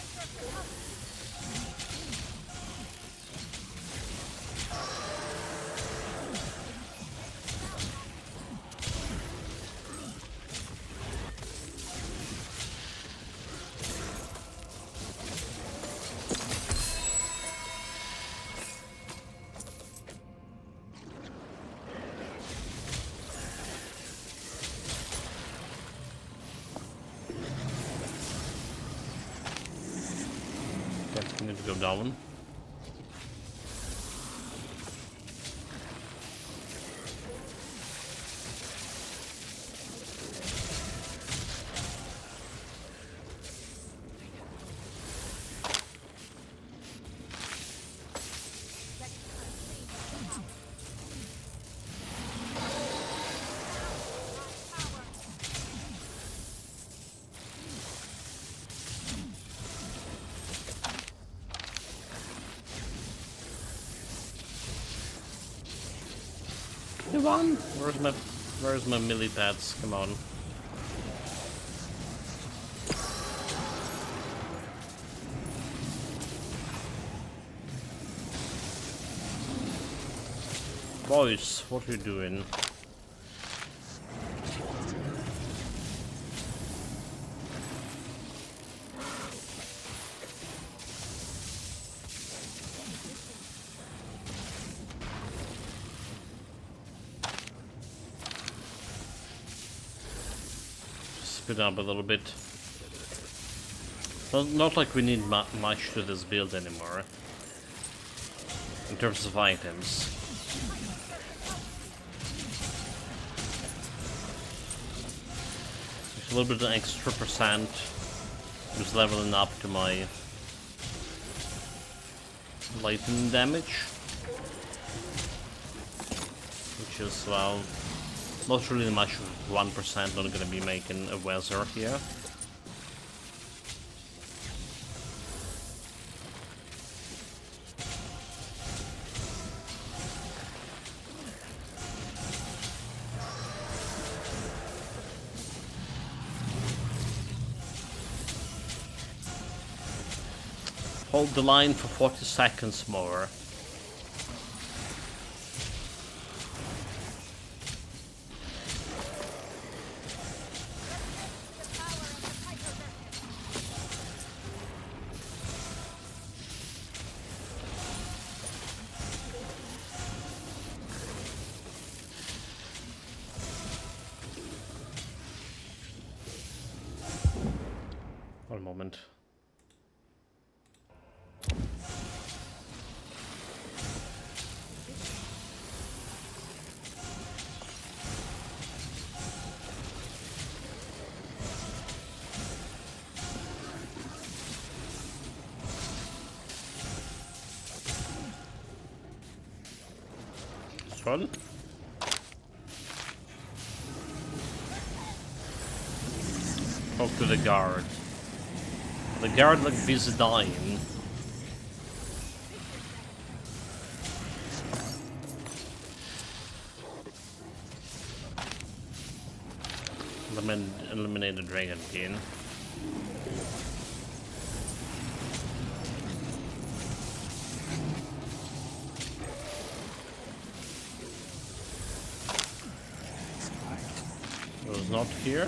I need to go down. Come on! Where's my melee pads? Come on. Boys, what are you doing? Speed up a little bit. Not like we need much to this build anymore. In terms of items. A little bit of extra percent. Just leveling up to my lightning damage. Which is, well, not really much of 1%, not gonna be making a weather here. Hold the line for 40 seconds more. One moment. Fun. Talk to the guard. The guard like busy dying. Eliminate the Dragonkin. Was not here.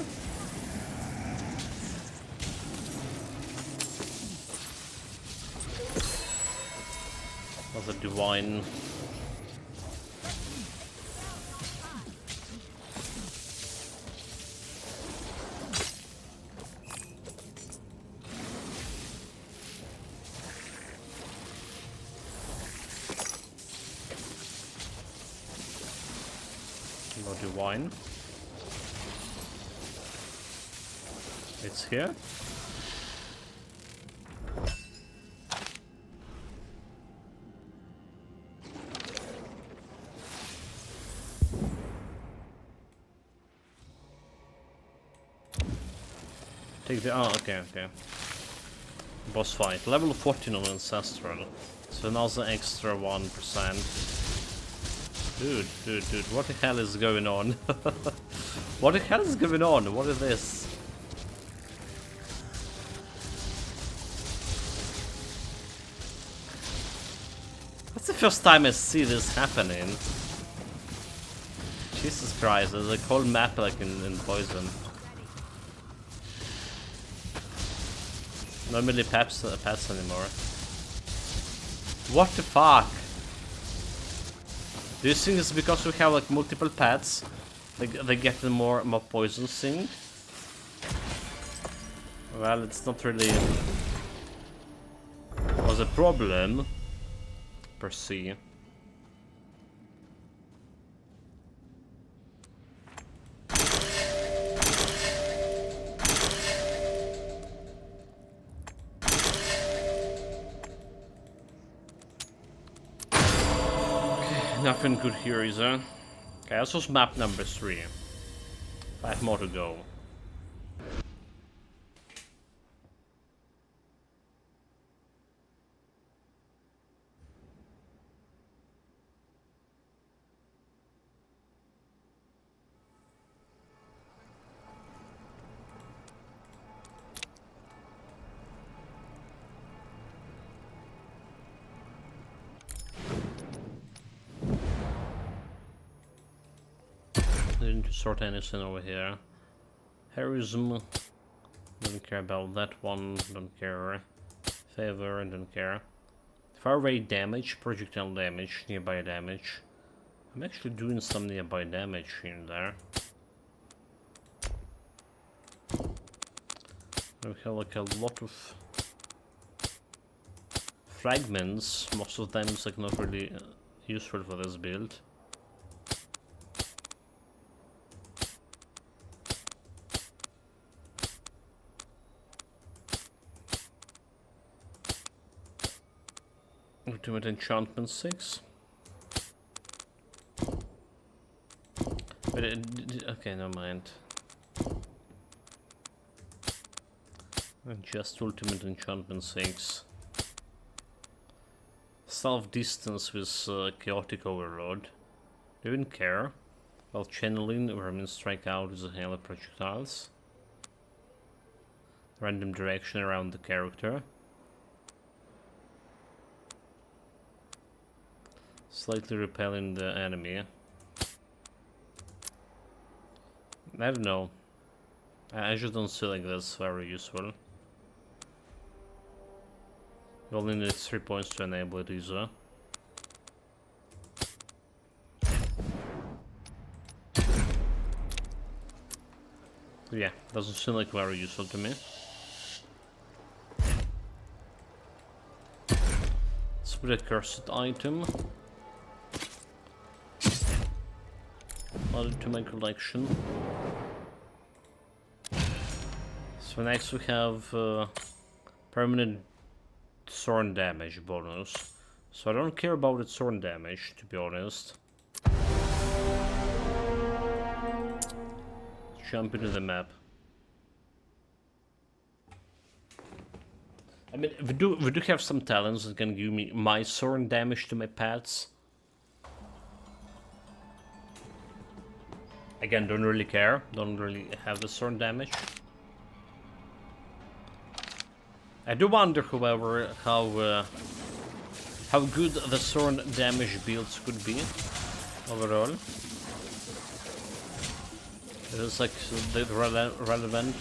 Was a divine. No divine. It's here. Take the okay. Boss fight. Level 14 on Ancestral. So another extra 1%. Dude, what the hell is going on? What the hell is going on? What is this? That's the first time I see this happening. Jesus Christ, there's a whole map like in Poison. Not really pets anymore. What the fuck? Do you think it's because we have like multiple pets? They get more poison thing? Well, it's not really. Was a problem per se. Nothing good here, is there? Okay, this was map number 3. 5 more to go. Didn't sort anything over here. Heroism. Don't care about that one. Don't care. Favor. Don't care. Far away damage, projectile damage, nearby damage. I'm actually doing some nearby damage here and there. We have like a lot of fragments. Most of them is like not really useful for this build. Ultimate enchantment 6. But okay, never mind. Just ultimate enchantment 6. Self-distance with chaotic overload. Don't care. While channeling, vermin strike out with the hail of projectiles. Random direction around the character. Slightly repelling the enemy. I don't know. I just don't see like this very useful. You only need 3 points to enable it either. Yeah, doesn't seem like very useful to me. Let's put a cursed item. Added to my collection. So next we have permanent thorn damage bonus. So I don't care about the thorn damage, to be honest. Jump into the map. I mean, we do have some talents that can give me my thorn damage to my pets. Again, don't really care. Don't really have the thorn damage. I do wonder, however, how good the thorn damage builds could be overall. It is like relevant.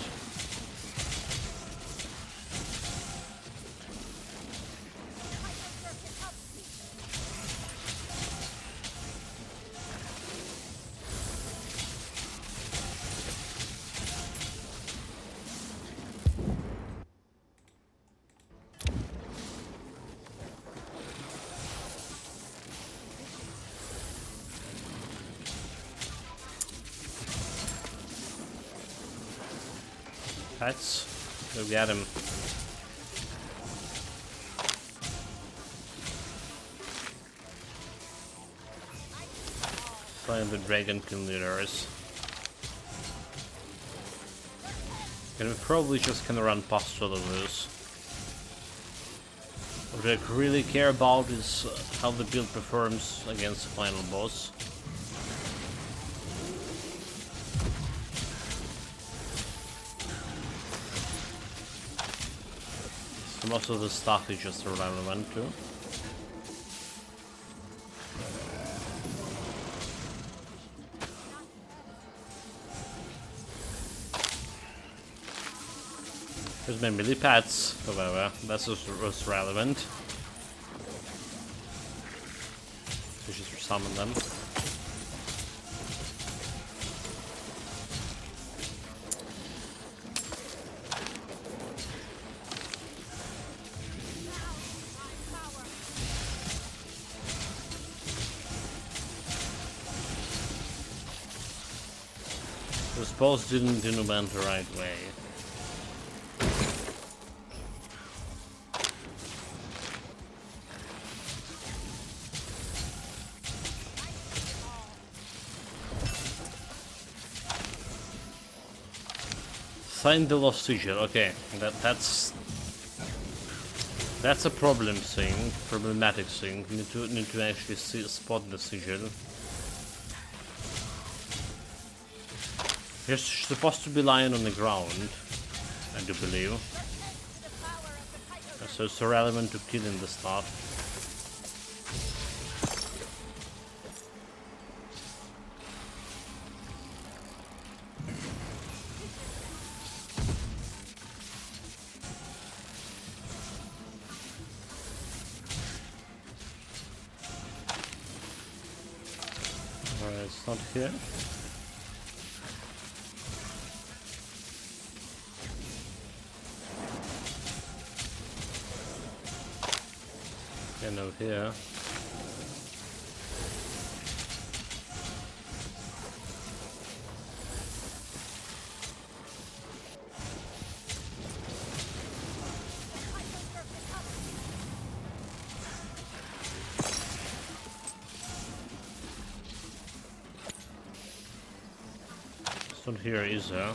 Pets, go get him. Find the Dragonkin leaders. And we probably just gonna run past all of this. What I really care about is how the build performs against the final boss. Most of the stuff is just irrelevant too. There's my melee pets, however, that's just relevant. So just summon them. suppose didn't went the right way. Sign the lost sigil. Okay, that's a problematic thing. Need to actually spot the sigil. You're supposed to be lying on the ground, I do believe. So it's irrelevant to killing the stuff. Alright, it's not here. No here. It's not here, is there?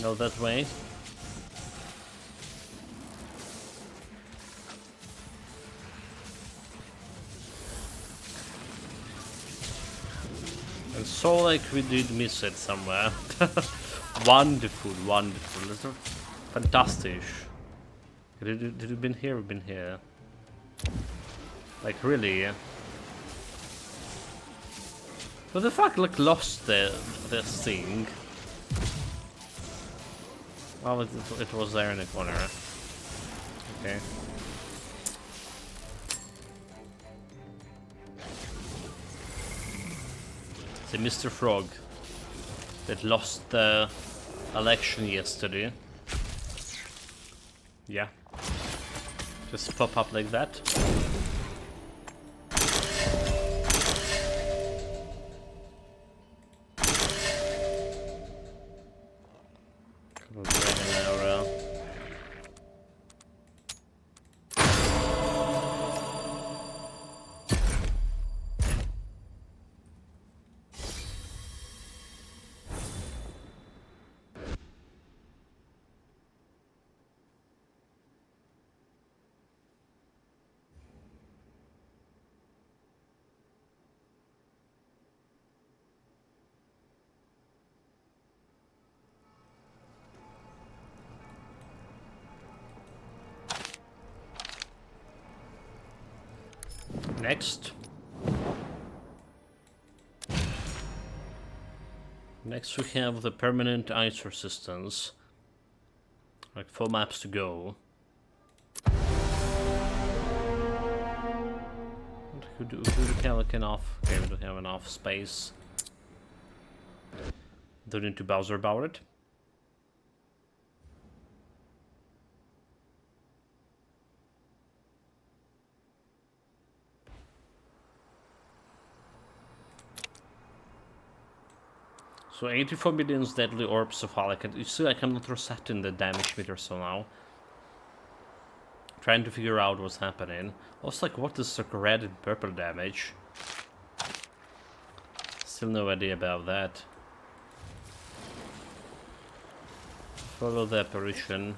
No, that way. And so like we did miss it somewhere. Wonderful, wonderful. That's fantastic. Did it been here? Been here? Like really? What the fuck? Like lost the thing. Well, it was there in the corner. Okay. It's a Mr. Frog that lost the election yesterday. Yeah. Just pop up like that. Next we have the permanent ice resistance. Like 4 maps to go. Do we have like enough? Okay, we don't have enough space. Don't need to bother about it. So 84 million deadly orbs of Hall. You see, I cannot reset in the damage meter somehow. Trying to figure out what's happening. Also, like, what is like red and purple damage? Still no idea about that. Follow the apparition.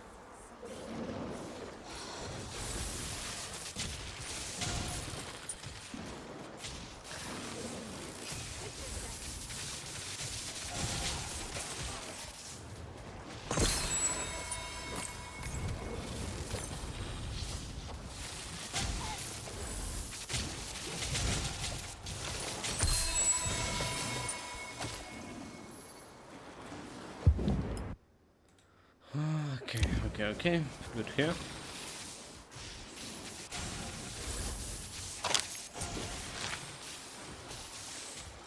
Okay, good here.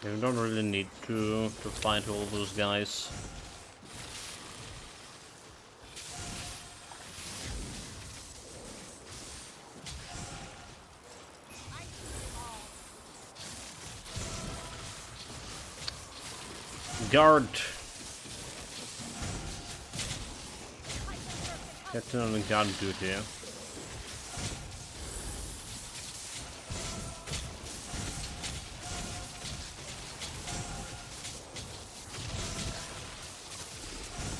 We don't really need to fight all those guys. Guard! Getting on the guard duty here.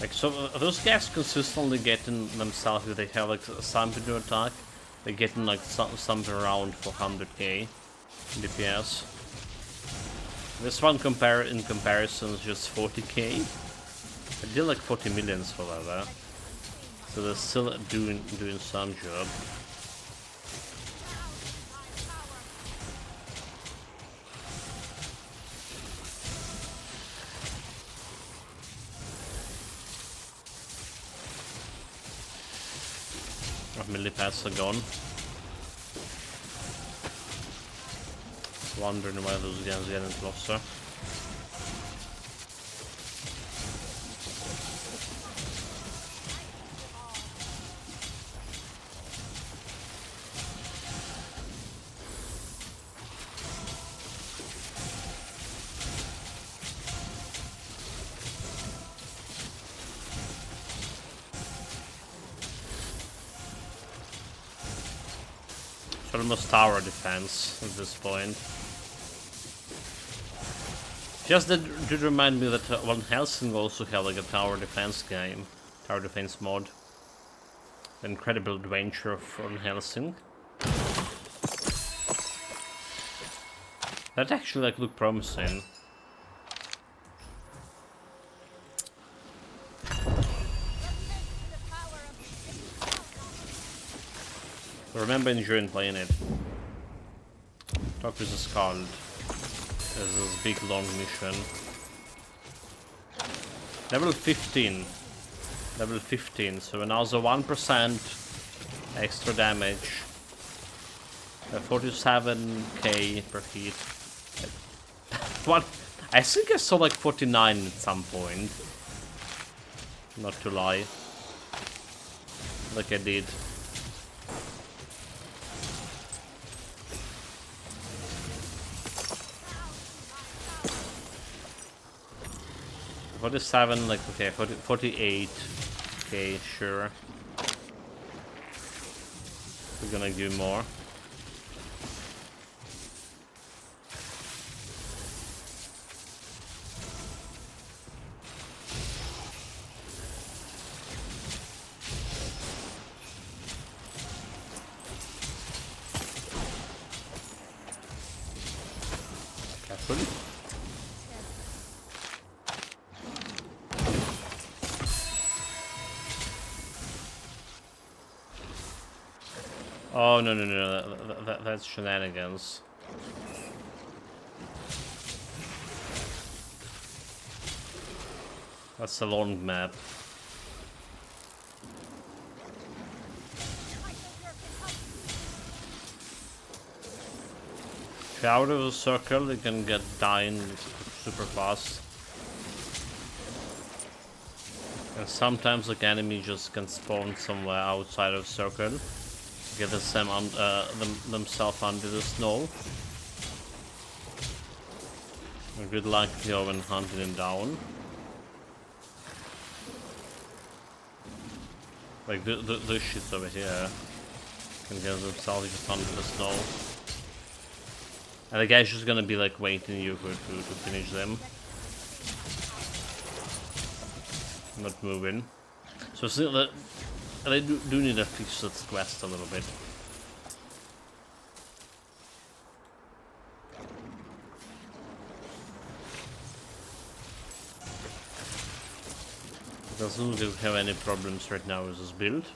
Like, so those guys consistently getting themselves, if they have like something to attack, they're getting like something around 400k DPS. This one in comparison is just 40k. I did like 40 millions for that. So they're still doing some job. Our millipads are gone. Wondering why those guns getting closer. Almost tower defense at this point. Just did remind me that Van Helsing also had like a tower defense game, tower defense mod. The Incredible Adventure of Van Helsing. That actually like looked promising. I remember enjoying playing it. Talk with the Scald. There's this big long mission. Level 15. Level 15, so another 1% extra damage. 47k per hit. What? I think I saw like 49 at some point. Not to lie. Like I did. 47, like, okay, 48, okay, sure. We're gonna do more. Carefully. Oh, no, that's shenanigans. That's a long map. If you're out of the circle, you can get dying super fast. And sometimes the enemy just can spawn somewhere outside of the circle. Get themselves under the snow. And good luck going hunting them down. Like the shits over here can get themselves just under the snow. And the guy's just gonna be like waiting you to finish them. Not moving. So still that. I do need to fix that quest a little bit. It doesn't look like we have any problems right now with this build.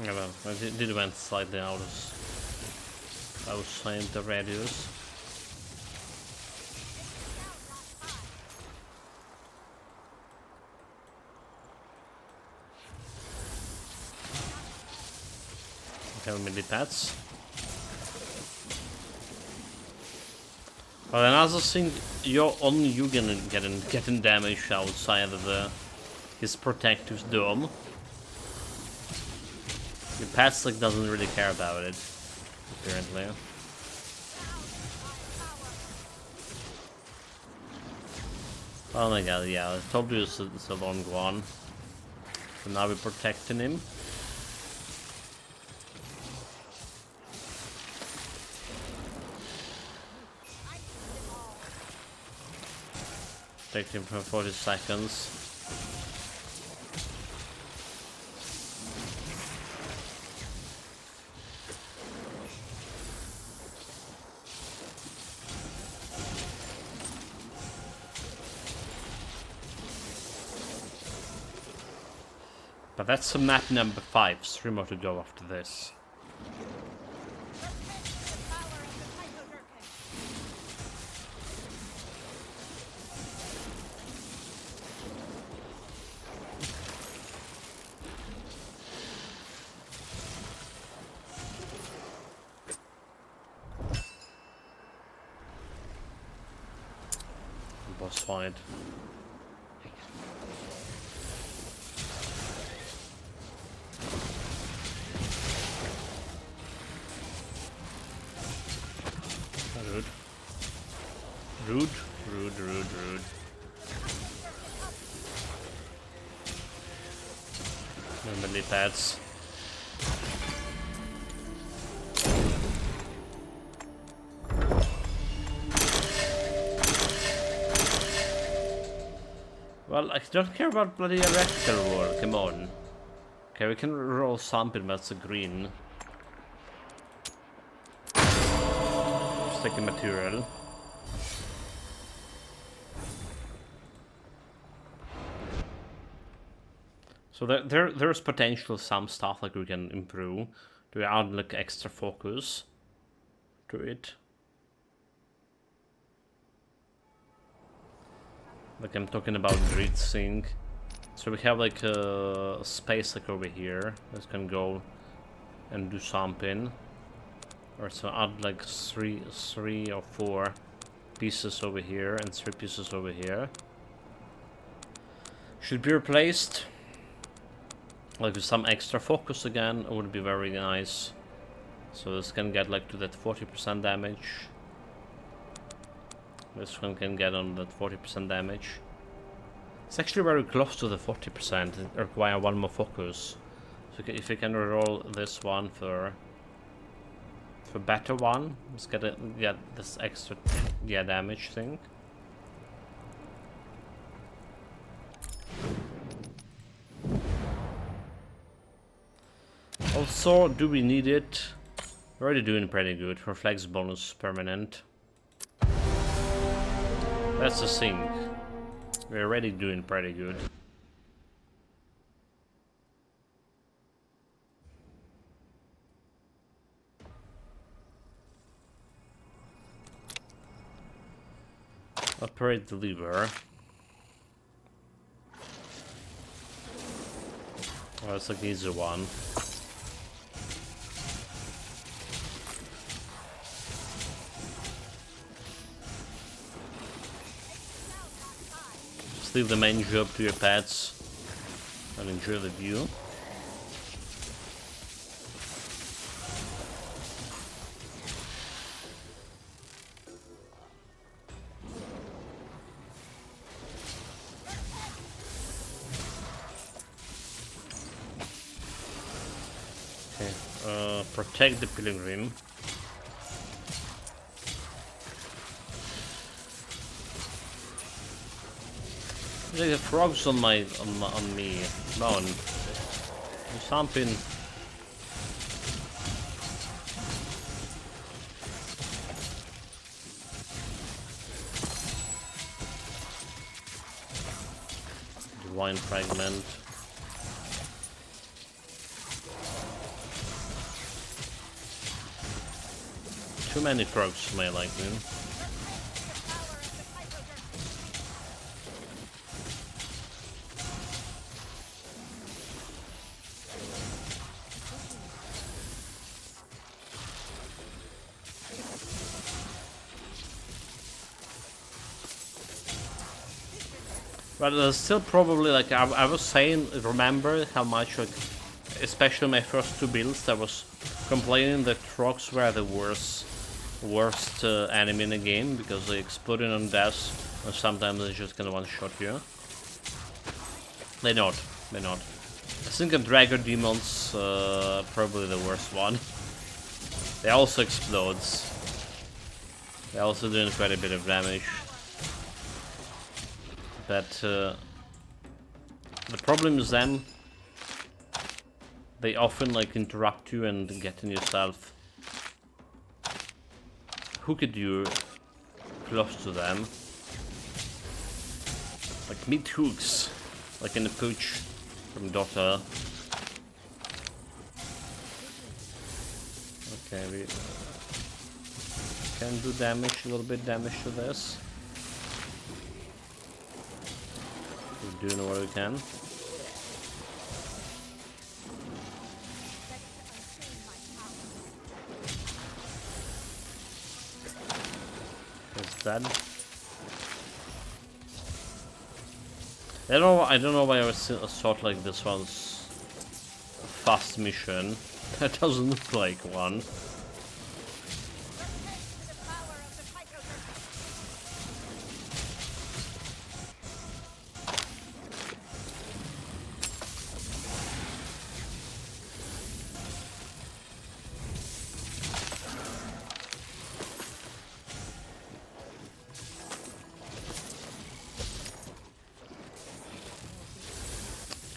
Yeah, well, I did went slightly outside the radius. Have millipads. But another thing, only you getting damage outside of his protective dome. The pets like doesn't really care about it, apparently. Oh my god, yeah, I told you it's a long one. So now we're protecting him. Protect him for 40 seconds. But that's map number 5, 3 more to go after this. Boss fight. Rude. Rude. No many pads. Well, I don't care about bloody erector war, come on. Okay, we can roll something, but it's a green. Just take the material. So there's potential some stuff like we can improve. Do we add like extra focus to it? Like I'm talking about grid sync. So we have like a space like over here that can go and do something. Or so add like three or 4 pieces over here and 3 pieces over here. Should be replaced. Like with some extra focus again, it would be very nice. So this can get like to that 40% damage. This one can get on that 40% damage. It's actually very close to the 40%. It requires 1 more focus. So if you can roll this one for better one, let's get this extra damage thing. Also, do we need it? We're already doing pretty good. Reflex bonus permanent. That's the thing. We're already doing pretty good. Operate the lever. Oh, it's like an easy one. Just leave the main job to your pets and enjoy the view. Protect the pilgrim. There's frogs on me. Come on. Do something. Divine fragment. Too many frogs for my liking. But still probably like I was saying, remember how much like especially my first two builds, I was complaining that rocks were the worst enemy in the game because they exploded on death and sometimes they just gonna one-shot you. They're not. I think a Dragon Demon's probably the worst one. They also explodes. They're also doing quite a bit of damage. But the problem is then they often like interrupt you and get in yourself. Hooked you close to them. Like meat hooks. Like in the pooch from Dota. Okay, we can do damage, a little bit damage to this. We're doing what we can. It's dead. I don't know why I thought like this one's a fast mission. That doesn't look like one.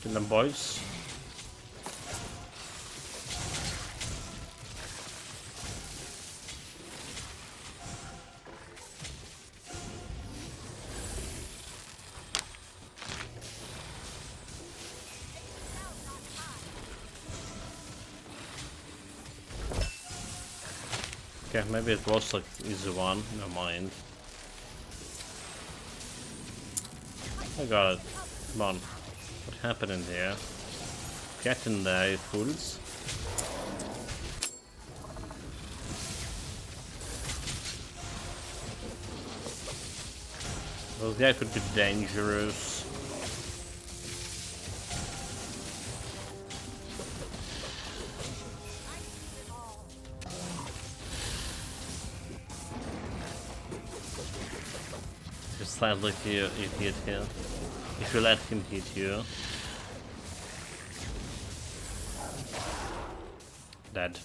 Kill them, boys. Okay, maybe it was like easy one. Never mind. I got it. Come on. What happened in there? Get in there, you fools. Those guys could be dangerous. Just like you hit him. If you let him hit you. Dead.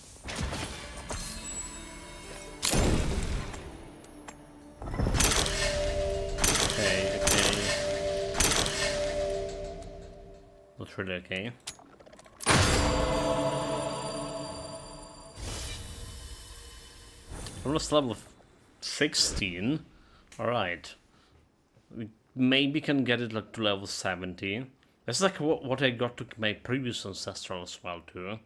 Okay. Not really okay. Almost level 16. Alright. We maybe can get it like to level 70. That's like what I got to my previous Ancestral as well too.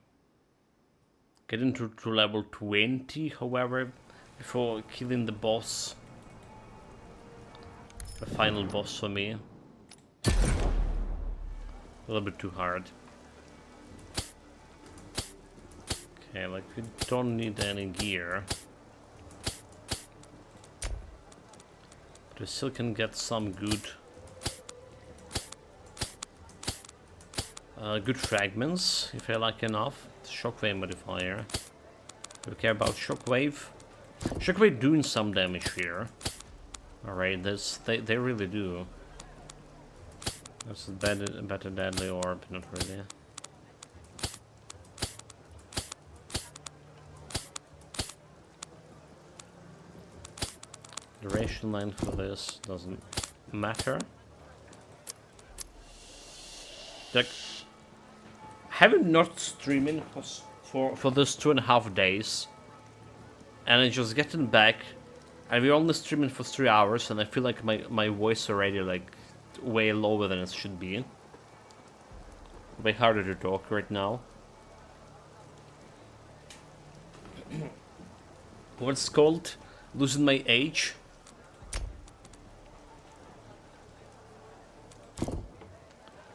Getting to level 20, however, before killing the boss. The final boss for me. A little bit too hard. Okay, like we don't need any gear. But we still can get some good good fragments, if I like enough. Shockwave modifier. Do we care about Shockwave? Shockwave doing some damage here. Alright, they really do. That's a better deadly orb, not really. Duration line for this doesn't matter. Like, having not streaming for this 2.5 days, and I just getting back, and we're only streaming for 3 hours, and I feel like my voice already like way lower than it should be. Way harder to talk right now. What's called? Losing my age.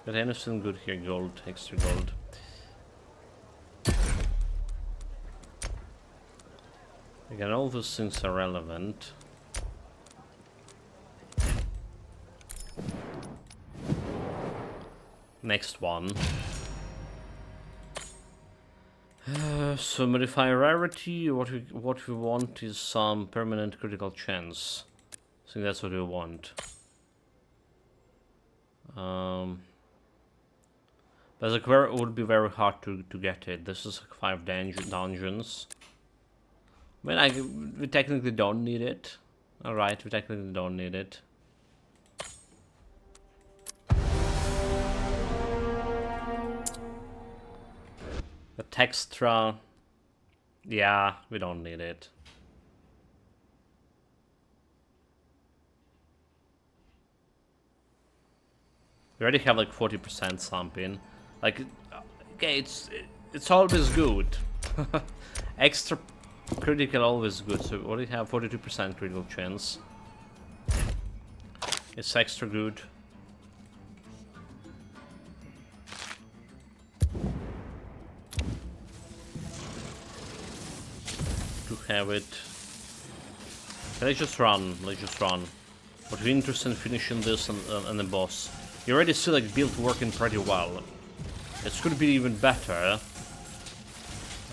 Got anything good here? Gold, extra gold. Again, all those things are relevant. Next one. So modify rarity. What we want is some permanent critical chance. I think that's what we want. But like, it would be very hard to get it. This is like 5 dungeons. I mean, we technically don't need it. Alright, we technically don't need it. The textra... Yeah, we don't need it. We already have like 40% something. Like, okay, it's always good. Extra critical always good. So we already have 42% critical chance. It's extra good. To have it. Let's just run. Let's just run. But we're interested in finishing this and the boss. You already see like build working pretty well. It could be even better.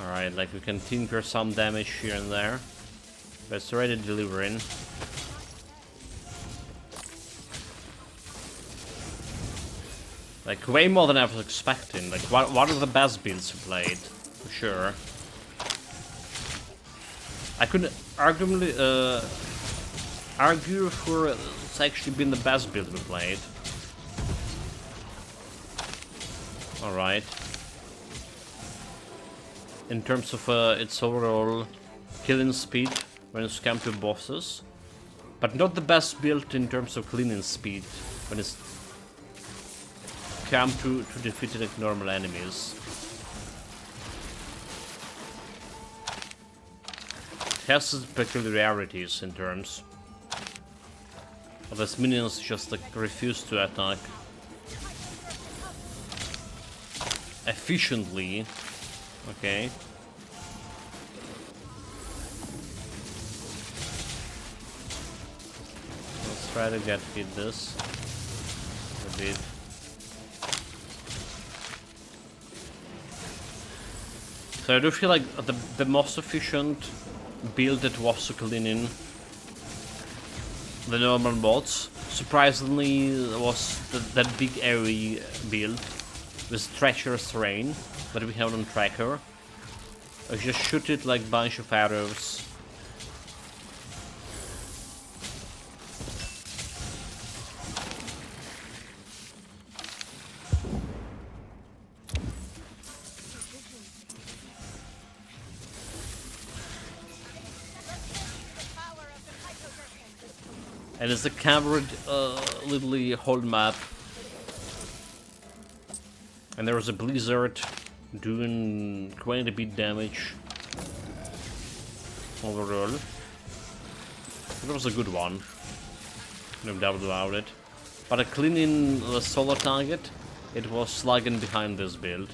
Alright, like we can tinker some damage here and there. But it's already delivering. Like way more than I was expecting. Like one of the best builds you played, for sure. I could arguably argue for it's actually been the best build we played. Alright. In terms of its overall killing speed when it's come to bosses. But not the best build in terms of cleaning speed when it's come to defeating like normal enemies. It has its peculiarities in terms of its minions just like refuse to attack efficiently. Okay. Let's try to hit this. A bit. So I do feel like the most efficient build that was cleaning the normal bots, surprisingly, was that big AoE build with treacherous terrain that we have on tracker. I just shoot it like a bunch of arrows. And it's a covered little whole map. And there was a blizzard doing quite a bit damage overall. It was a good one, no doubt about it. But cleaning the solo target, it was lagging behind this build.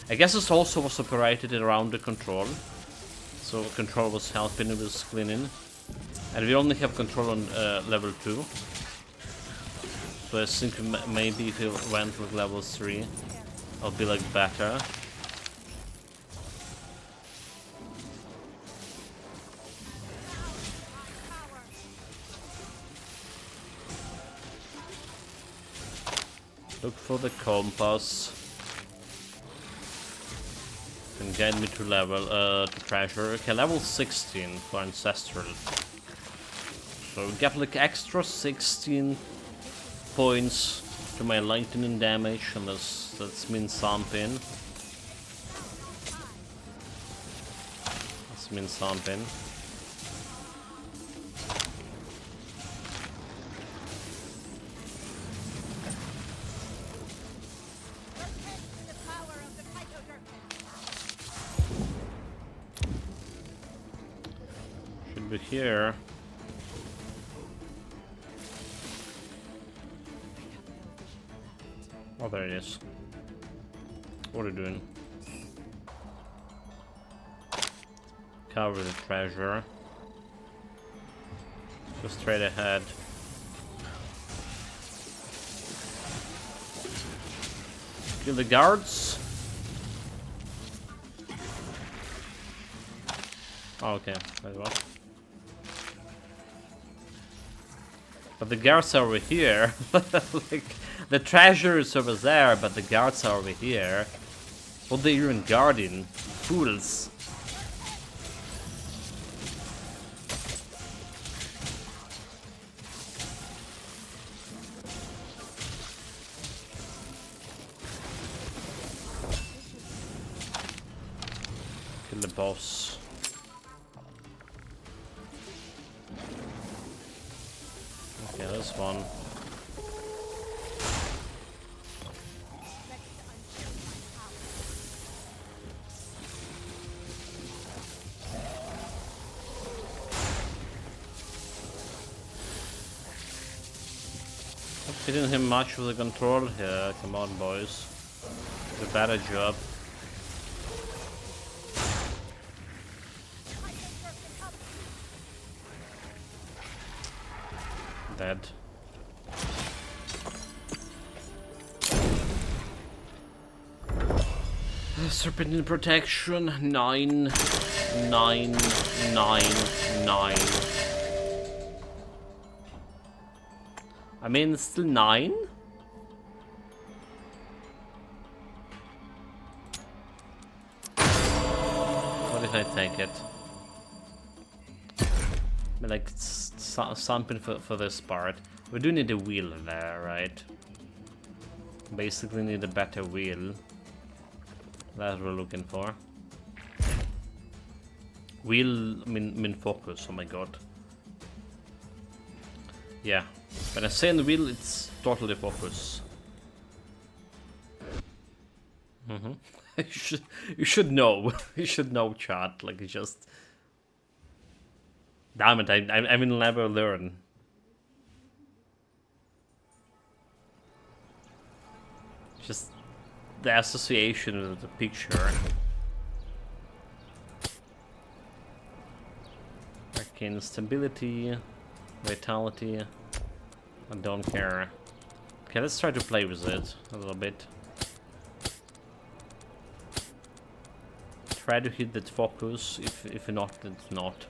I guess it also was operated around the control, so control was helping with cleaning. And we only have control on level 2. So I think maybe if we went with level 3, I'll be like better. Look for the compass. And guide me to level, to treasure. Okay, level 16 for ancestral. So we get like extra 16 points to my lightning damage, and that means something. That means something. Should be here. Oh, there it is. What are you doing? Cover the treasure. Go straight ahead. Kill the guards. Oh, okay, very well. But the guards are over here. Like, the treasure is over there, but the guards are over here. What are they even guarding? Fools. Kill the boss. Okay, this one. Hitting him much with the control here. Come on, boys. Do a better job. Dead. Serpent in protection. 9, 9, 9, 9. I mean, it's still 9? What if I take it? I mean, like, something for this part. We do need a wheel there, right? Basically need a better wheel. That's what we're looking for. Wheel, I mean focus, oh my god. Yeah. When I say in the wheel, it's totally focus. You should know. You should know, chat. Like, it's just... Damn it, I will never learn. Just the association with the picture. Arcane stability, vitality. I don't care. Okay, let's try to play with it a little bit. Try to hit that focus. If not, it's not.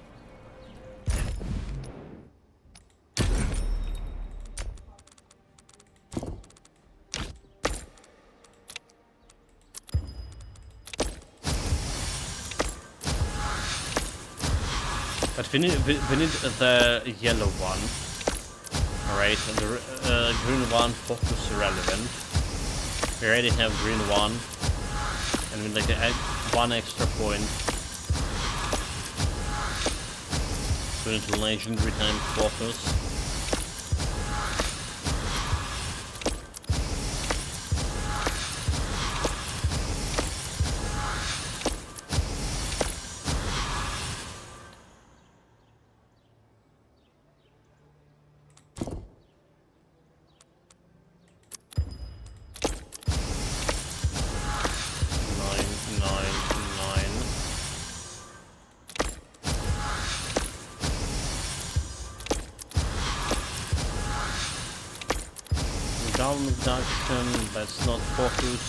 But we need the yellow one. Alright, and the green one focus irrelevant. We already have green one. And we like one extra point. So into legendary time focus. Reduction, that's not focus.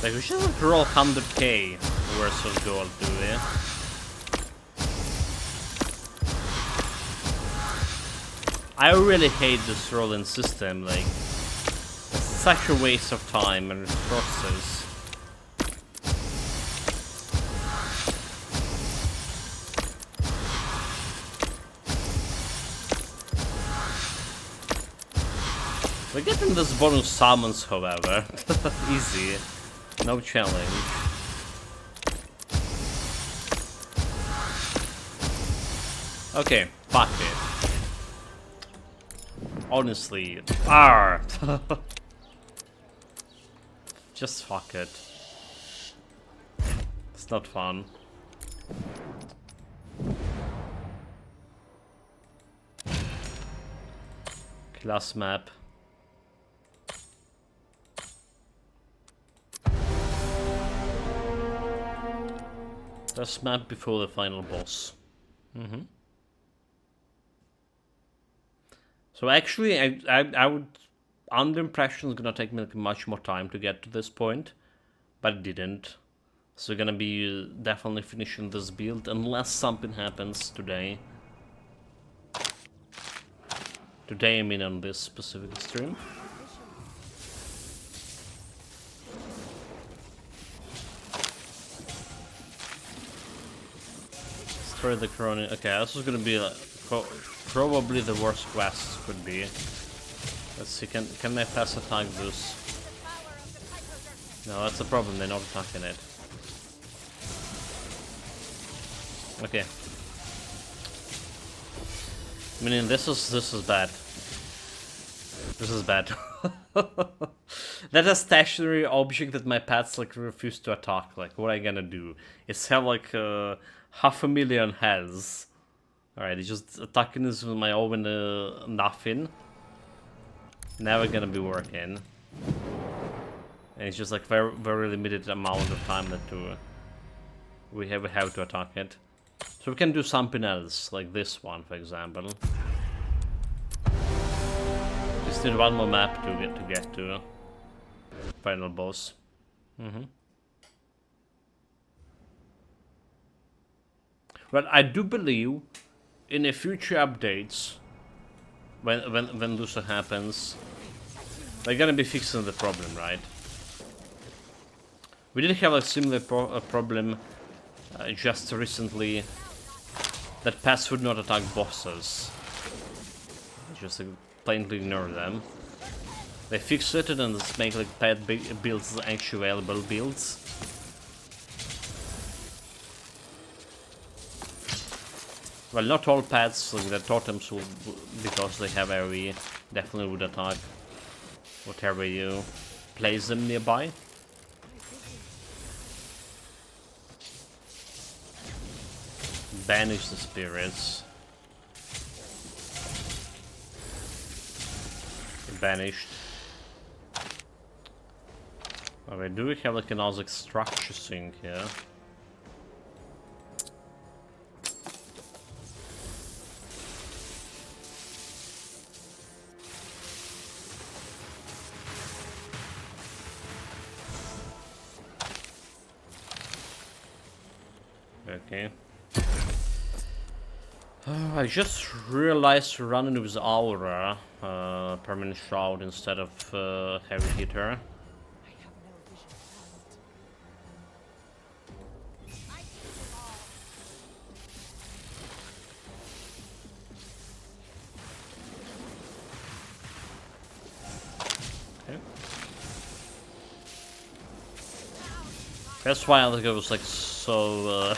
Like, we shouldn't roll 100k worth of gold, do we? I really hate this rolling system, like, it's such a waste of time and resources. We're getting this bonus summons, however. Easy. No challenge. Okay, fuck it. Honestly, just fuck it. It's not fun. Class map. Let's map before the final boss. So actually, I would, under impression, it's gonna take me like much more time to get to this point, but it didn't. So we're gonna be definitely finishing this build unless something happens today. Today, I mean on this specific stream. Destroy the Draconic. Okay, this is gonna be like, probably the worst quest could be. Let's see, can my pass attack this? No, that's the problem, they're not attacking it. Okay. Meaning this is bad. This is bad. That's a stationary object that my pets like refuse to attack. Like, what am I gonna do? It's have like 500,000 heads. Alright, it's just attacking this with my own nothing. Never gonna be working. And it's just like very limited amount of time that we have to attack it. So we can do something else, like this one, for example. Just need one more map to get to final boss. But I do believe in the future updates, when Lucia happens, they're gonna be fixing the problem, right? We did have a similar problem just recently, that pets would not attack bosses. Just plainly ignore them. They fix it and just make like pet builds actually available builds. Well, not all pets, like the totems will, because they have AoE, definitely would attack whatever you place them nearby. Banish the spirits. Banished. Okay, do we have like another structure thing here? Okay. I just realized running with Aura, permanent shroud instead of heavy hitter. Okay. That's why I was like so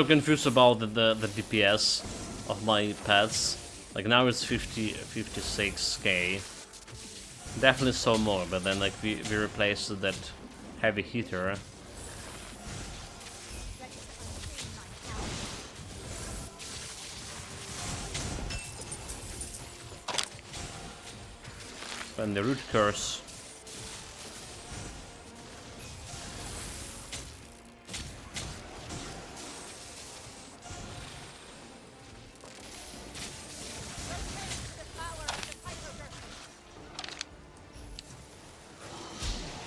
confused about the DPS of my pets. Like now it's 56k. Definitely saw more, but then like we replaced that heavy hitter. And the root curse.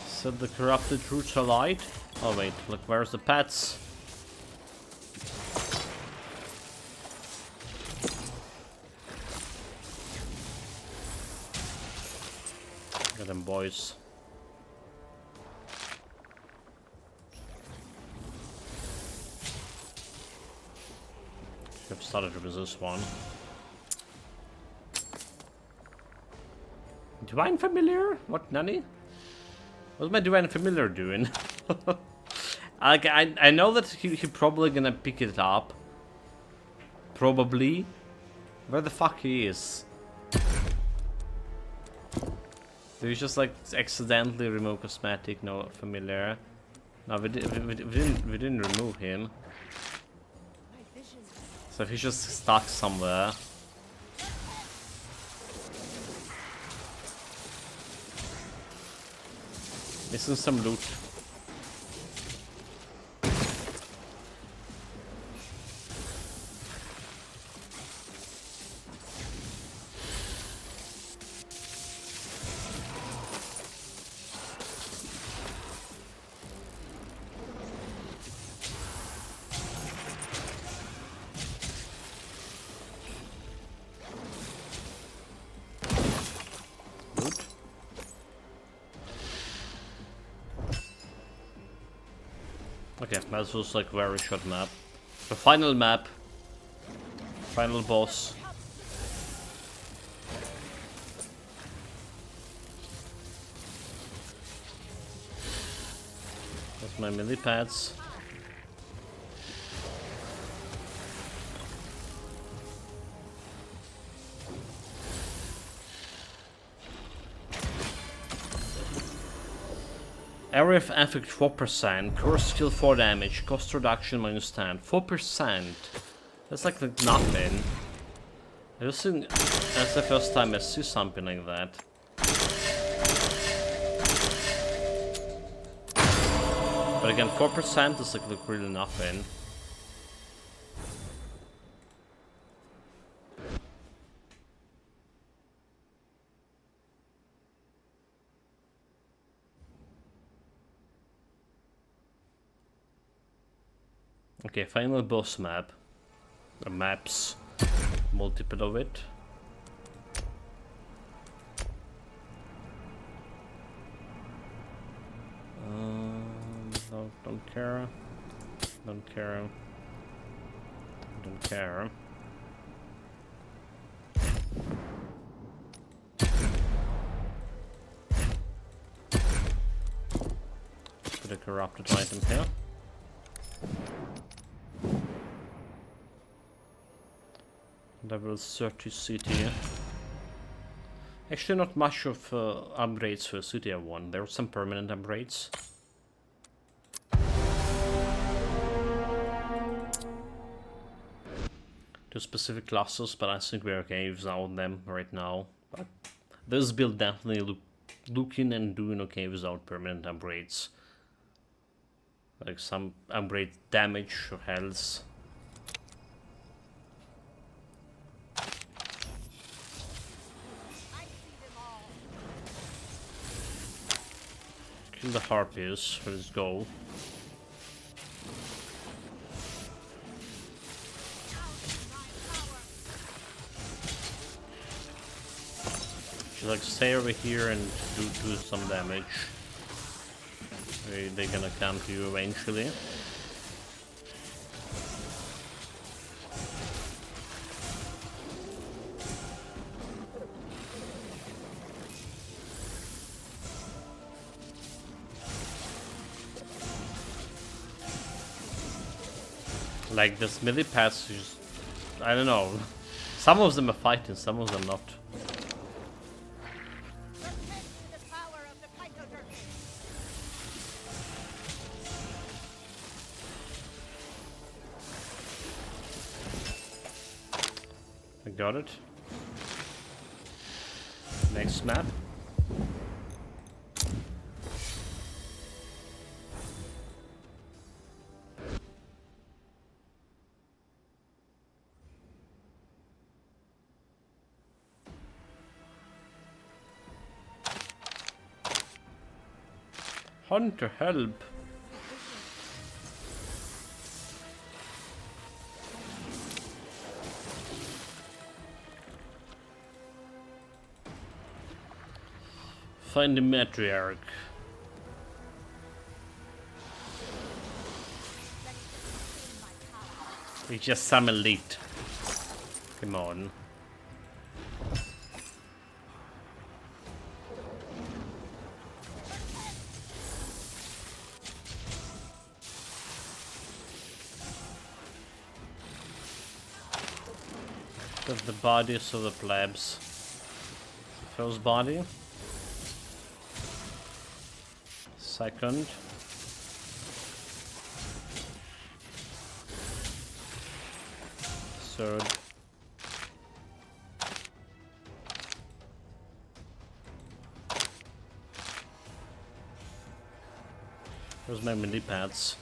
Set the corrupted roots alight. Oh wait, look, where's the pets? Get them, boys. Should have started with this one. Divine Familiar? What, Nanny? What's my Divine Familiar doing? Like, I know that he probably gonna pick it up. Probably. Where the fuck he is? Do you just like accidentally remove cosmetic, no familiar? No, we didn't remove him. So he's just stuck somewhere. Missing some loot. Okay, that was like very short map. The final map. Final boss. That's my melee pads. Area of effect 4%, core skill 4 damage, cost reduction -10. 4%? That's like nothing. I just think that's the first time I see something like that. But again, 4% is like really nothing. Okay, final boss map. Or maps. Multiple of it. No, don't care. Don't care. Don't care. Put a corrupted item here. Level 30 city. Actually, not much of upgrades for city I1. There are some permanent upgrades. To specific classes, but I think we're okay without them right now. But this build definitely looking and doing okay without permanent upgrades. Like some upgrade damage or health. Kill the harpies, let's go. Just like stay over here and do some damage. They're gonna come to you eventually. Like this melee pass is, I don't know. Some of them are fighting, some of them not. I got it. Next map. Hunter, help! Find the matriarch. We just summon lead. Come on. Got the bodies of the plebs. The first body. Second. Third. Where's my mini pads?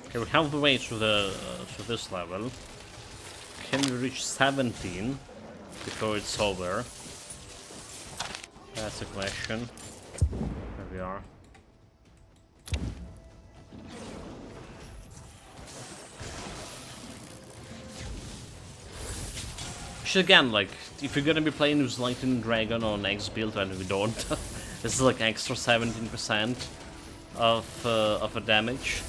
Okay, we have the way to the to this level. Can we reach 17 before it's over? That's a question. There we are. Which again, like, if you're gonna be playing with Lightning Dragon on X build, and we don't, this is like extra 17% of a damage.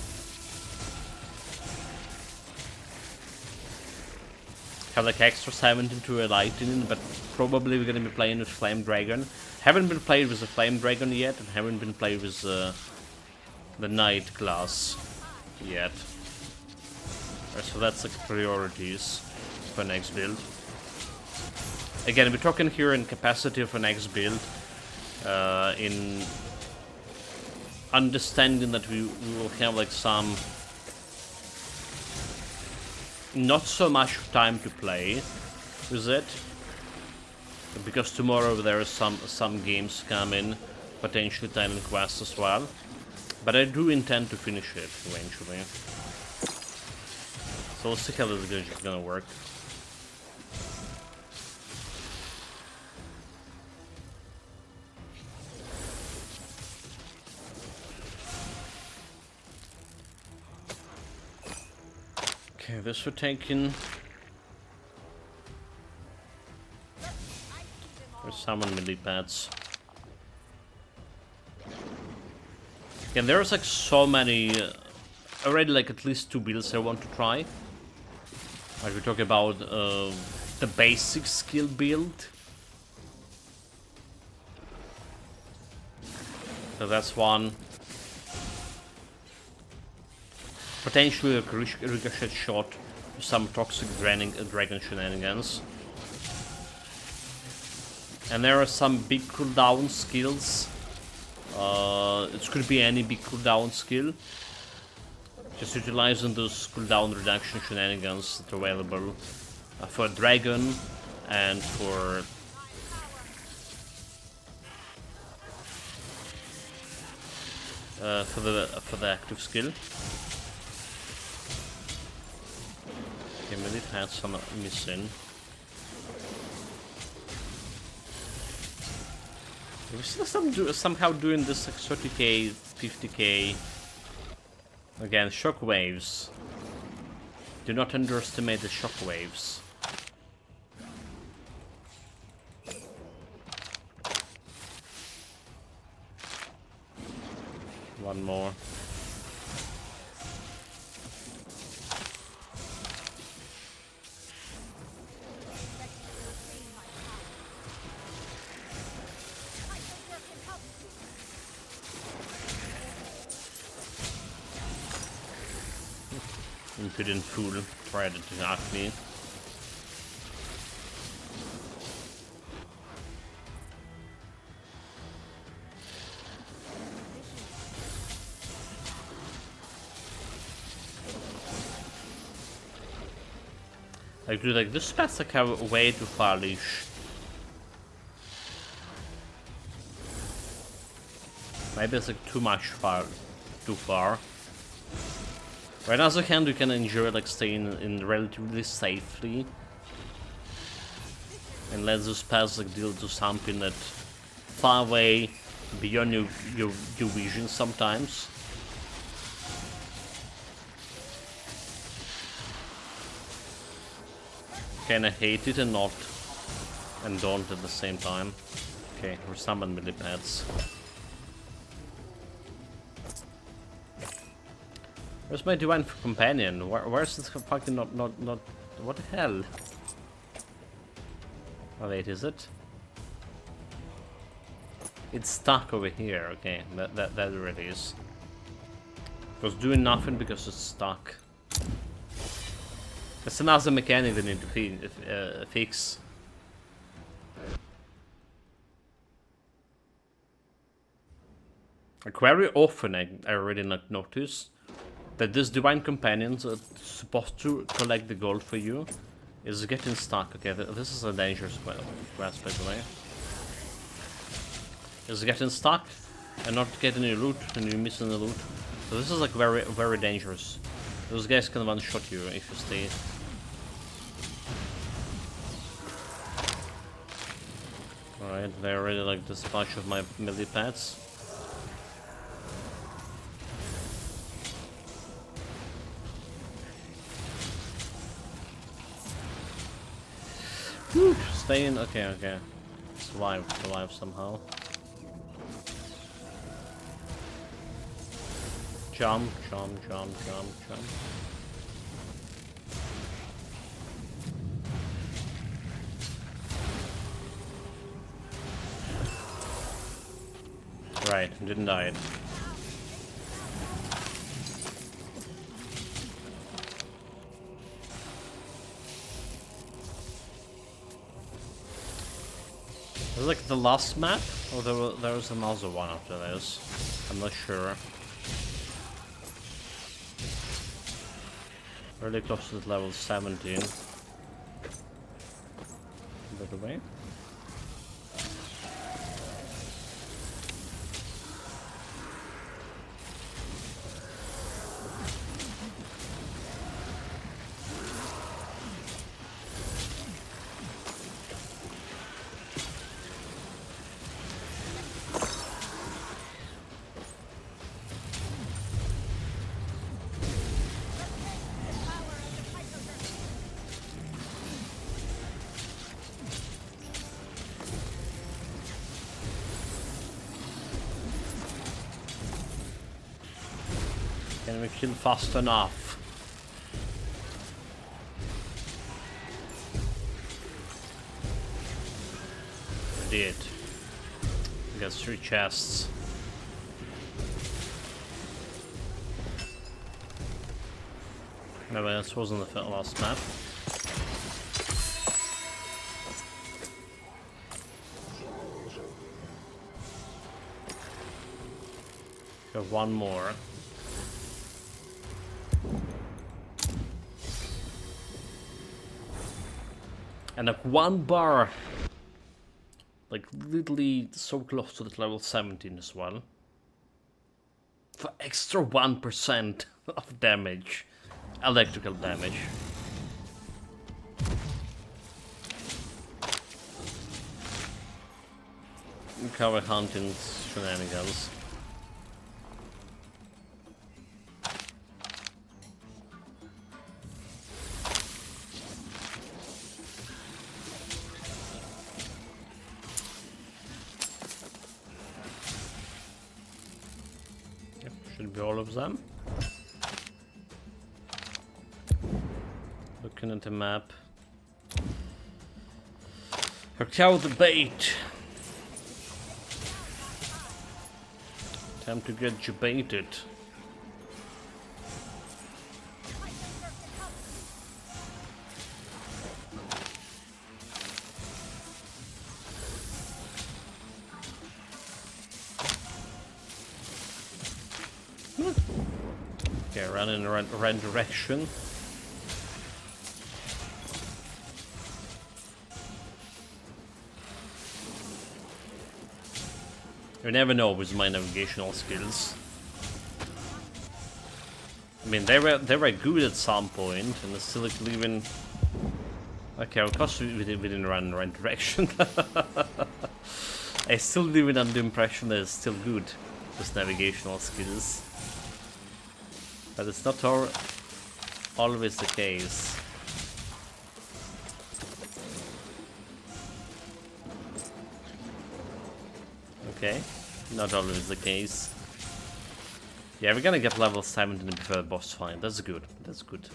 Have like extra 17 to a Lightning, but probably we're gonna be playing with Flame Dragon. Haven't been played with the Flame Dragon yet, and haven't been played with the Knight class yet. So that's like priorities for next build. Again, we're talking here in capacity of an next build, in understanding that we will have like some not so much time to play with it, because tomorrow there are some games coming, potentially Titan Quest as well, but I do intend to finish it eventually. So we'll see how this is gonna work. Okay, this we're taking. There's some on melee pads. Yeah, there's like so many, already like at least 2 builds I want to try. Like we talk about the basic skill build. So that's one. Potentially a ricochet shot, some toxic dragon shenanigans. And there are some big cooldown skills. It could be any big cooldown skill. Just utilizing those cooldown reduction shenanigans that are available for Dragon and for the active skill. Okay, maybe it had some missing. We're still somehow doing this like 30k, 50k. Again, shockwaves. Do not underestimate the shockwaves. One more. Impudent fool tried to attack me. Like, dude, like, this pets like have way too far leash. Maybe it's like too far. Right now, as a hand, you can enjoy like staying in relatively safely, and let those paths like deal to something that far away, beyond your vision sometimes. Kinda hate it and don't at the same time. Okay, we're summon melee pads. Where's my divine companion? Where's this fucking not what the hell? Oh wait, is it? It's stuck over here. Okay, that really is. It was doing nothing because it's stuck. That's another mechanic they need to fix. Like very often, I already noticed that this divine companion that's supposed to collect the gold for you is getting stuck. Okay, this is a dangerous quest, by the way. Is getting stuck and not getting any loot, and you're missing the loot. So this is like very dangerous. Those guys can one-shot you if you stay. Alright, they already like dispatch of my melee pads. Stay in. Okay, okay. Survive somehow. Jump. Right, didn't die it. Is it like the last map? Or there was another one after this? I'm not sure. Really close to level 17. By the way. Can we kill fast enough? We did. We got 3 chests. No, but this wasn't the last map. Got one more. And like 1 bar, like literally so close to the level 17 as well. For extra 1% of damage, electrical damage. Cover hunting shenanigans. Should be all of them. Looking at the map. Hotel the bait. Time to get jebaited. Okay, run in the right direction. You never know with my navigational skills. I mean, they were good at some point, and it's still like leaving. Okay, of course we didn't run in the right direction. I still living under the impression that it's still good with navigational skills. But it's not always the case. Okay, not always the case. Yeah, we're gonna get level 17 before the boss fight. That's good. That's good.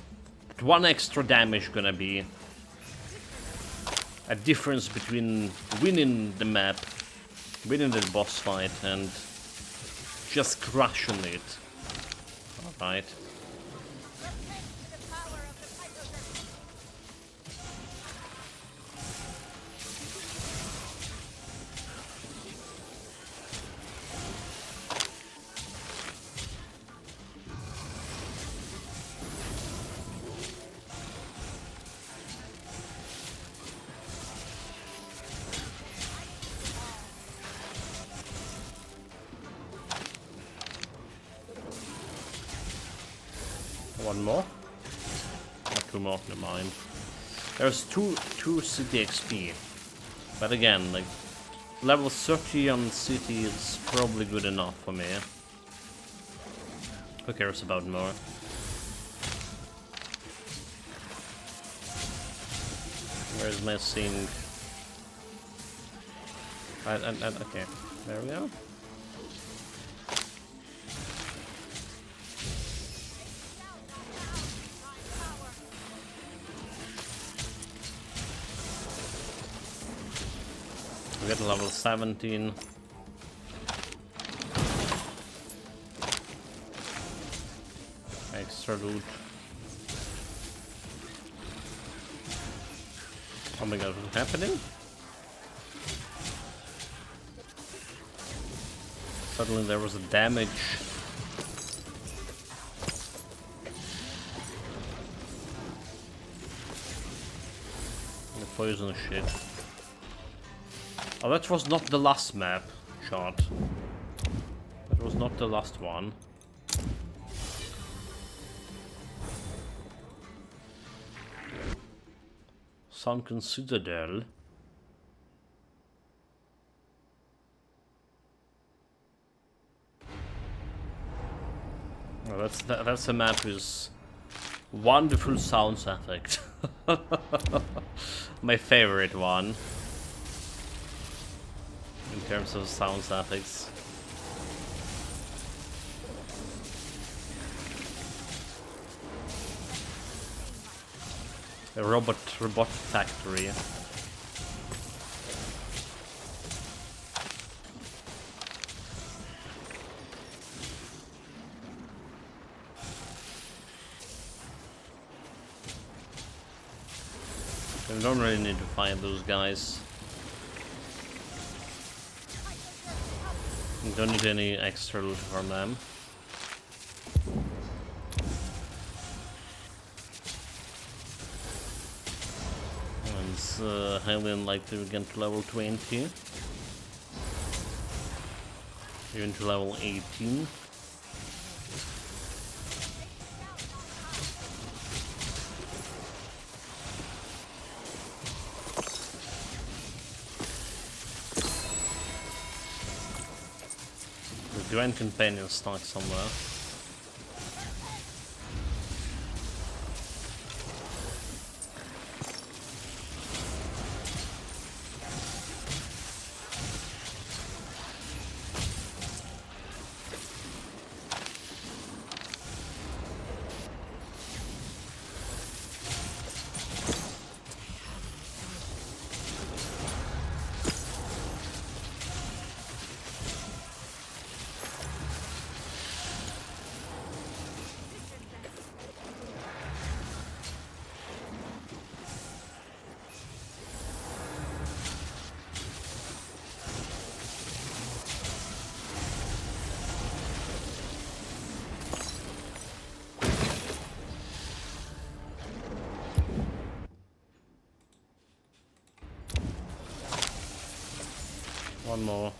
But 1 extra damage gonna be a difference between winning the map, winning the boss fight, and just crushing it. Alright. One more? Not 2 more, never mind. There's 2 city XP. But again, like, level 30 on city is probably good enough for me. Who cares about more? Where's my sync? Okay, there we go. We get level 17. Extra loot. Oh my god, what's happening? Suddenly there was a damage. The poison shit. Oh, that was not the last map shot. That was not the last one. Sunken Citadel. Oh, that's a map with wonderful sound effect. My favorite one in terms of sound effects. A robot factory. We don't really need to find those guys. We don't need any extra loot from them. It's highly unlikely we get to level 20. Even to level 18. The Grand Companion stuck somewhere. One more.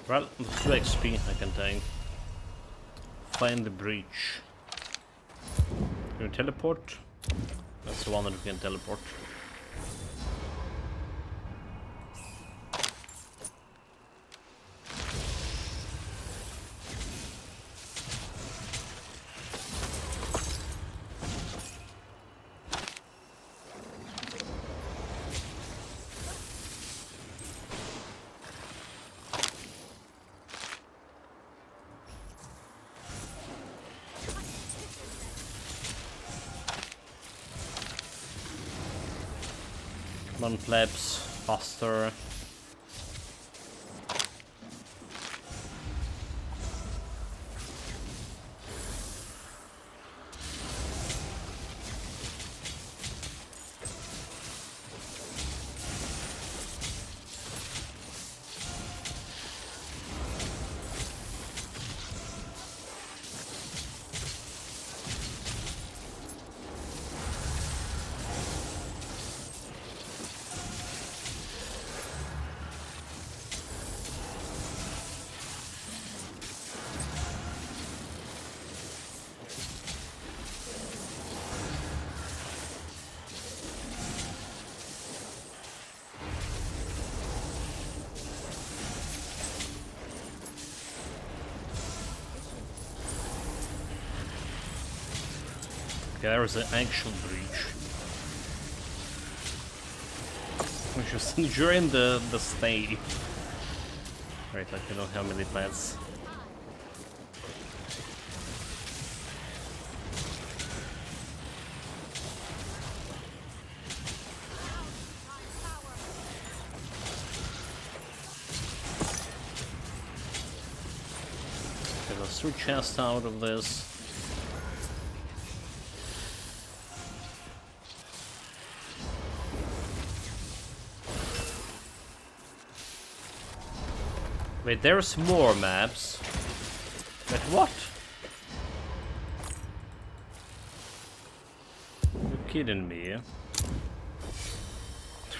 Well, there's 2 XP I can take. Find the breach. Can we teleport? That's the one that we can teleport. Come on, plebs, faster. Okay, there is an actual breach. Which was during the stay. Right, like you know how many plants. Okay, let's two chests out of this. Wait, there's more maps. But what? You're kidding me.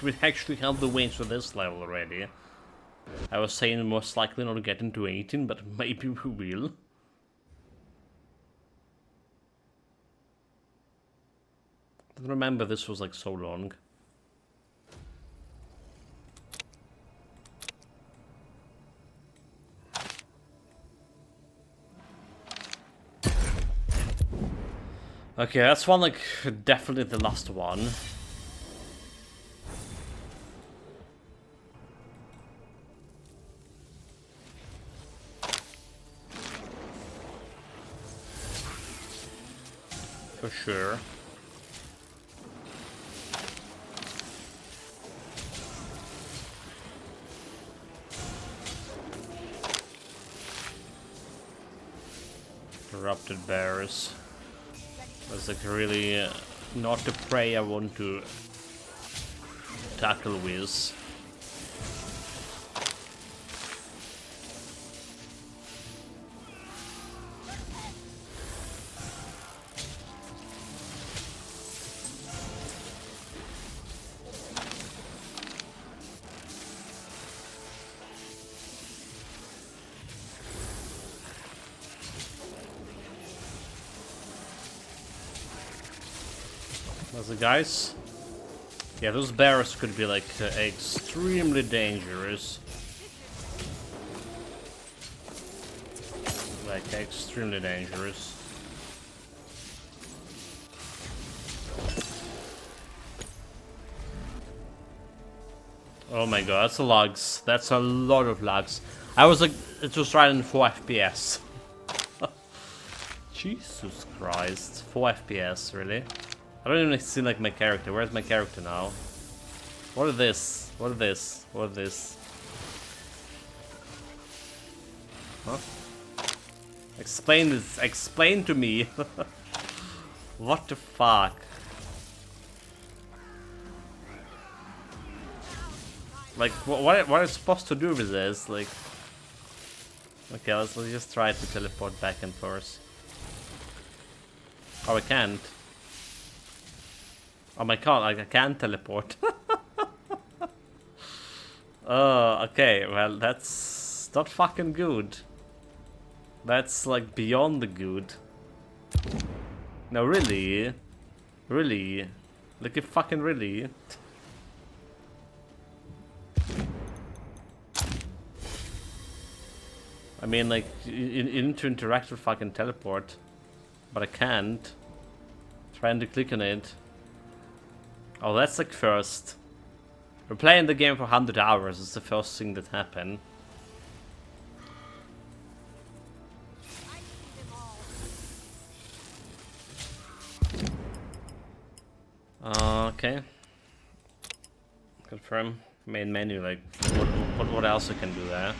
We actually have the wins for this level already. I was saying most likely not to get into 18, but maybe we will. I don't remember this was like so long. Okay, that's one, like, definitely the last one. For sure. Corrupted bears. That's like really not the prey I want to tackle with. The guys, yeah, those bears could be like extremely dangerous. Like extremely dangerous. Oh my god, that's a logs. That's a lot of logs. I was like, it was right in 4 FPS. Jesus Christ, 4 FPS, really? I don't even see like my character. Where's my character now? What is this? What is this? What is this? Huh? Explain this. Explain to me. What the fuck? Like, what are you supposed to do with this? Like, okay, let's just try to teleport back and forth. Oh, I can't. Oh my god, like I can teleport. Oh, okay, well that's not fucking good. That's like beyond the good. No, really? Really? Like if fucking really? I mean like, you need to interact with fucking teleport. But I can't. Trying to click on it. Oh, that's like first. We're playing the game for 100 hours. It's the first thing that happened. Okay. Confirm. Main menu, like, what else I can do there?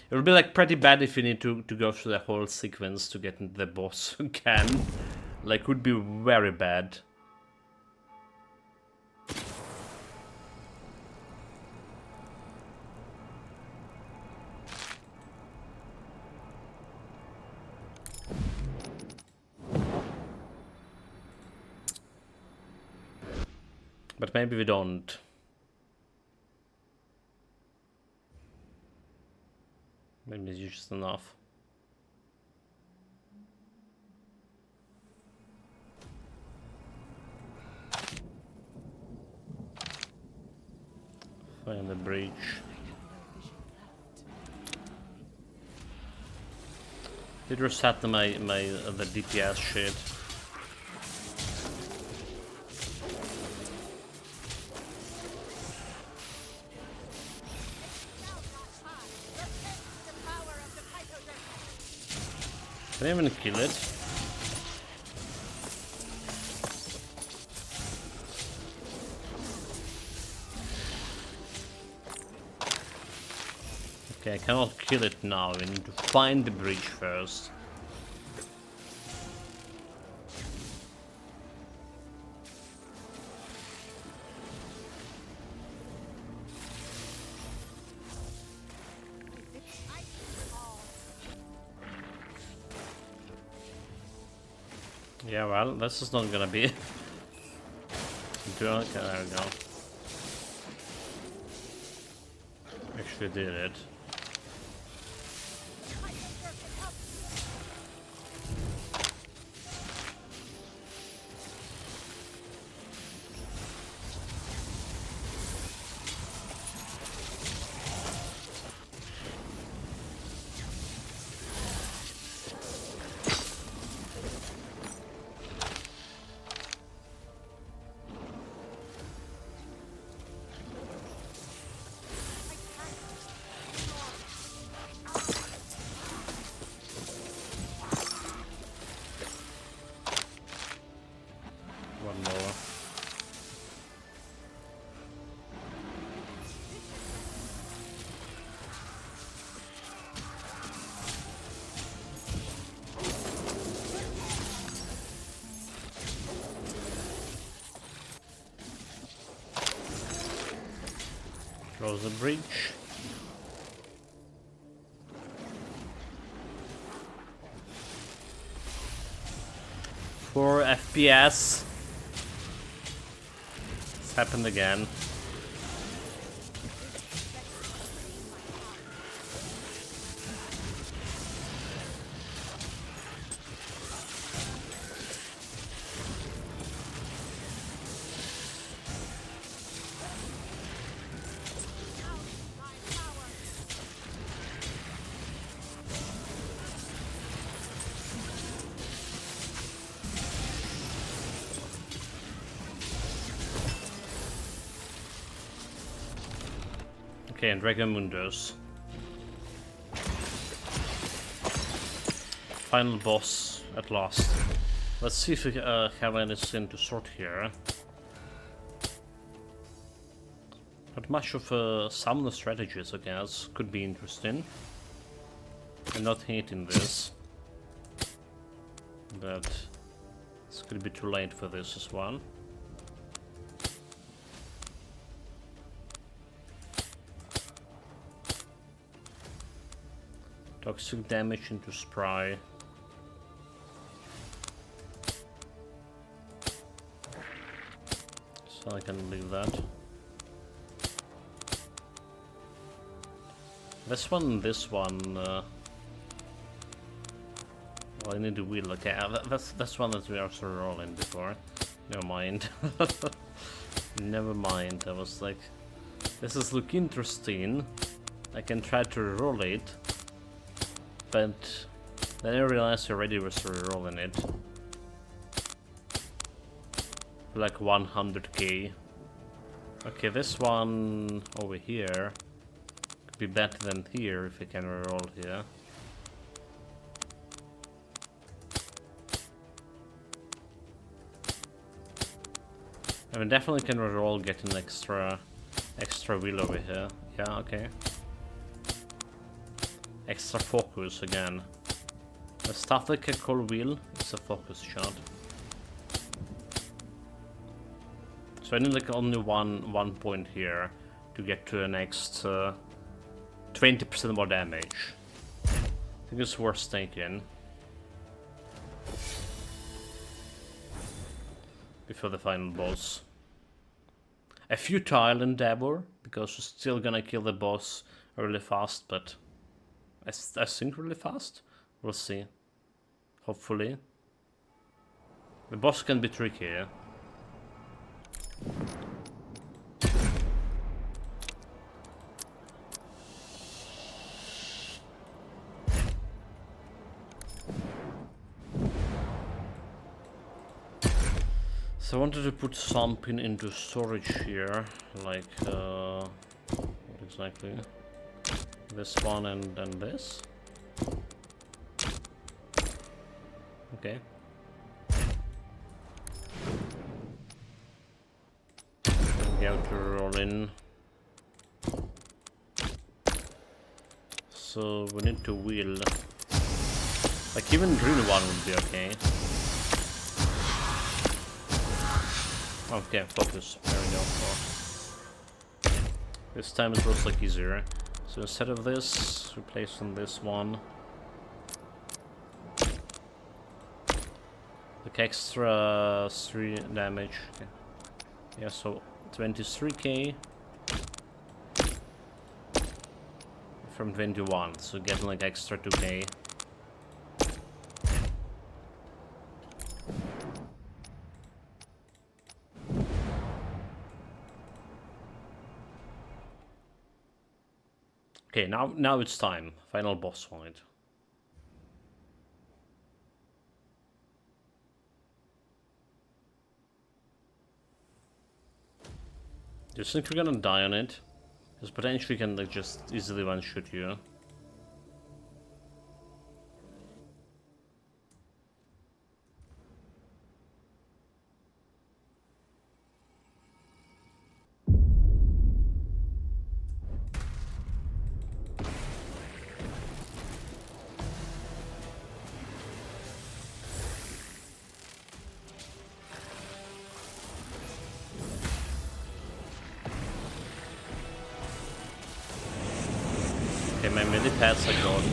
It would be like pretty bad if you need to go through the whole sequence to get into the boss again. Like, would be very bad. But maybe we don't. Maybe it's just enough. Find the breach. Did reset the DPS shit. Can I even kill it? Okay, I cannot kill it now. We need to find the bridge first. Yeah, well, this is not gonna be. There we go. Actually did it. One more. Close the bridge. For FPS. It's happened again. Okay, and Dragonmundos. Final boss at last. Let's see if we have anything to sort here. Not much of some of the strategies, I guess, could be interesting. I'm not hating this, but it's gonna be too late for this as well. Toxic damage into Spry. So I can leave that. This one, well, I need to wheel. Okay, that's one that we also rolling before. Never mind. Never mind. I was like, this is look interesting. I can try to roll it. But then I realized I already was rolling it. For like 100k. Okay, this one over here could be better than here if I can roll here. I mean, definitely can roll, get an extra wheel over here. Yeah, okay. Extra focus again. The stuff like a call wheel is a focus shot. So I need like only one point here to get to the next 20% more damage. I think it's worth taking before the final boss. A futile endeavor because we're still gonna kill the boss really fast, but I think really fast. We'll see. Hopefully. The boss can be tricky. So I wanted to put something into storage here, like what exactly? This one and then this. Okay. We have to roll in. So we need to wheel. Like even green one would be okay. Okay, focus. There we go. This time it looks like easier. So instead of this, replace on this one. Like extra 3 damage. Okay. Yeah, so 23k from 21, so getting like extra 2k. Okay, now it's time. Final boss fight. Do you think we're gonna die on it? Because potentially can like just easily one-shoot you. Okay, my melee pads are gone.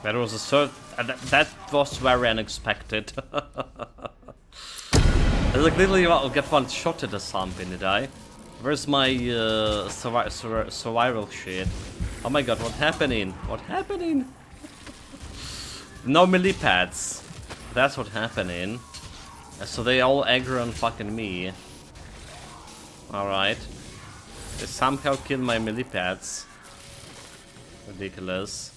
That was that was very unexpected. I like literally I'll get one shot at or something, did I? Where's my survival shit? Oh my god, what's happening? What's happening? No melee pads. That's what's happening. So they all aggro on fucking me. Alright. They somehow killed my melee pads. Ridiculous.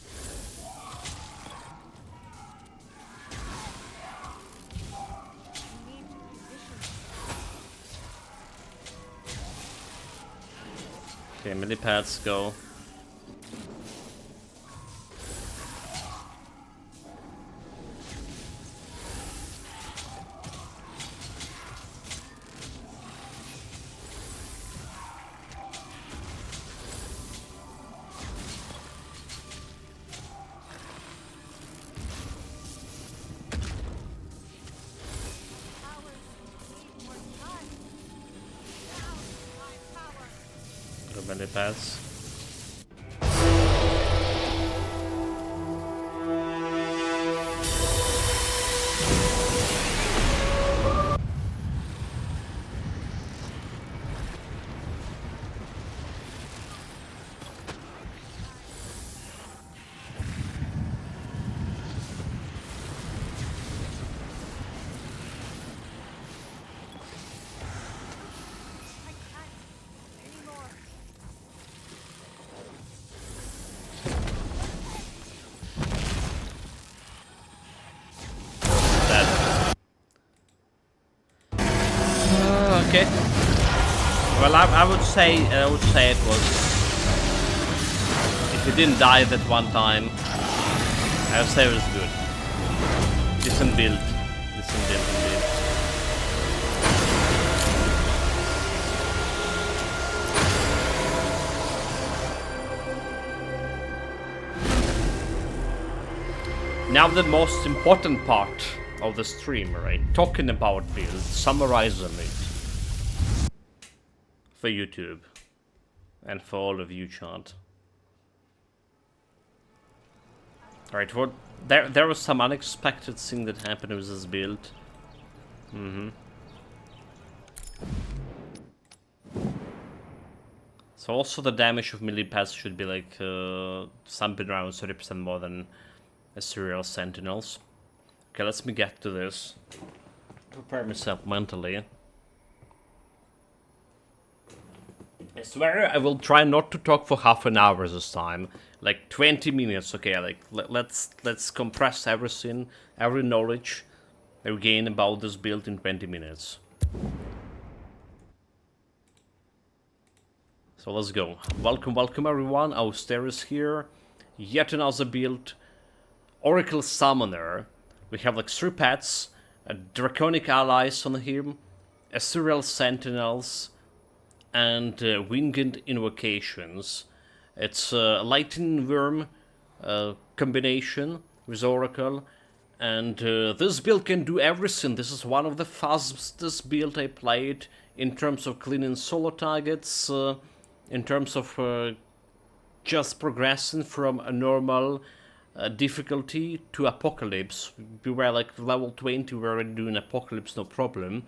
Okay, melee pads go. Melee pads. Okay. Well, I would say it was. If it didn't die that one time, I would say it was good. Decent build. Decent build indeed. Now the most important part of the stream, right? Talking about build, summarizing it. for YouTube and for all of you, chat. Alright, what there was some unexpected thing that happened with this build. So also the damage of melee pass should be like something around 30% more than Ethereal Sentinels. Okay, let's me get to this. Prepare myself mentally. I swear I will try not to talk for half an hour this time. Like 20 minutes, okay, like let's compress everything, every knowledge I gain about this build in 20 minutes. So let's go. Welcome everyone, Austeris here. Yet another build. Oracle Summoner. We have like 3 pets, Draconic allies on him, Ethereal Sentinels, and Winged Invocations. It's a Lightning Worm combination with Oracle, and this build can do everything. This is one of the fastest build I played in terms of cleaning solo targets, in terms of just progressing from a normal difficulty to Apocalypse. We were like level 20, we were already doing Apocalypse, no problem.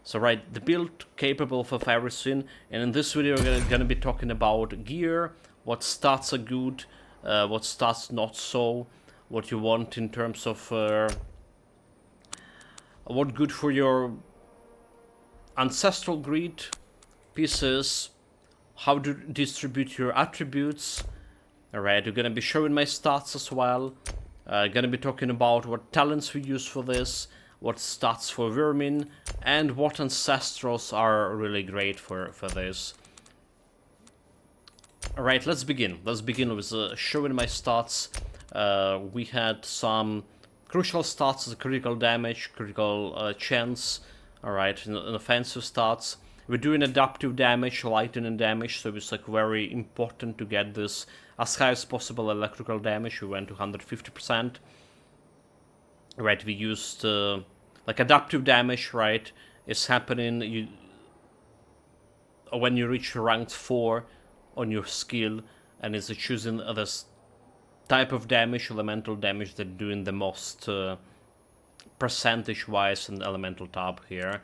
So right, the build capable of everything, and in this video we're gonna be talking about gear, what stats are good, what stats not so, what you want in terms of what good for your ancestral grid pieces, how to distribute your attributes. Alright, we're gonna be showing my stats as well. Gonna be talking about what talents we use for this, what stats for vermin, and what ancestrals are really great for this. Alright, let's begin. Let's begin with showing my stats. We had some crucial stats as critical damage, critical chance. Alright, and offensive stats. We're doing adaptive damage, lightning damage, so it's like very important to get this as high as possible electrical damage. We went to 150%. Right, we used like adaptive damage, right? It's happening when you reach rank 4 on your skill, and it's choosing this type of damage, elemental damage, that doing the most percentage-wise in the elemental tab here.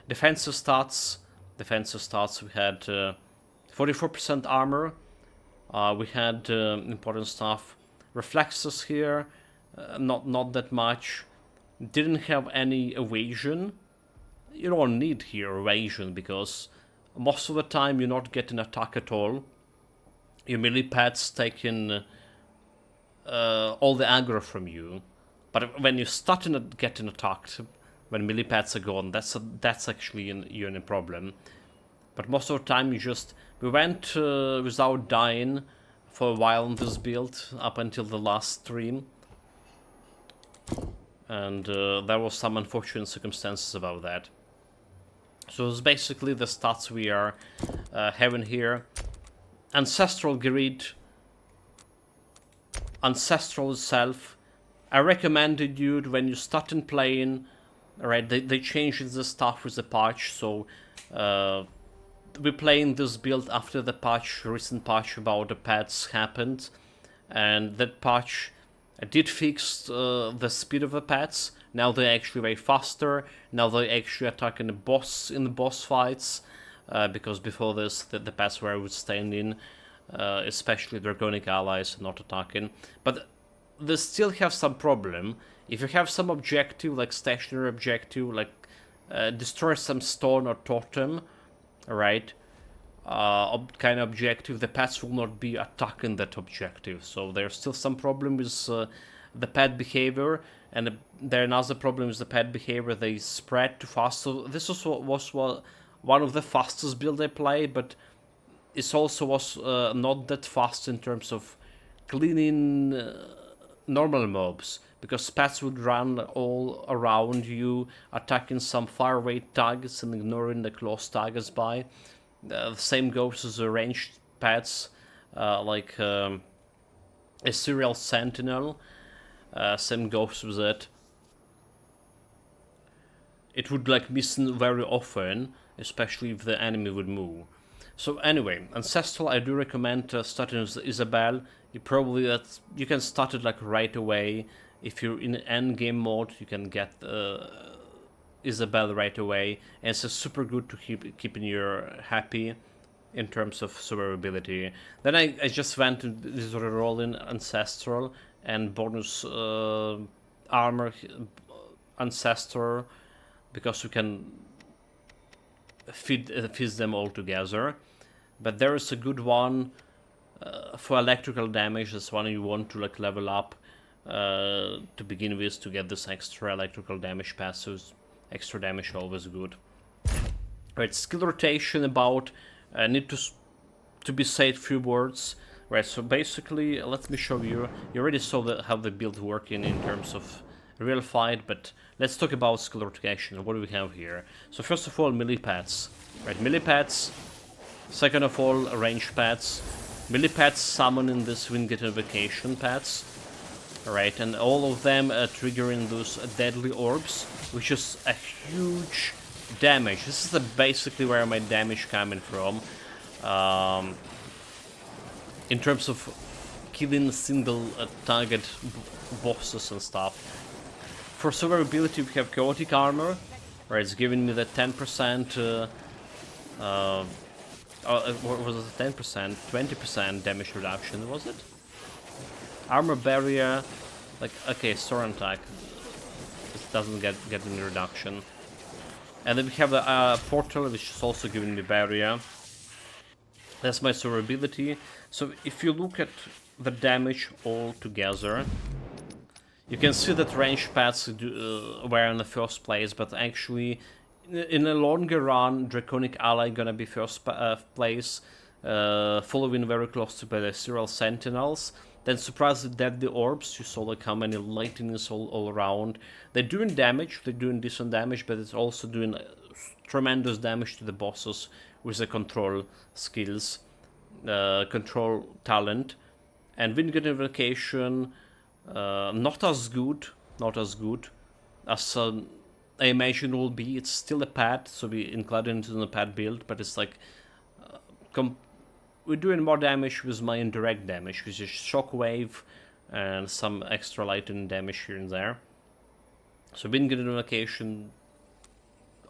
Defensive stats, we had 44% armor. We had important stuff. Reflexes here, not that much. Didn't have any evasion. You don't need here evasion, because most of the time you're not getting attack at all. Your melee pets taking all the aggro from you. But when you're starting getting attacked, when melee pets are gone, that's actually you're in a problem. But most of the time we went without dying for a while on this build, up until the last stream. And there was some unfortunate circumstances about that. So it's basically the stats we are having here. Ancestral grid, ancestral itself. I recommended you when you starting playing. Alright, they changed the stuff with the patch, so we're playing this build after the recent patch about the pets happened, and that patch did fix the speed of the pets. Now they're actually way faster. Now they actually attacking the boss in the boss fights, because before this the pets were withstanding, especially Draconic allies not attacking. But they still have some problem. If you have some objective, like stationary objective, like destroy some stone or totem, right? Kind of objective, the pets will not be attacking that objective. So there's still some problem with the pet behavior, and there's another problem with the pet behavior. They spread too fast. So this was one of the fastest build I played, but it also was not that fast in terms of cleaning normal mobs, because pets would run all around you, attacking some far away targets and ignoring the close targets by. The same goes as the ranged pets, like Ethereal Sentinel. Same goes with it. It would like miss very often, especially if the enemy would move. So anyway, Ancestral, I do recommend starting with Isabel. You can start it like right away. If you're in end game mode, you can get Isabel right away, and it's super good to keeping you happy in terms of survivability. Then I just went to this roll in Ancestral and bonus armor Ancestor, because you can feed them all together. But there is a good one for electrical damage. That's one you want to like level up to begin with to get this extra electrical damage passes. Extra damage always good. Right, skill rotation about need to be said few words. Right, so basically, let me show you. You already saw how the build working in terms of real fight, but let's talk about skill rotation. What do we have here? So first of all, melee pads. Right, melee pads. Second of all, range pads. Melee pads summon in this Winged Invocation pads. Right, and all of them triggering those deadly orbs, which is a huge damage. This is basically where my damage coming from. In terms of killing single target bosses and stuff. For survivability, we have Chaotic Armor, where it's giving me the 10%, what was it, 10%, 20% damage reduction, was it? Armor Barrier, like, okay, Soren attack, it doesn't get any reduction. And then we have the Portal, which is also giving me Barrier. That's my survivability. So if you look at the damage all together, you can see that range pads were in the first place, but actually in a longer run, Draconic Ally gonna be first place, following very closely by the Ethereal Sentinels. Then surprise the Deadly Orbs, you saw like how many lightnings all around. They're doing damage, they're doing decent damage, but it's also doing tremendous damage to the bosses with the control skills, control talent. And Winged Invocation, not as good as I imagine it will be. It's still a pad, so we included it in the pad build, but it's like we're doing more damage with my indirect damage, which is Shockwave and some extra lightning damage here and there. So Winged Invocation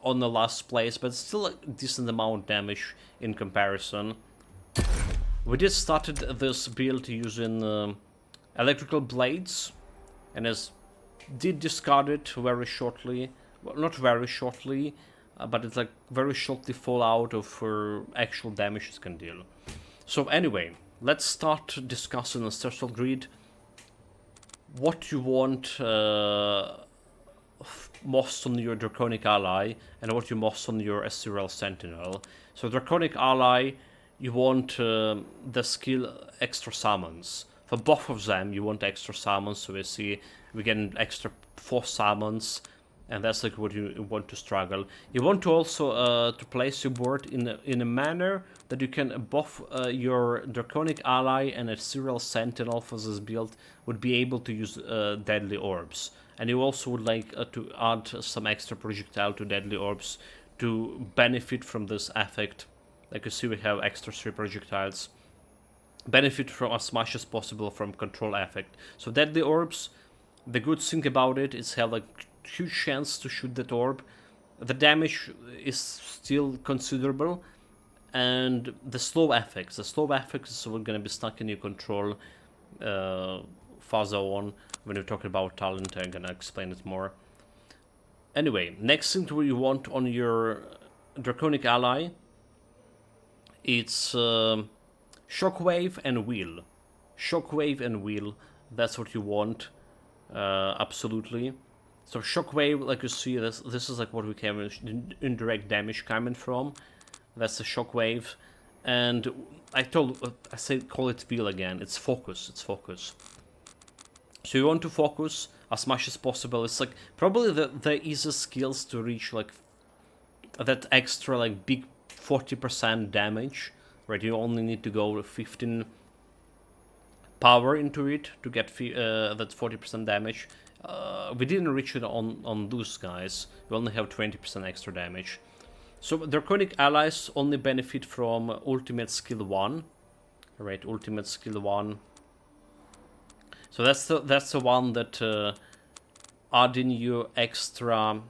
on the last place, but still a decent amount of damage in comparison. We did started this build using electrical blades, and as did discard it very shortly. Well, not very shortly, but it's like very shortly fall out of actual damage it can deal. So anyway, let's start discussing Ancestral Grid. What you want most on your Draconic Ally, and what you most on your Ethereal Sentinel. So Draconic Ally, you want the skill Extra Summons. For both of them, you want extra summons, so we get an extra 4 summons, and that's like what you want to struggle. You want to also to place your board in a manner that you can both your Draconic Ally and Ethereal Sentinel for this build would be able to use Deadly Orbs. And you also would like to add some extra projectile to Deadly Orbs to benefit from this effect. Like you see, we have extra 3 projectiles. Benefit from as much as possible from control effect. So Deadly Orbs, the good thing about it is have like huge chance to shoot that orb. The damage is still considerable, and the slow effects. The slow effects are gonna be stuck in your control further on when we're talking about talent. I'm gonna explain it more. Anyway, next thing you want on your Draconic Ally, it's Shockwave and Wheel. Shockwave and Wheel, that's what you want, absolutely. So Shockwave, like you see, this is like what we have indirect damage coming from. That's the Shockwave. And I say call it Wheel again, it's focus, So you want to focus as much as possible. It's like probably the easiest skills to reach like that extra like big 40% damage. Right, you only need to go 15 power into it to get that 40% damage. We didn't reach it on those guys. We only have 20% extra damage. So Draconic allies only benefit from ultimate skill 1. Right, ultimate skill 1. So that's the one that adding your extra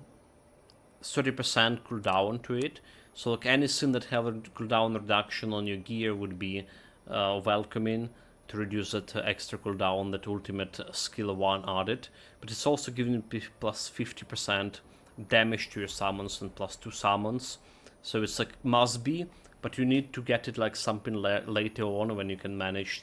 30% cooldown to it. So like anything that have a cooldown reduction on your gear would be welcoming to reduce that extra cooldown that ultimate skill 1 added. But it's also giving you plus 50% damage to your summons and plus 2 summons. So it's like must be, but you need to get it like something later on when you can manage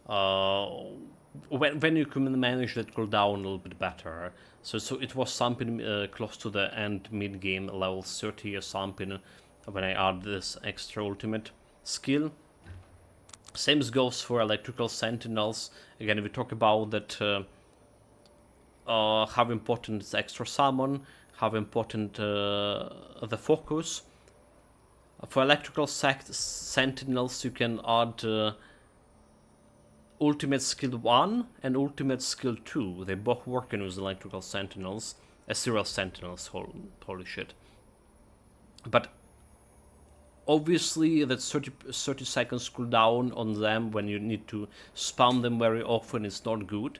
when you can manage that cooldown a little bit better. So it was something close to the end mid game level 30 or something when I add this extra ultimate skill. Same goes for electrical sentinels. Again, we talk about that how important is extra summon, how important the focus. For electrical sentinels, you can add ultimate skill 1 and ultimate skill 2. They both working with electrical sentinels. Ethereal sentinels, holy shit. But obviously that 30 seconds cooldown on them when you need to spam them very often is not good.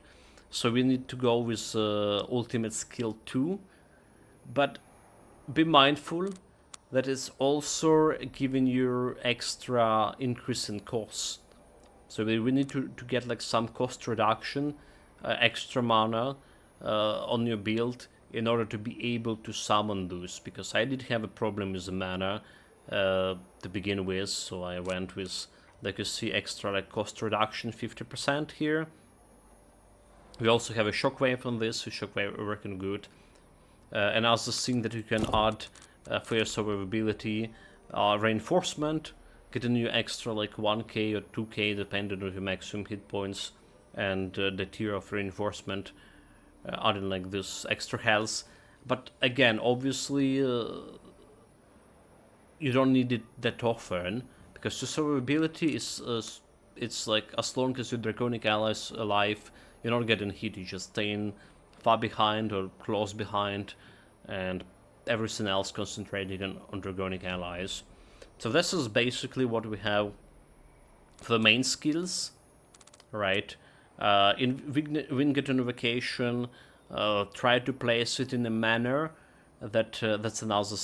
So we need to go with ultimate skill 2. But be mindful that it's also giving you extra increase in costs. So we need to get like some cost reduction, extra mana on your build in order to be able to summon those. Because I did have a problem with the mana to begin with, so I went with, like you see, extra like cost reduction 50% here. We also have a shockwave on this, so shockwave working good. Another thing that you can add for your survivability, reinforcement. Get a new extra like 1k or 2k depending on your maximum hit points and the tier of reinforcement, adding like this extra health. But again, obviously you don't need it that often because the survivability is it's like as long as your Draconic allies alive, you're not getting hit, you're just staying far behind or close behind, and everything else concentrated on Draconic allies. So this is basically what we have for the main skills, right? In Winged Invocation, try to place it in a manner that that's another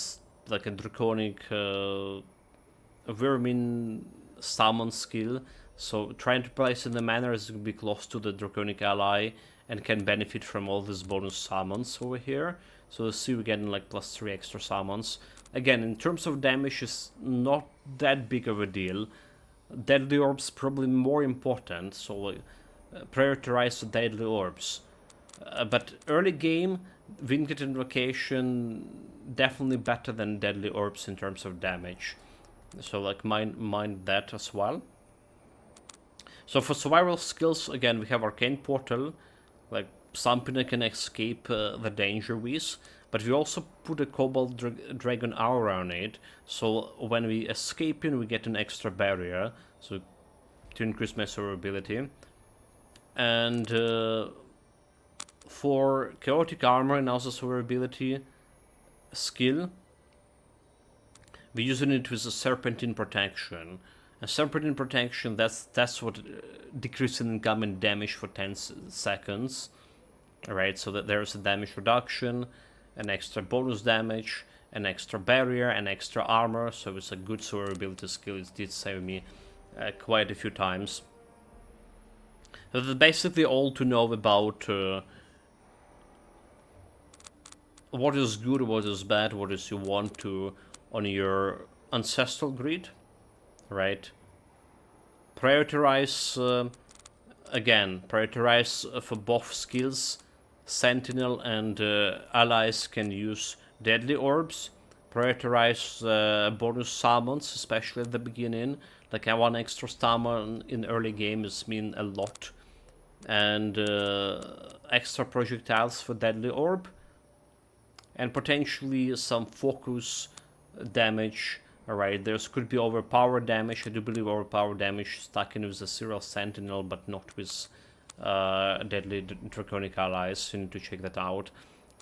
like a Draconic vermin summon skill. So trying to place it in a manner is going to be close to the Draconic ally and can benefit from all these bonus summons over here. So you'll see we're getting like plus 3 extra summons. Again, in terms of damage, it's not that big of a deal. Deadly Orbs probably more important, so prioritize the Deadly Orbs. But early game, Winged Invocation definitely better than Deadly Orbs in terms of damage. So like mind that as well. So for survival skills, again, we have Arcane Portal, like something that can escape the danger with. But we also put a Cobalt Dragon Aura on it, so when we escape in, we get an extra barrier, so to increase my survivability. And for Chaotic Armor and also survivability skill, we're using it with a Serpentine Protection. And Serpentine Protection, that's what decreases incoming damage for 10 seconds. Alright, so that there's a damage reduction, an extra bonus damage, an extra barrier, an extra armor, so it's a good survivability skill. It did save me quite a few times. So that's basically all to know about what is good, what is bad, what is you want to on your ancestral grid, right? Prioritize, again, prioritize for both skills. Sentinel and allies can use Deadly Orbs. Prioritize bonus summons, especially at the beginning. Like one extra summon in early game is mean a lot. And extra projectiles for Deadly Orb. And potentially some focus damage. Alright, there could be overpower damage. I do believe overpower damage stuck in with the Ethereal Sentinel, but not with Deadly Draconic allies. You need to check that out.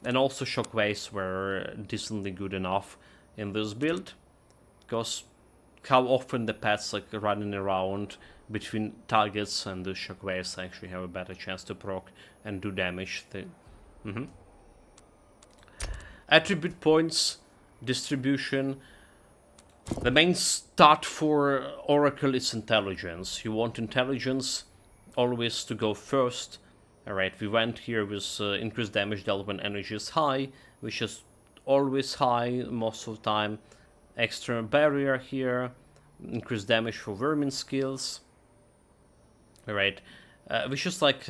And also shockwaves were decently good enough in this build, because how often the pets like running around between targets and the shockwaves actually have a better chance to proc and do damage. Attribute points distribution. The main stat for Oracle is intelligence. You want intelligence always to go first. Alright, we went here with increased damage dealt when energy is high, which is always high most of the time. Extra barrier here, increased damage for vermin skills. Alright, which is like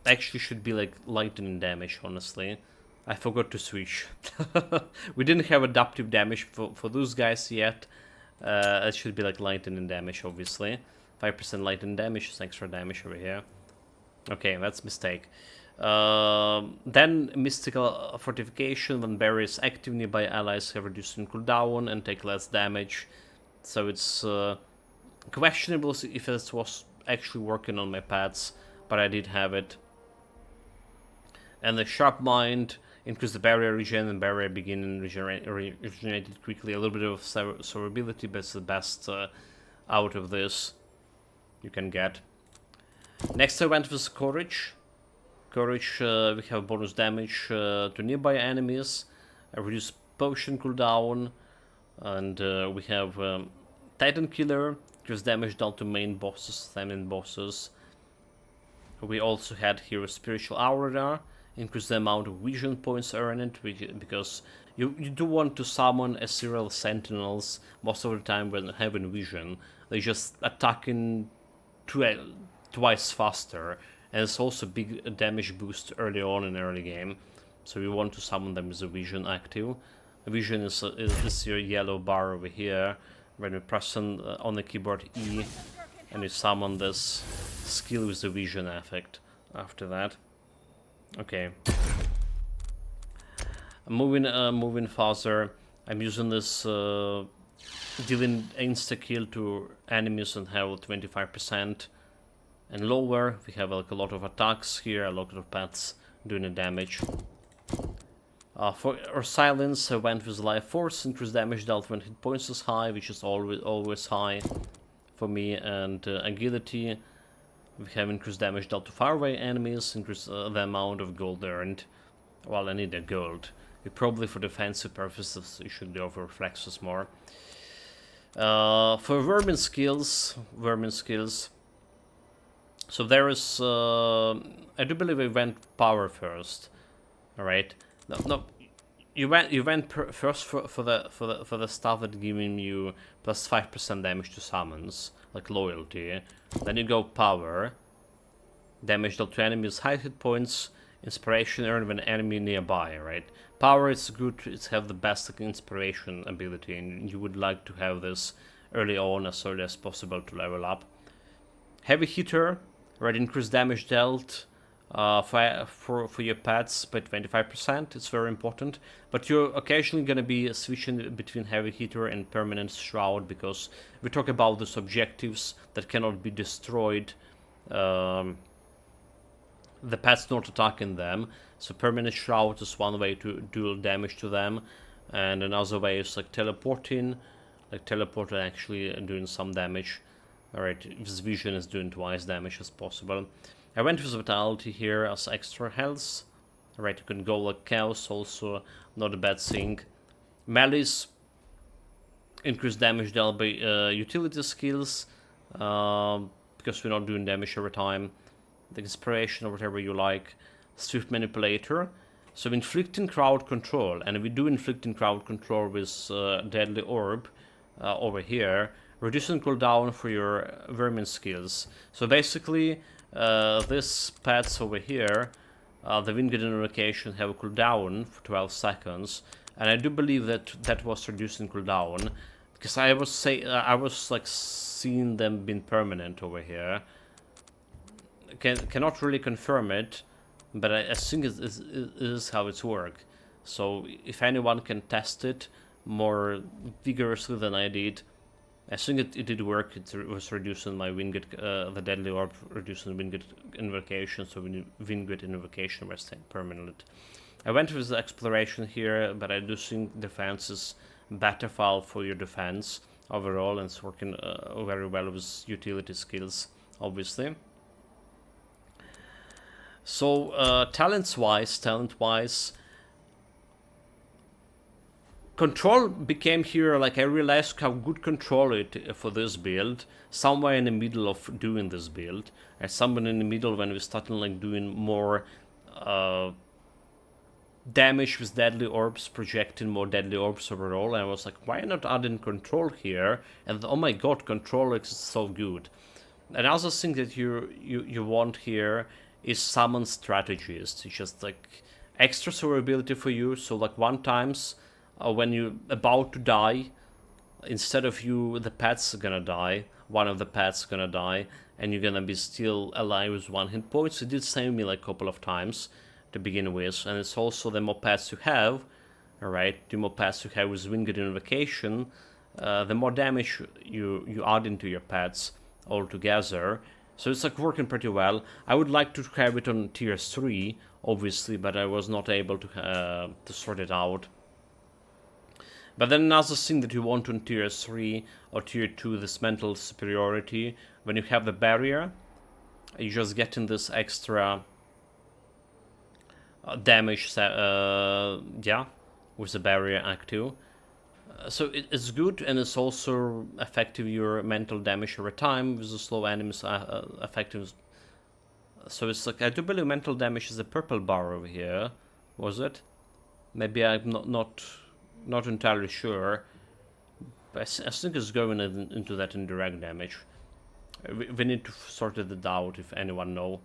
actually should be like lightning damage, honestly. I forgot to switch. We didn't have adaptive damage for those guys yet. It should be like lightning damage, obviously. 5% lightning damage is extra damage over here. Okay, that's a mistake. Then Mystical Fortification, when barriers active nearby allies have reduced in cooldown and take less damage. So it's questionable if it was actually working on my pads, but I did have it. And the Sharp Mind, increase the barrier regen and barrier begin regenerated quickly. A little bit of survivability, but it's the best out of this you can get. Next I went with Courage. Courage, we have bonus damage to nearby enemies, reduce potion cooldown, and we have Titan Killer, gives damage down to main bosses, feminine bosses. We also had here Spiritual Aura, increase the amount of vision points earned, because you do want to summon Ethereal Sentinels most of the time when having vision. They just attacking twice faster, and it's also a big damage boost early on in early game, so we want to summon them with a vision active. Vision is this your yellow bar over here, when we press on the keyboard E, and we summon this skill with the vision effect after that. Okay. Moving faster. I'm using this dealing insta-kill to enemies and have 25% and lower. We have like a lot of attacks here, a lot of pets doing the damage. For our silence, I went with Life Force, increased damage dealt when hit points is high, which is always high for me, and agility. We have increased damage dealt to faraway enemies, increase the amount of gold earned. Well, I need a gold. Probably for defensive purposes, you should go for reflexes more. For vermin skills, so there is, I do believe I went power first. All right. No, you went first for the stuff that giving you plus 5% damage to summons, like loyalty. Then you go power, damage dealt to enemies, high hit points, inspiration earned when enemy nearby. Right. Power is good. It's have the best inspiration ability, and you would like to have this early on, as early as possible to level up. Heavy hitter, right? Increased damage dealt for your pets by 25%. It's very important, but you're occasionally going to be switching between heavy hitter and permanent shroud, because we talk about those objectives that cannot be destroyed. The pets not attacking them, so permanent shroud is one way to deal damage to them, and another way is like teleporting, actually doing some damage. Alright, this vision is doing twice damage as possible. I went with Vitality here as extra health. Alright, you can go like Chaos, also not a bad thing. Malice, increased damage dealt by utility skills, because we're not doing damage every time. The inspiration or whatever you like. Swift Manipulator, so inflicting crowd control, and we do inflicting crowd control with Deadly Orb over here, reducing cooldown for your vermin skills. So basically, this pets over here, the Winged location have a cooldown for 12 seconds, and I do believe that was reducing cooldown, because I was like seeing them being permanent over here. Cannot really confirm it, but I think it is how it's work. So if anyone can test it more vigorously than I did, I think it did work. It was reducing my Winged, the Deadly Orb, reducing Winged Invocation, so Winged Invocation was staying permanent. I went with the Exploration here, but I do think defense is better file for your defense overall, and it's working very well with utility skills, obviously. So, talent-wise, control became here, like I realized how good control it for this build, somewhere in the middle of doing this build, and somewhere in the middle when we started like doing more damage with deadly orbs, projecting more deadly orbs overall, and I was like, why not add in control here? And oh my god, control is so good. Another thing that you want here is summon strategist. It's just like extra survivability for you, so like one times when you're about to die, instead of you, the pet's gonna die, one of the pets gonna die, and you're gonna be still alive with 1 hit point. So it did save me like a couple of times to begin with, and it's also the more pets you have, alright, the more pets you have with Winged Invocation, the more damage you add into your pets altogether. So it's like working pretty well. I would like to have it on tier 3, obviously, but I was not able to sort it out. But then another thing that you want on tier 3 or tier 2, this mental superiority, when you have the barrier, you just get in this extra damage, yeah, with the barrier active. So it's good, and it's also effective your mental damage over time with the slow enemies effective. So it's like, I do believe mental damage is the purple bar over here, was it? Maybe I'm not entirely sure, but I think it's going into that indirect damage. We need to sort it out if anyone know.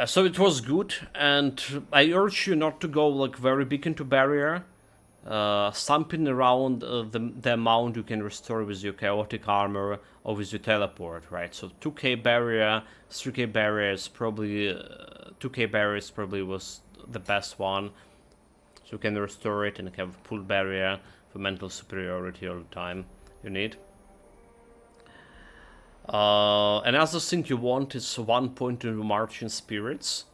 So it was good, and I urge you not to go like very big into barrier. Something around the amount you can restore with your chaotic armor or with your teleport, right? So 2k barrier, 3k barrier is probably 2k barriers probably was the best one. So you can restore it and have full barrier for mental superiority all the time you need. Another thing you want is 1 point in Marching Spirits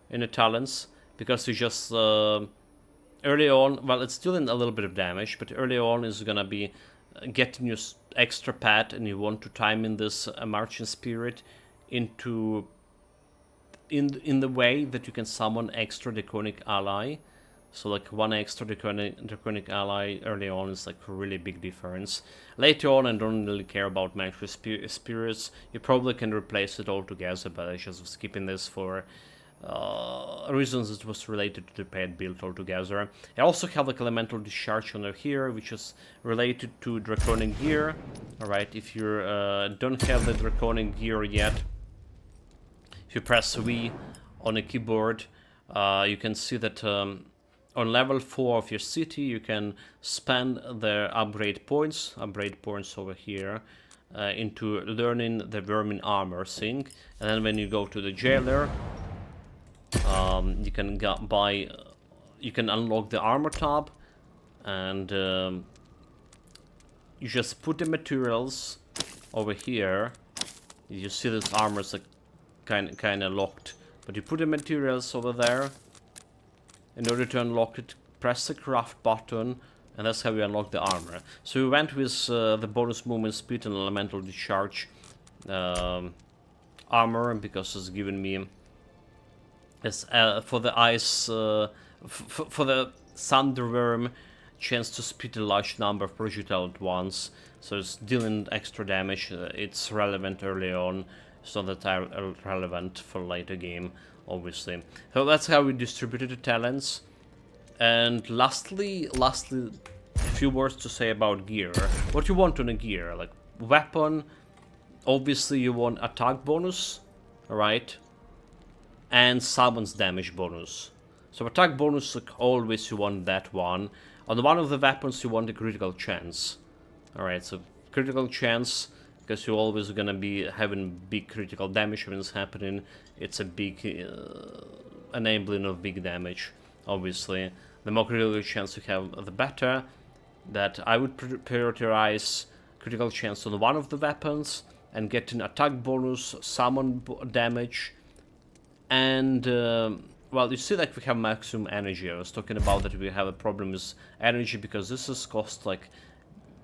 in the talents, because you just early on, well, it's still in a little bit of damage, but early on is gonna be getting your extra pad, and you want to time in this Marching Spirit into in the way that you can summon extra Draconic ally. So like 1 extra Draconic ally early on is like a really big difference. Later on, I don't really care about Magic Spirits. You probably can replace it altogether, but I just was skipping this for reasons it was related to the paid build altogether. I also have like Elemental Discharge under here, which is related to Draconic gear. Alright, if you don't have the Draconic gear yet, if you press V on a keyboard, you can see that on level 4 of your city, you can spend the upgrade points over here, into learning the Vermin Armor thing. And then when you go to the Jailer, you can you can unlock the Armor tab, and you just put the materials over here. You see this armor is like kind of locked, but you put the materials over there. In order to unlock it, press the craft button, and that's how you unlock the armor. So we went with the bonus movement speed and elemental discharge armor, because it's given me for the ice, for the thunderworm, chance to spit a large number of projectiles at once. So it's dealing extra damage. It's relevant early on. It's not that relevant for later game, obviously. So that's how we distributed the talents. And lastly, a few words to say about gear. What you want on a gear, like weapon, obviously you want attack bonus, right? And summons damage bonus. So attack bonus, like always you want that one. On one of the weapons you want a critical chance. Alright, so critical chance, because you're always gonna be having big critical damage when it's happening. It's a big enabling of big damage, obviously. The more critical chance you have, the better. that I would prioritize critical chance on one of the weapons and get an attack bonus, summon damage, and well, you see, like, we have maximum energy. I was talking about that we have a problem with energy because this is cost, like,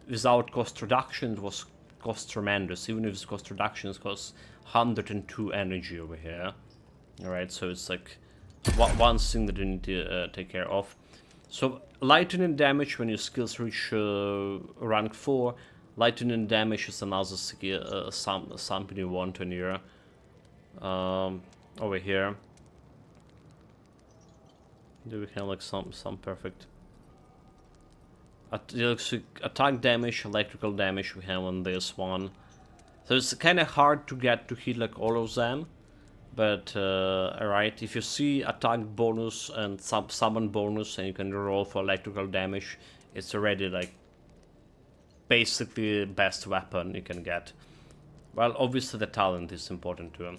without cost reduction it was cost tremendous. Even if it's cost reduction, it costs 102 energy over here. Alright, so it's like one thing that you need to take care of. So lightning damage when your skills reach rank 4. Lightning damage is another skill, something you want on your over here. Do we have like some perfect attack damage, electrical damage we have on this one. So it's kind of hard to get to hit like all of them. But alright, if you see attack bonus and summon bonus and you can roll for electrical damage, it's already like basically the best weapon you can get. Well, obviously the talent is important too.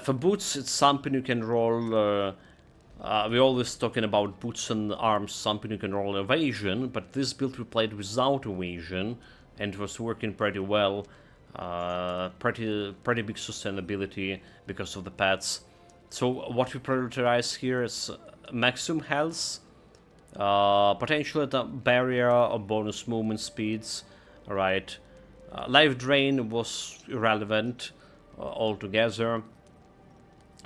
For boots, it's something you can roll. We're always talking about boots and arms, something you can roll evasion, but this build we played without evasion and it was working pretty well. Pretty big sustainability because of the pets. So what we prioritize here is maximum health, potentially the barrier or bonus movement speeds. Alright, life drain was irrelevant altogether.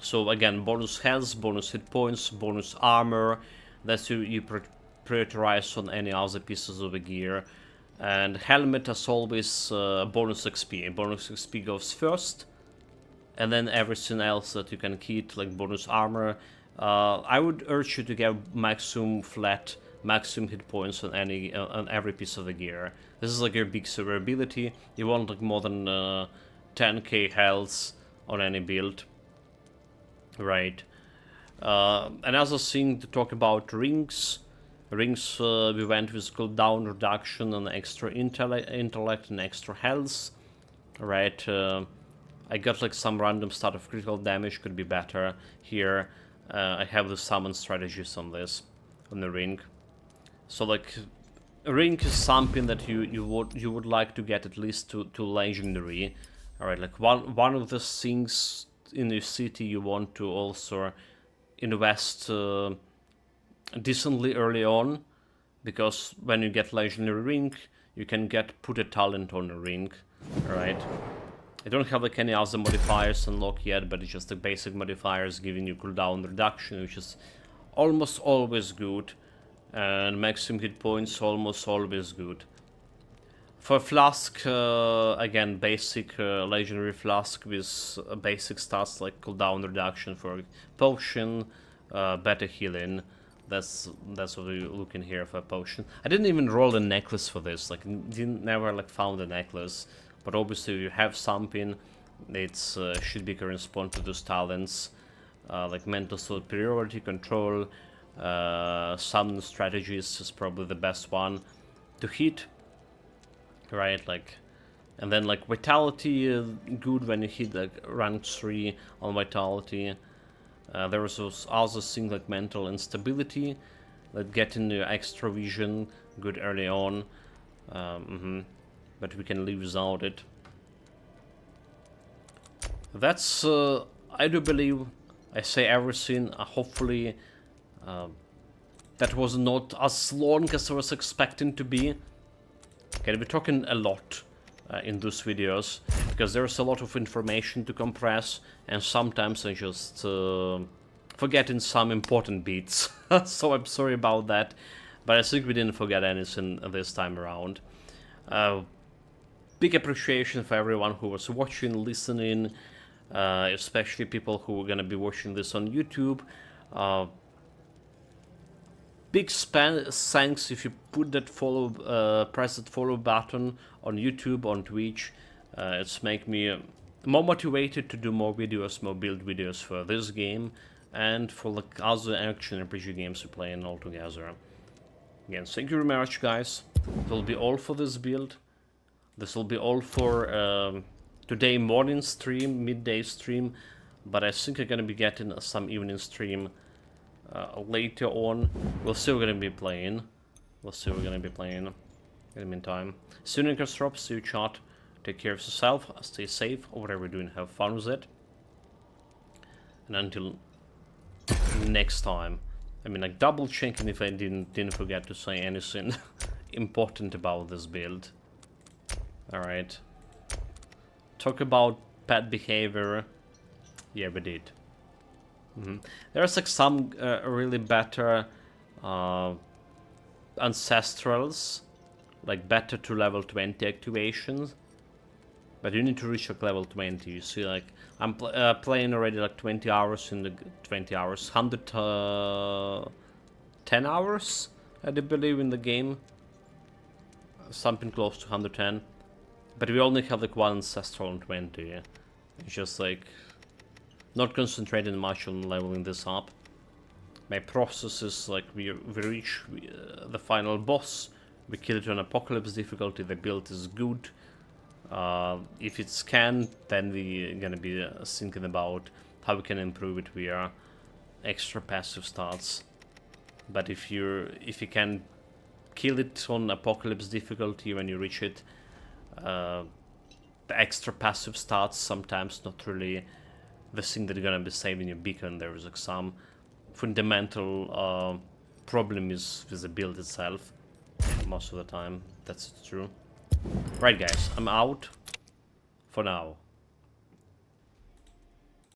So again, bonus health, bonus hit points, bonus armor. That's you prioritize on any other pieces of the gear. And helmet as always, bonus XP. Bonus XP goes first, and then everything else that you can keep, like bonus armor. I would urge you to get maximum flat, maximum hit points on every piece of the gear. This is like your big survivability. You want like more than 10k health on any build, right? Another thing to talk about: rings. Rings, we went with cooldown reduction and extra intellect and extra health. Right, I got like some random start of critical damage, could be better here. I have the summon strategies on this, on the ring. So like, a ring is something that you would like to get at least to legendary. Alright, like one of the things in your city you want to also invest decently early on, because when you get legendary ring, you can put a talent on the ring. Right, I don't have like any other modifiers unlocked yet, but it's just the basic modifiers giving you cooldown reduction, which is almost always good, and maximum hit points almost always good. For flask, again, basic legendary flask with basic stats like cooldown reduction for potion, better healing. That's what we're looking here for a potion. I didn't even roll a necklace for this. Like, never like found a necklace. But obviously, you have something. It's should be correspond to those talents, like mental superiority, control, summon strategies is probably the best one to hit. Right, like, and then like vitality, good when you hit like rank 3 on vitality. There was those other things like mental instability, like getting your extra vision, good early on, but we can live without it. That's, I do believe, I say everything, hopefully that was not as long as I was expecting to be. Okay, we're talking a lot in those videos, because there's a lot of information to compress, and sometimes I just forgetting some important bits. So I'm sorry about that, but I think we didn't forget anything this time around. Big appreciation for everyone who was watching, listening, especially people who are gonna be watching this on YouTube. Big thanks if you put that press that follow button on YouTube, on Twitch. It's make me more motivated to do more videos, more build videos for this game and for like other action RPG games we're playing all together. Again, thank you very much, guys. That will be all for this build. This will be all for today morning stream, midday stream, but I think I'm gonna be getting some evening stream later on. We're still gonna be playing. We'll see what we're gonna be playing in the meantime. Soon in drop, see you chat. Take care of yourself, stay safe, or whatever you're doing, have fun with it. And until next time. I mean, like, double checking if I didn't forget to say anything important about this build. Alright. Talk about pet behavior. Yeah, we did. There's like some really better ancestrals, like better to level 20 activations. But you need to reach like level 20. You see, like, I'm playing already like 20 hours in the 20 hours, 110 hours, I do believe, in the game. Something close to 110. But we only have like one ancestral on 20. Yeah? It's just like not concentrating much on leveling this up. My process is like we reach the final boss, we kill it on Apocalypse difficulty, the build is good. If it's can, then we're gonna be thinking about how we can improve it via extra passive stats. But if you can kill it on Apocalypse difficulty when you reach it, the extra passive stats sometimes not really the thing that you're gonna be saving your beacon. There is like some fundamental problem is with the build itself most of the time. That's true. Right, guys, I'm out for now.